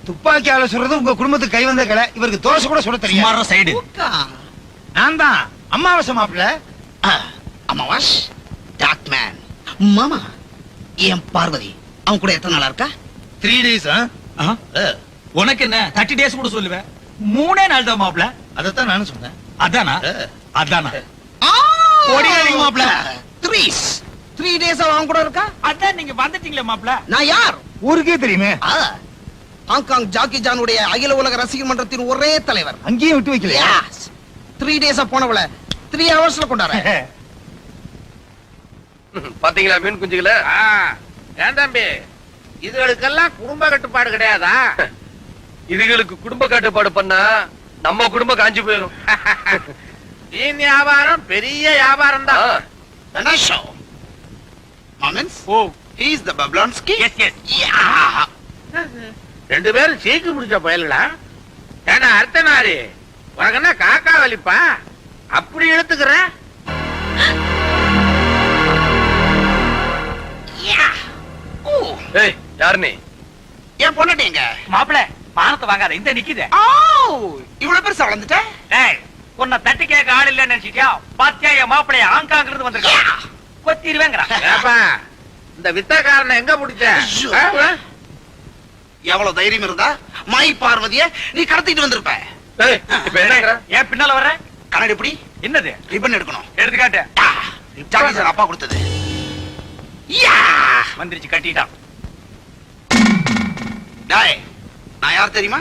துப்பாக்கியால சுடுறது உங்க குடும்பத்துக்கு கை வந்த கலை. இவருக்கு தோசை கூட சுட தெரியும். சுமாரா சைடு. நான் தான் அம்மாவாசை மாப்பிள. அம்மாவாஸ் டாக் மேன். மாமா, என் பார்வதி அவன் கூட எத்தனை நாளா இருக்கா? 3 days. உனக்கு என்ன 30 days கூட சொல்லுவேன். 3 நாள் தான் மாப்பிள. அதத்தான் நானும் சொன்னேன். அதானா? அதானா? ஓடியாதீங்க மாப்பிள. 3 days அவன் கூட இருக்கா? அதான் நீங்க வந்துட்டீங்களே மாப்பிள. நான் யார்? ஊருக்கே தெரியுமே. ஹாங்காங் ஜாக்கி ஜானுடைய அகில உலக ரசிகர் மன்றத்தின் ஒரே தலைவர். அங்கேயும் விட்டு வைக்கலையா? 3 days போனவள 3 hours கொண்டாரு. பாத்தீங்களா மீன் குஞ்சுகள? ஏன் தம்பி, இதுகளுக்கெல்லாம் குடும்ப கட்டுப்பாடு கிடையாதா? இதுகளுக்கு குடும்ப கட்டுப்பாடு பண்ணா நம்ம குடும்பம் காஞ்சி போயிடும். மீன் வியாபாரம் பெரிய வியாபாரம் தான். Danasho. Moments? Oh, he is the Bablonsky? yes yes. Yeah. 2 பேரும் சீக்கு முடிச்ச பயலுடா. ஏன்னா அர்த்தநாரி, உனக்கு என்ன காக்கா வலிப்பா? அப்படி எடுத்துக்கிற? ஏய், யார் நீ? ஏன் பொண்ணட்டீங்க? மாப்பிள, மானத்தை வாங்காத, இந்த நிக்குது. இவ்வளவு பெருசா வளர்ந்துட்ட? டேய், உன்னை தட்டி கேட்க ஆள் இல்ல நினைச்சிட்டியா? பாத்தியா என் மாப்பிளைய ஆங்காங்க இருந்து வந்திருக்கான். கொத்திடுவேங்கிறான். ஏப்பா, இந்த வித்தக்காரனை எங்க பிடிச்ச? எவ்வளவு தைரியம் இருந்தா மாய் பார்வதிய நீ கடத்திட்டு வந்திருப்ப. ஏய், இப்ப என்னங்கற? ஏன் பின்னால வர்ற? கண்ணாடி எப்படி? என்னது? ரிப்பன் எடுக்கணும். எடுத்துக்காட்டு. ஜாக்கி சார் அப்பா கொடுத்தது. வந்துருச்சு, கட்டிட்டான். டேய், நான் யார் தெரியுமா?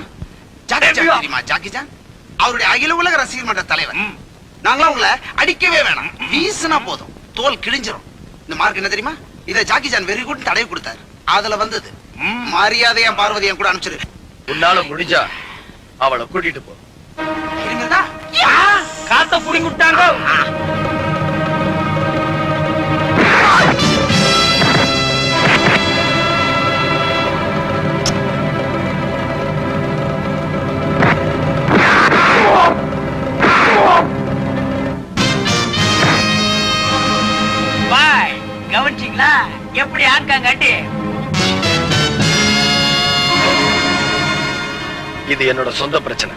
ஜாக்கி சான் தெரியுமா? ஜாக்கி சான் அவருடைய அகில உலக ரசிகர் மன்ற தலைவர். நாங்களா உங்களை அடிக்கவே வேணாம், வீசுனா போதும். தோல் கிழிஞ்சிரும். இந்த மார்க் என்ன தெரியுமா? இதை ஜாக்கி சான் வெரி குட் தடவை கொடுத்தாரு. அதுல வந்தது. மரியாதையா பார்வதி என் கூட அனுப்பிச்சிரு. உன்னால முடிஞ்சா அவளை கூட்டிட்டு போ. காத்த புடிங்கி விட்டாங்க. பாய் கவனிச்சிங்களா எப்படி ஆட்காங்காட்டி? இது என்னோட சொந்த பிரச்சனை.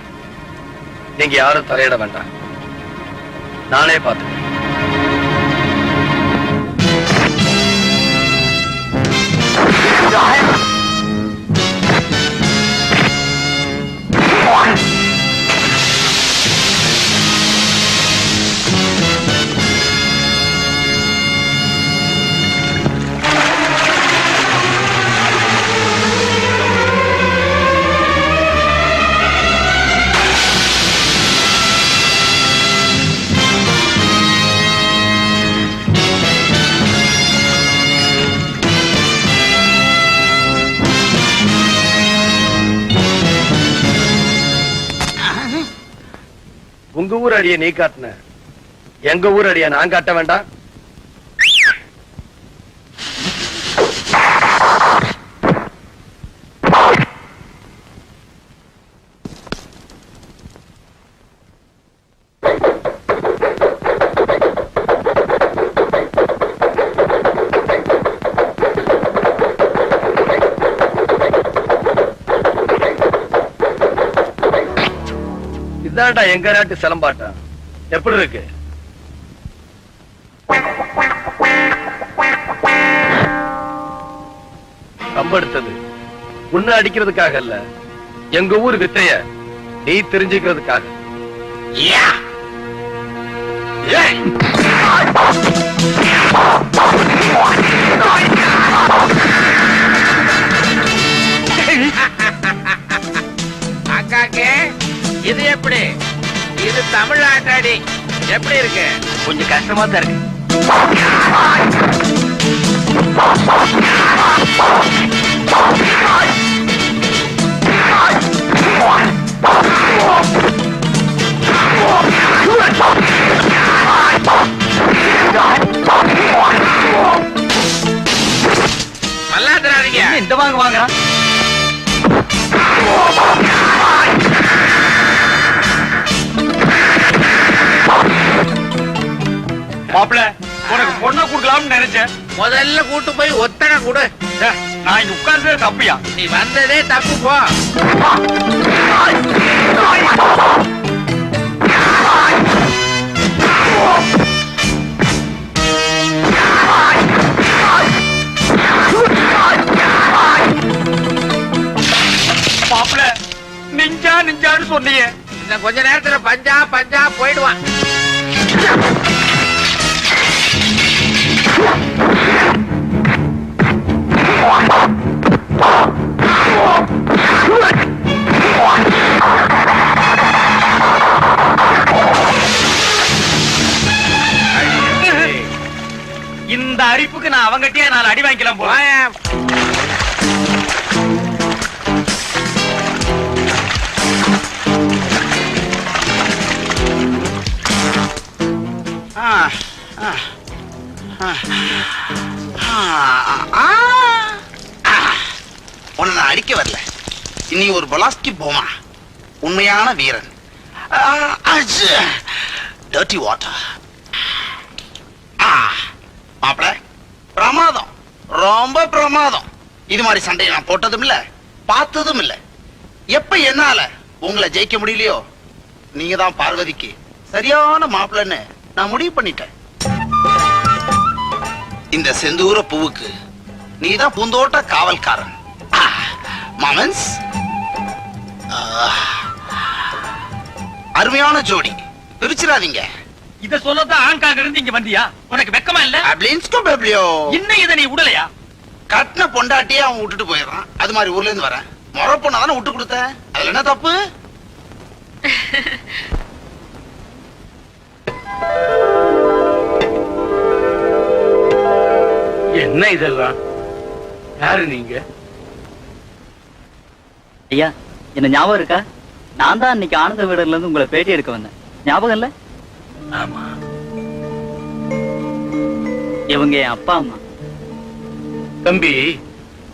நீங்க யாரும் தலையிட வேண்டாம். நானே பார்த்து. உங்க ஊர் அடிய நீ காட்டின, எங்க ஊர் அடிய நான் காட்ட வேண்டாம்? இதான்டா எங்க நாட்டு சிலம்பாட்டம். எப்படி இருக்கு? கம்பெடுத்தது உன்னை அடிக்கிறதுக்காக இல்ல, எங்க ஊர் வித்தைய நீ தெரிஞ்சுக்கிறதுக்காக. அக்காக்கே இது எப்படி? இது தமிழ்நாட்டாடி எப்படி இருக்கு? கொஞ்சம் கஷ்டமா தான் இருக்கு. நல்லா தராதீங்க. இந்த வாங்க வாங்குறான். மாப்பிள்ள உனக்கு பொண்ணை கொடுக்கலாம்னு நினைச்சேன். முதல்ல கூட்டு போய் ஒத்தனை கொடு. நான் இங்க உட்கார்ந்ததே தப்பியா? நீ வந்ததே தப்பு போ. மாப்பிள்ள நிஞ்சா நிஞ்சான்னு சொன்னீங்க. இன்னும் கொஞ்ச நேரத்துல பஞ்சா பஞ்சா போயிடுவான். இந்த அரிப்புக்கு நான் அவங்ககிட்டயே 4 அடி வாங்கிக்கலாம் போல. உன்னை நான் அடிக்க வரல. இனி ஒரு பொலாஸ்கி போமா, உண்மையான வீரன். Dirty water. மாப்பிள பிரமாதம், ரொம்ப பிரமாதம். இது மாதிரி சண்டையை நான் போட்டதும் இல்ல, பார்த்ததும் இல்ல. எப்ப என்னால உங்களை ஜெயிக்க முடியலையோ, நீங்க தான் பார்வதிக்கு சரியான மாப்பிள்ளன்னு நான் முடிவு பண்ணிட்டேன். இந்த செந்தூர பூவுக்கு நீதான் பூந்தோட்ட காவல்காரன். மாமன்ஸ், அருமையான ஜோடி, பிரிச்சிடாதீங்க. இத சொல்லதான் ஆண்காக இருந்து இங்க வந்தியா? உனக்கு வெக்கமா இல்ல? இன்னும் இதை நீ விடலையா? கட்டின பொண்டாட்டியே அவன் விட்டுட்டு போயிடுறான். அது மாதிரி ஊர்ல இருந்து வரேன், முறை பொண்ணா தானே விட்டு கொடுத்த. அதுல என்ன தப்பு? என்ன இதெல்லாம்? யாரு நீங்க? ஐயா, என்ன ஞாபகம் இருக்கா? நான் தான் அன்னைக்கு ஆனந்த வீடர்ல இருந்து உங்களை பேட்டி எடுக்க வந்தேன். ஞாபகம் இல்ல? ஆமா. இவங்க என் அப்பா அம்மா. தம்பி,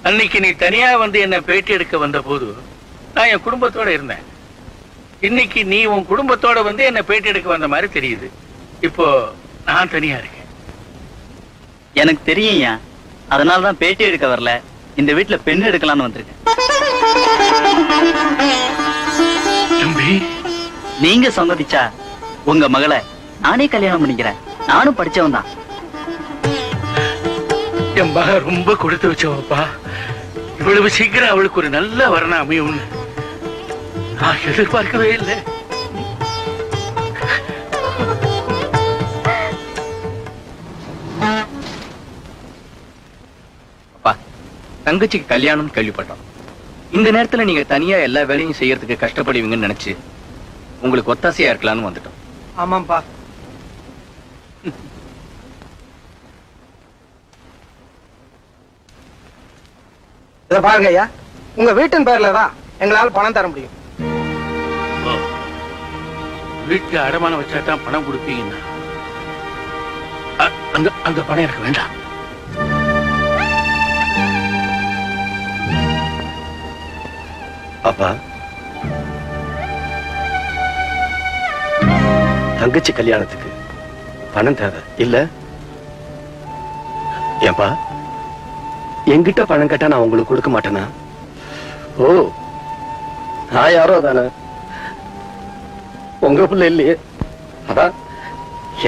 அன்னைக்கு நீ தனியா வந்து என்ன பேட்டி எடுக்க வந்த போது நான் என் குடும்பத்தோட இருந்தேன். இன்னைக்கு நீ உன் குடும்பத்தோட வந்து என்ன பேட்டி எடுக்க வந்த மாதிரி தெரியுது. இப்போ நான் தனியா இருக்கேன். எனக்கு தெரியும்யா, அதனாலதான் பேட்டி எடுக்க வரல, இந்த வீட்டுல பெண் எடுக்கலாம்னு வந்திருக்கேன். தம்பி, நீங்க சம்மதிச்சா உங்க மகளை நானே கல்யாணம் பண்ணிக்கிறேன். நானும் படிச்சவன் தான். என் மக ரொம்ப கொடுத்து வச்சவப்பா. இவ்வளவு சீக்கிரம் அவளுக்கு ஒரு நல்ல வரணம் அமையும்னு நான் எதிர்பார்க்கவே இல்லை. தங்கச்சிக்கு கல்யாணம் கேள்விப்பட்டோம். இந்த நேரத்துல நீங்க தனியா எல்லா வேலையும் செய்யறதுக்கு கஷ்டப்படுவீங்கன்னு நினைச்சு உங்களுக்கு ஒத்தாசையா இருக்கலாம்னு வந்துட்டோம். ஆமாம்பா. இத பாருங்க ஐயா, உங்க வீட்டின் பேர்ல தான் எங்களால பணம் தர முடியும். வீட்டுல அடமானம் வச்சா தான் பணம் கொடுப்பீங்கன்னா அந்த பணம் எனக்கு வேண்டாம். அப்பா, தங்கச்சி கல்யாணத்துக்கு பணம் தேவை இல்ல? ஏன்பா, என்கிட்ட பணம் கேட்டா நான் உங்களுக்கு கொடுக்க மாட்டேனா? ஓ, நான் யாரோ தானே, உங்க பிள்ளை இல்லையே. அதான்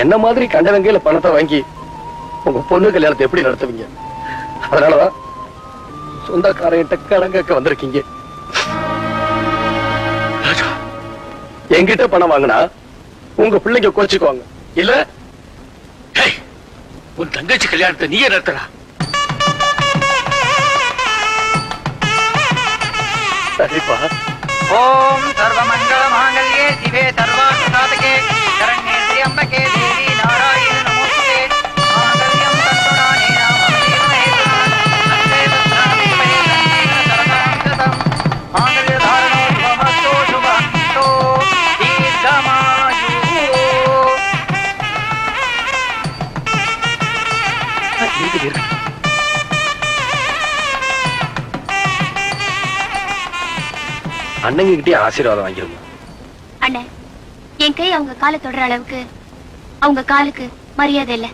என்ன மாதிரி கண்டவங்கையில பணத்தை வாங்கி உங்க பொண்ணு கல்யாணத்தை எப்படி நடத்துவீங்க? அதனாலதான் சொந்தக்காரங்கிட்ட கடன் கேட்க வந்திருக்கீங்க. என்கிட்ட பணம் வாங்கினா உங்க பிள்ளைங்க கோச்சுக்குவாங்க இல்ல? உன் தங்கச்சி கல்யாணத்தை நீயே நடத்துறா. சரிப்பா. ஓம் சர்வமங்கள மாங்கல்யே சிவே சர்வார்த்த சாதகே சரண்யே திரியம்பகே தேவி நாராயண நமோஸ்துதே மாங்கல்யம் தன்துநானே நாம ஜீவனே அந்தே தத்ராமி பரிசன்னேன சரதாம் கிருதம் மாங்கல்ய தாரணோ சுபமஸ்தோ சுபந்தோ தீர்க்கமாயு. அண்ணங்க கிட்டே ஆசீர்வாதம் வாங்கிருங்க. அண்ணே, என் கை அவங்க காலை தொடர அளவுக்கு அவங்க காலுக்கு மரியாதை இல்ல.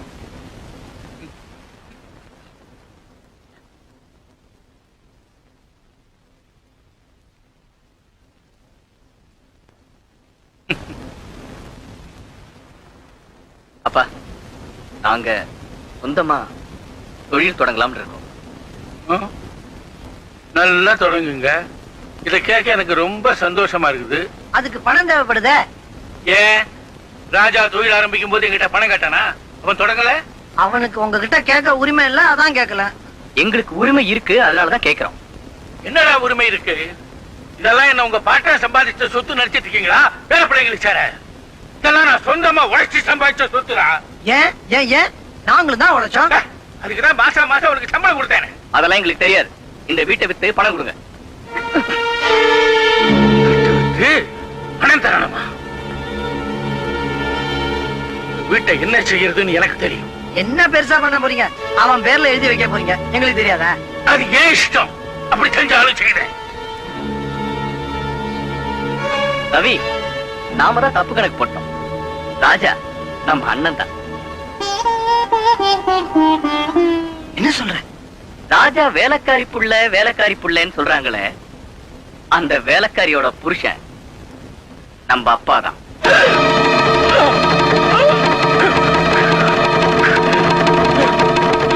அப்பா, நாங்க சொந்தமா தொழில் தொடங்கலாம்னு இருக்கோம். நல்லா தொடங்குங்க. இத கேட்க எனக்கு ரொம்ப சந்தோஷமா இருக்குது. அதுக்கு பணம் தேவைப்படுதே. ஏன் ராஜா தொழில் ஆரம்பிக்கும் போது எங்கிட்ட பணம் கேட்டானா? அவன் தொடங்கல. அவனுக்கு உங்ககிட்ட கேட்க உரிமை இல்ல, அதான் கேட்கல. எங்களுக்கு உரிமை இருக்கு, அதனாலதான் கேட்கிறோம். என்னடா உரிமை இருக்கு? இதெல்லாம் என்ன உங்க பாட்டா சம்பாதிச்ச சொத்து நினைச்சிட்டு இருக்கீங்களா? வேலை பிள்ளைங்களுக்கு சார இதெல்லாம் நான் சொந்தமா உழைச்சி சம்பாதிச்ச சொத்துடா. ஏன் ஏன் ஏன் நாங்களும் தான் உழைச்சோம். அதுக்குதான் மாசம் மாசம் உனக்கு சம்பளம் கொடுத்தேன். அதெல்லாம் எங்களுக்கு தெரியாது. இந்த வீட்டை வித்து பணம் கொடுங்க. பணம் தரணுமா? வீட்டை என்ன செய்யறதுன்னு எனக்கு தெரியும். என்ன பெருசா பண்ண போறீங்க? அவன் பேர்ல எழுதி வைக்க போறீங்க, எங்களுக்கு தெரியாதா? அது ஏன் இஷ்டம், அப்படி செஞ்சாலும் செய்யறேன். ரவி, நாம தான் தப்பு கணக்கு போட்டோம். ராஜா நம்ம அண்ணன் தான். என்ன சொல்ற? ராஜா வேலைக்காரி புள்ள வேலைக்காரி புள்ளன்னு சொல்றாங்களே, அந்த வேலைக்காரியோட புருஷன் நம்ம அப்பா தான்.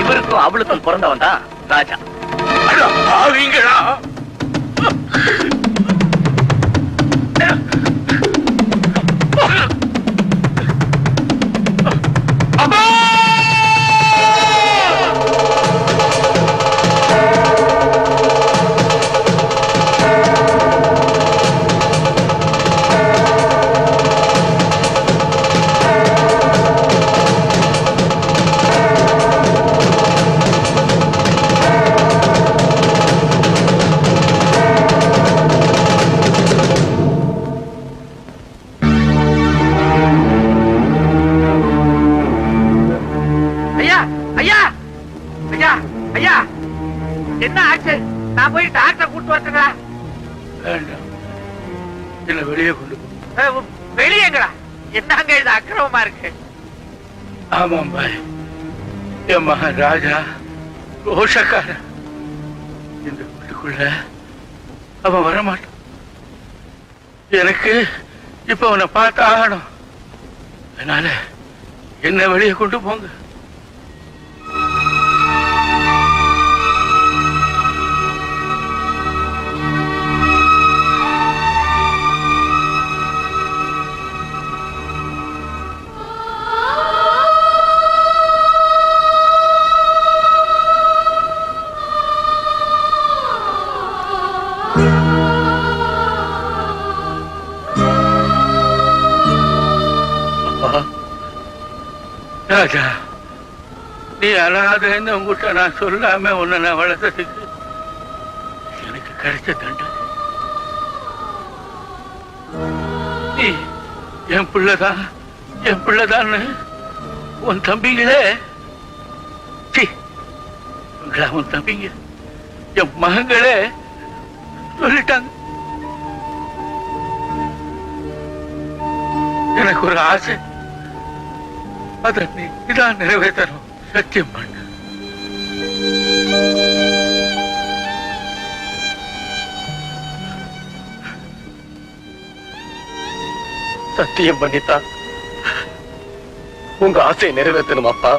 இவருக்கும் அவளுக்கும் பிறந்தவன் தான் ராஜா. என்ன ஆச்சு? நான் போய் டாக்டரை கூட்டு வரட்டுங்களா? வேண்டாம், என்ன வெளியே கொண்டு போ. வெளியேங்களா? என்னங்க இது அக்கிரமமா இருக்கு? ஆமாம் பாய், என் மகன் ராஜா ரோஷக்காரன். இந்த வீட்டுக்குள்ள அவன் வரமாட்டான். எனக்கு இப்ப அவனை பார்த்து ஆகணும். அதனால என்ன வெளியே கொண்டு போங்க. ராஜா, நீ அனாதைன்னு உங்ககிட்ட நான் சொல்லாம உன்னை நான் வளர்த்ததுக்கு எனக்கு கிடைச்ச தண்டனை. நீ என் பிள்ளைதான், என் பிள்ளைதான்னு உன் தம்பிங்களே, உன் தம்பிங்க என் மகங்களே சொல்லிட்டாங்க. எனக்கு ஒரு ஆசை, அதை நீதான் நிறைவேற்றணும். சத்தியம் பண்ண. சத்தியம் பண்ணித்தான் உங்க ஆசையை நிறைவேற்றணும் அப்பா.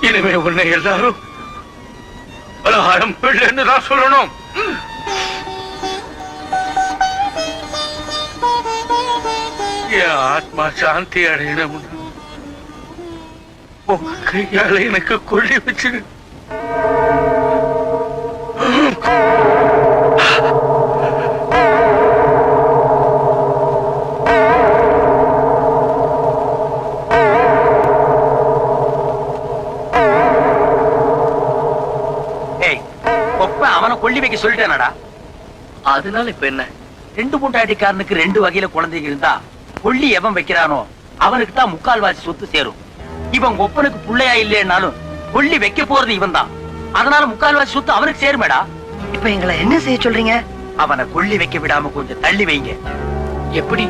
இனிமே உன்னை எல்லாரும் பலகாரம் பிள்ளைன்னு தான் சொல்லணும். என் ஆத்மா சாந்தி அடையணும். உங்க கையால எனக்கு கொள்ளி வச்சிரு. அவனை கொல்லி வைக்க சொல்லிட்டேனடா. அதனால இப்ப என்ன? 2 மூட்டாட்டிக்காரனுக்கு 2 வகையில குழந்தைங்க இருந்தா கொல்லி எவன் வைக்கிறானோ அவனுக்கு தான் 3/4 சொத்து சேரும். இவன் ஒப்பனுக்கு புள்ளையா இல்லைன்னாலும் கொல்லி வைக்க போறது இவன் தான். அதனால 3/4 சொத்து அவனுக்கு சேருமேடா. இப்ப எங்களை என்ன செய்ய சொல்றீங்க? அவனை கொல்லி வைக்க விடாம கொஞ்சம் தள்ளி வைங்க. எப்படி?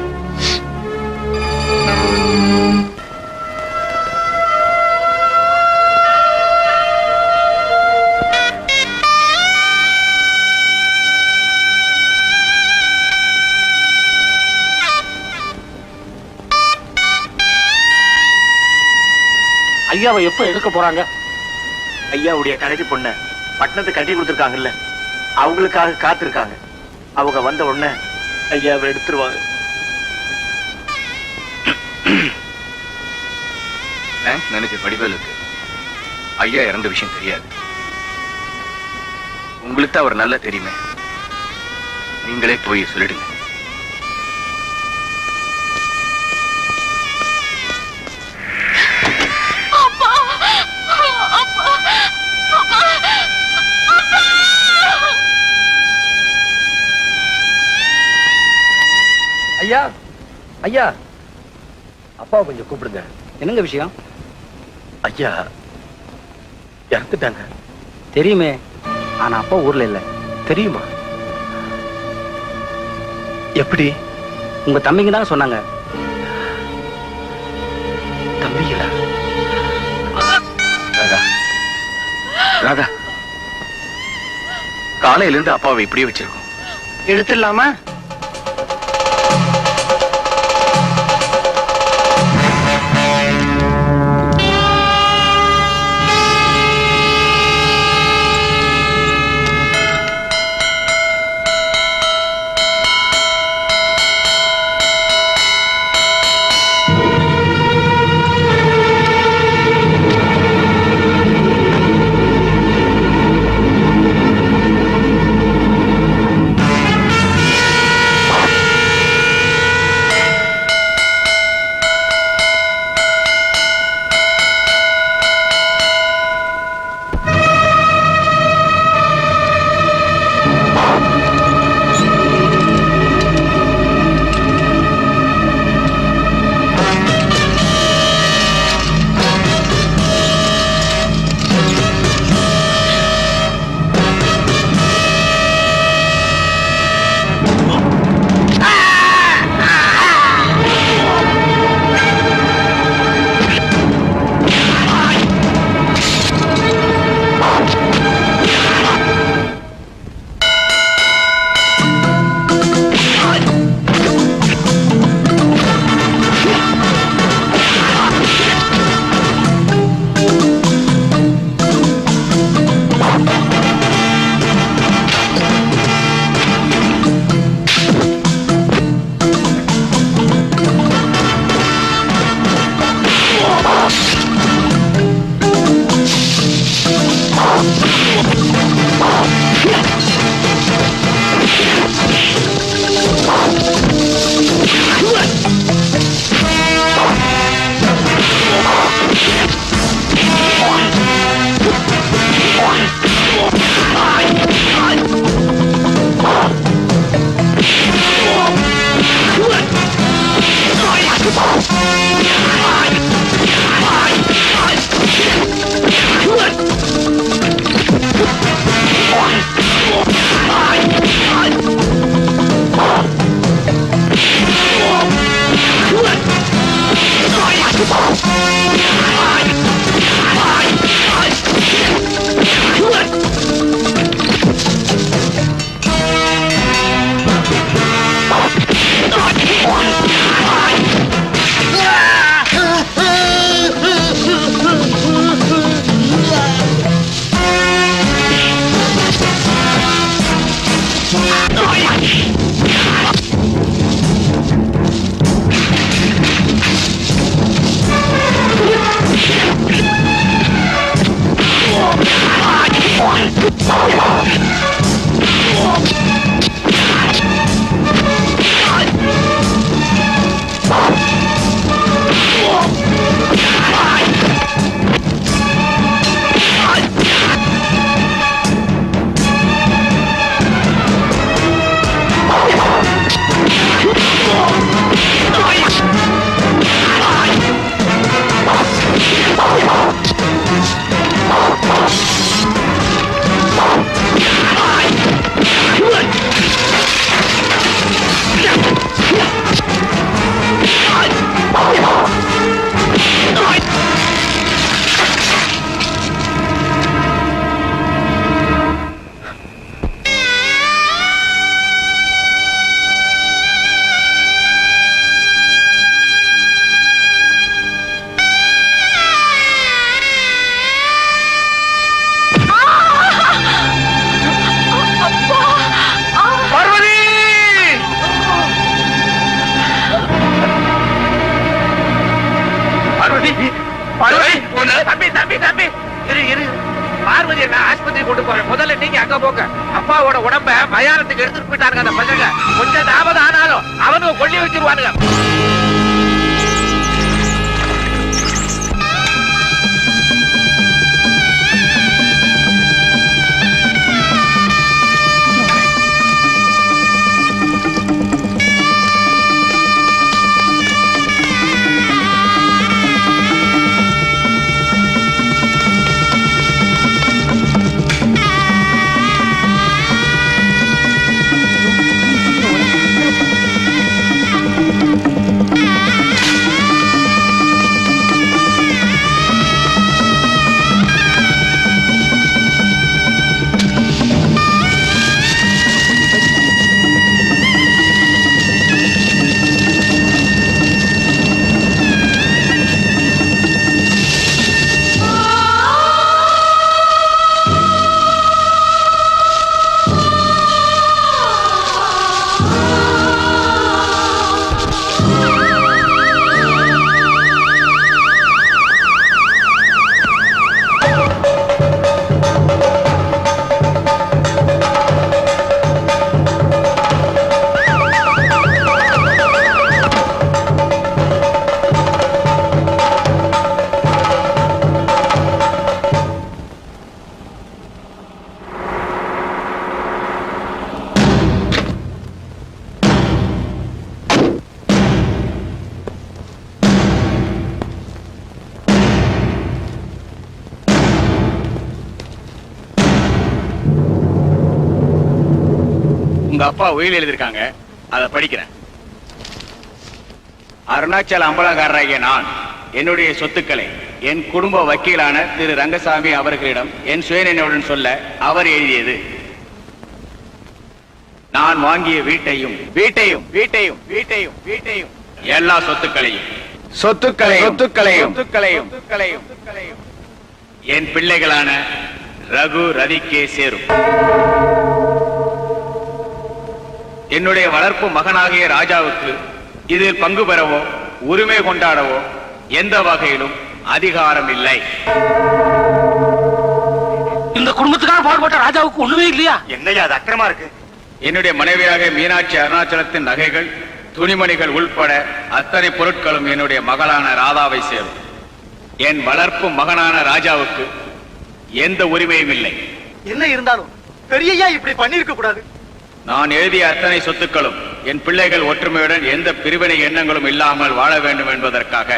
ஐயாவை எப்ப எடுக்க போறாங்க? ஐயாவுடைய கடைசி பொண்ண பட்டணத்தை கட்டி கொடுத்துருக்காங்கல்ல, அவங்களுக்காக காத்திருக்காங்க. அவங்க வந்த உடனே ஐயாவை எடுத்துருவாங்க. பேங்க் மேனேஜர் வடிவேலுக்கு ஐயா இறந்த விஷயம் தெரியாது. உங்களுக்கு தான் அவர் நல்லா தெரியுமே, நீங்களே போய் சொல்லிடுங்க. ஐயா, ஐயா, அப்பாவை கொஞ்சம் கூப்பிடுங்க. என்னங்க விஷயம்? ஐயா இறந்துட்டாங்க. தெரியுமே, ஆனா அப்பா ஊர்ல இல்ல. தெரியுமா? எப்படி? உங்க தம்பிங்க தான் சொன்னாங்க. தம்பிங்களா? ராதா, ராதா, காலையில இருந்து அப்பாவை இப்படியே வச்சிருக்கோம். எடுத்துடலாமா? கொண்டு போறேன். முதல்ல நீங்க அங்க போங்க. அப்பாவோட உடம்ப மயானத்துக்கு எடுத்துட்டு போயிட்டாருங்க அந்த பசங்க. கொஞ்சம் தாமதம் ஆனாலும் அவனுக்கு கொல்லி வச்சிருவானுங்க. உங்க அப்பா உயில் எழுதிருக்காங்க, அதை படிக்கிறேன். அருணாச்சல அம்பலக்காரராகிய நான் என்னுடைய சொத்துக்களை என் குடும்ப வக்கீலான திரு ரங்கசாமி அவர்களிடம் என் சுயநினைவுடன் சொல்ல அவர் எழுதியது. நான் வாங்கிய வீட்டையும் வீட்டையும் வீட்டையும் வீட்டையும் வீட்டையும் எல்லா சொத்துக்களையும் சொத்துக்களையும் சொத்துக்களையும் சொத்துக்களையும் சொத்துக்களையும் என் பிள்ளைகளான ரகு ரதிக்கே சேரும். என்னுடைய வளர்ப்பு மகனாகிய ராஜாவுக்கு இதில் பங்கு பெறவோ உரிமை கொண்டாடவோ எந்த வகையிலும் அதிகாரம் இல்லை. இந்த குடும்பத்துக்காக பாடுபட்ட ராஜாவுக்கு ஒண்ணுமே இல்லையா? என்னையா அது அக்கிரமா இருக்கு? என்னுடைய மனைவியாக மீனாட்சி அருணாச்சலத்தின் நகைகள் துணிமணிகள் உள்பட அத்தனை பொருட்களும் என்னுடைய மகளான ராதாவை சேரும். என் வளர்ப்பு மகனான ராஜாவுக்கு எந்த உரிமையும் இல்லை. என்ன இருந்தாலும் பெரியய்யா இப்படி பண்ணிருக்க கூடாது. நான் எழுதிய அத்தனை சொத்துக்களும் என் பிள்ளைகள் ஒற்றுமையுடன் எந்த பிரிவினை எண்ணங்களும் இல்லாமல் வாழ வேண்டும் என்பதற்காக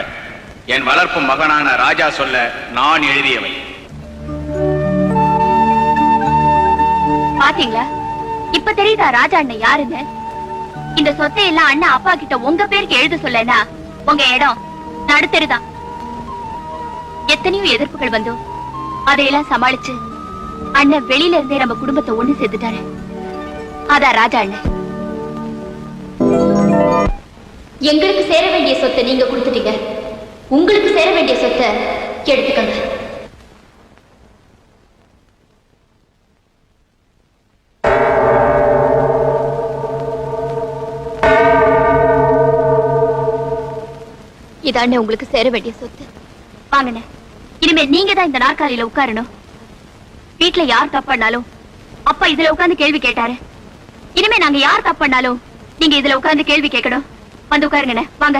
என் வளர்ப்பு மகனான ராஜா சொல்ல நான் எழுதியவை. பாத்தீங்களா, இப்ப தெரியுதா ராஜா அண்ணன் யாருன்னு? இந்த சொத்தை எல்லாம் அண்ணன் அப்பா கிட்ட உங்க பேருக்கு எழுத சொல்லனா உங்க இடம் நடுத்தருதான். எத்தனையோ எதிர்ப்புகள் வந்தோம், அதையெல்லாம் சமாளிச்சு அண்ணன் வெளியில இருந்தே நம்ம குடும்பத்தை ஒண்ணு சேர்த்துட்டாரு. அதான் ராஜா அண்ணன். எங்களுக்கு சேர வேண்டிய சொத்தை நீங்க கொடுத்துட்டீங்க, உங்களுக்கு சேர வேண்டிய சொத்தை எடுத்துக்கங்க. இதாண்ணே உங்களுக்கு சேர வேண்டிய சொத்து. வாங்கண்ணே, இனிமே நீங்க தான் இந்த நாற்காலியில உட்காரணும். வீட்டுல யார் தப்பானாலும் அப்பா இதுல உட்கார்ந்து கேள்வி கேட்டாரு. இனிமே நாங்க யார் தப்பானாலும் நீங்க இதுல உட்கார்ந்து கேள்வி கேட்கணும். வந்து உட்காருங்கண்ணே, வாங்க.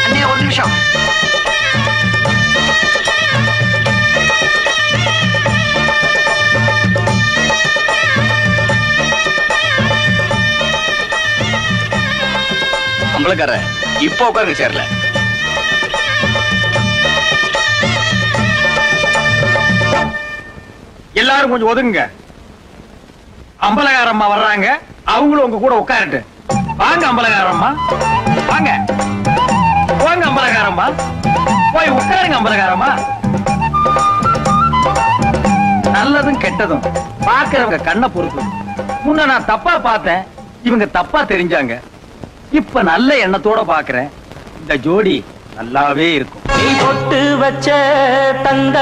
அண்ணே ஒரு நிமிஷம். அம்பலக்கார இப்ப உட்காருங்க சேர்ல. எல்லாரும் கொஞ்சம் ஒதுங்க. அம்பலகாரம்மா வர்றாங்க, அவங்களும் உங்க கூட உட்காரட்டு. வாங்க அம்பலகாரம்மா, வாங்க. வாங்க அம்பலகாரம்மா, போய் உட்காருங்க அம்பலகாரம்மா. நல்லதும் கெட்டதும் பாக்குறவங்க கண்ணை பொறுத்து. முன்ன நான் தப்பா பார்த்தேன், இவங்க தப்பா தெரிஞ்சாங்க. இப்ப நல்ல எண்ணத்தோட பாக்குறேன். இந்த ஜோடி நல்லாவே இருக்கும். நீ தொட்டு வச்ச தங்க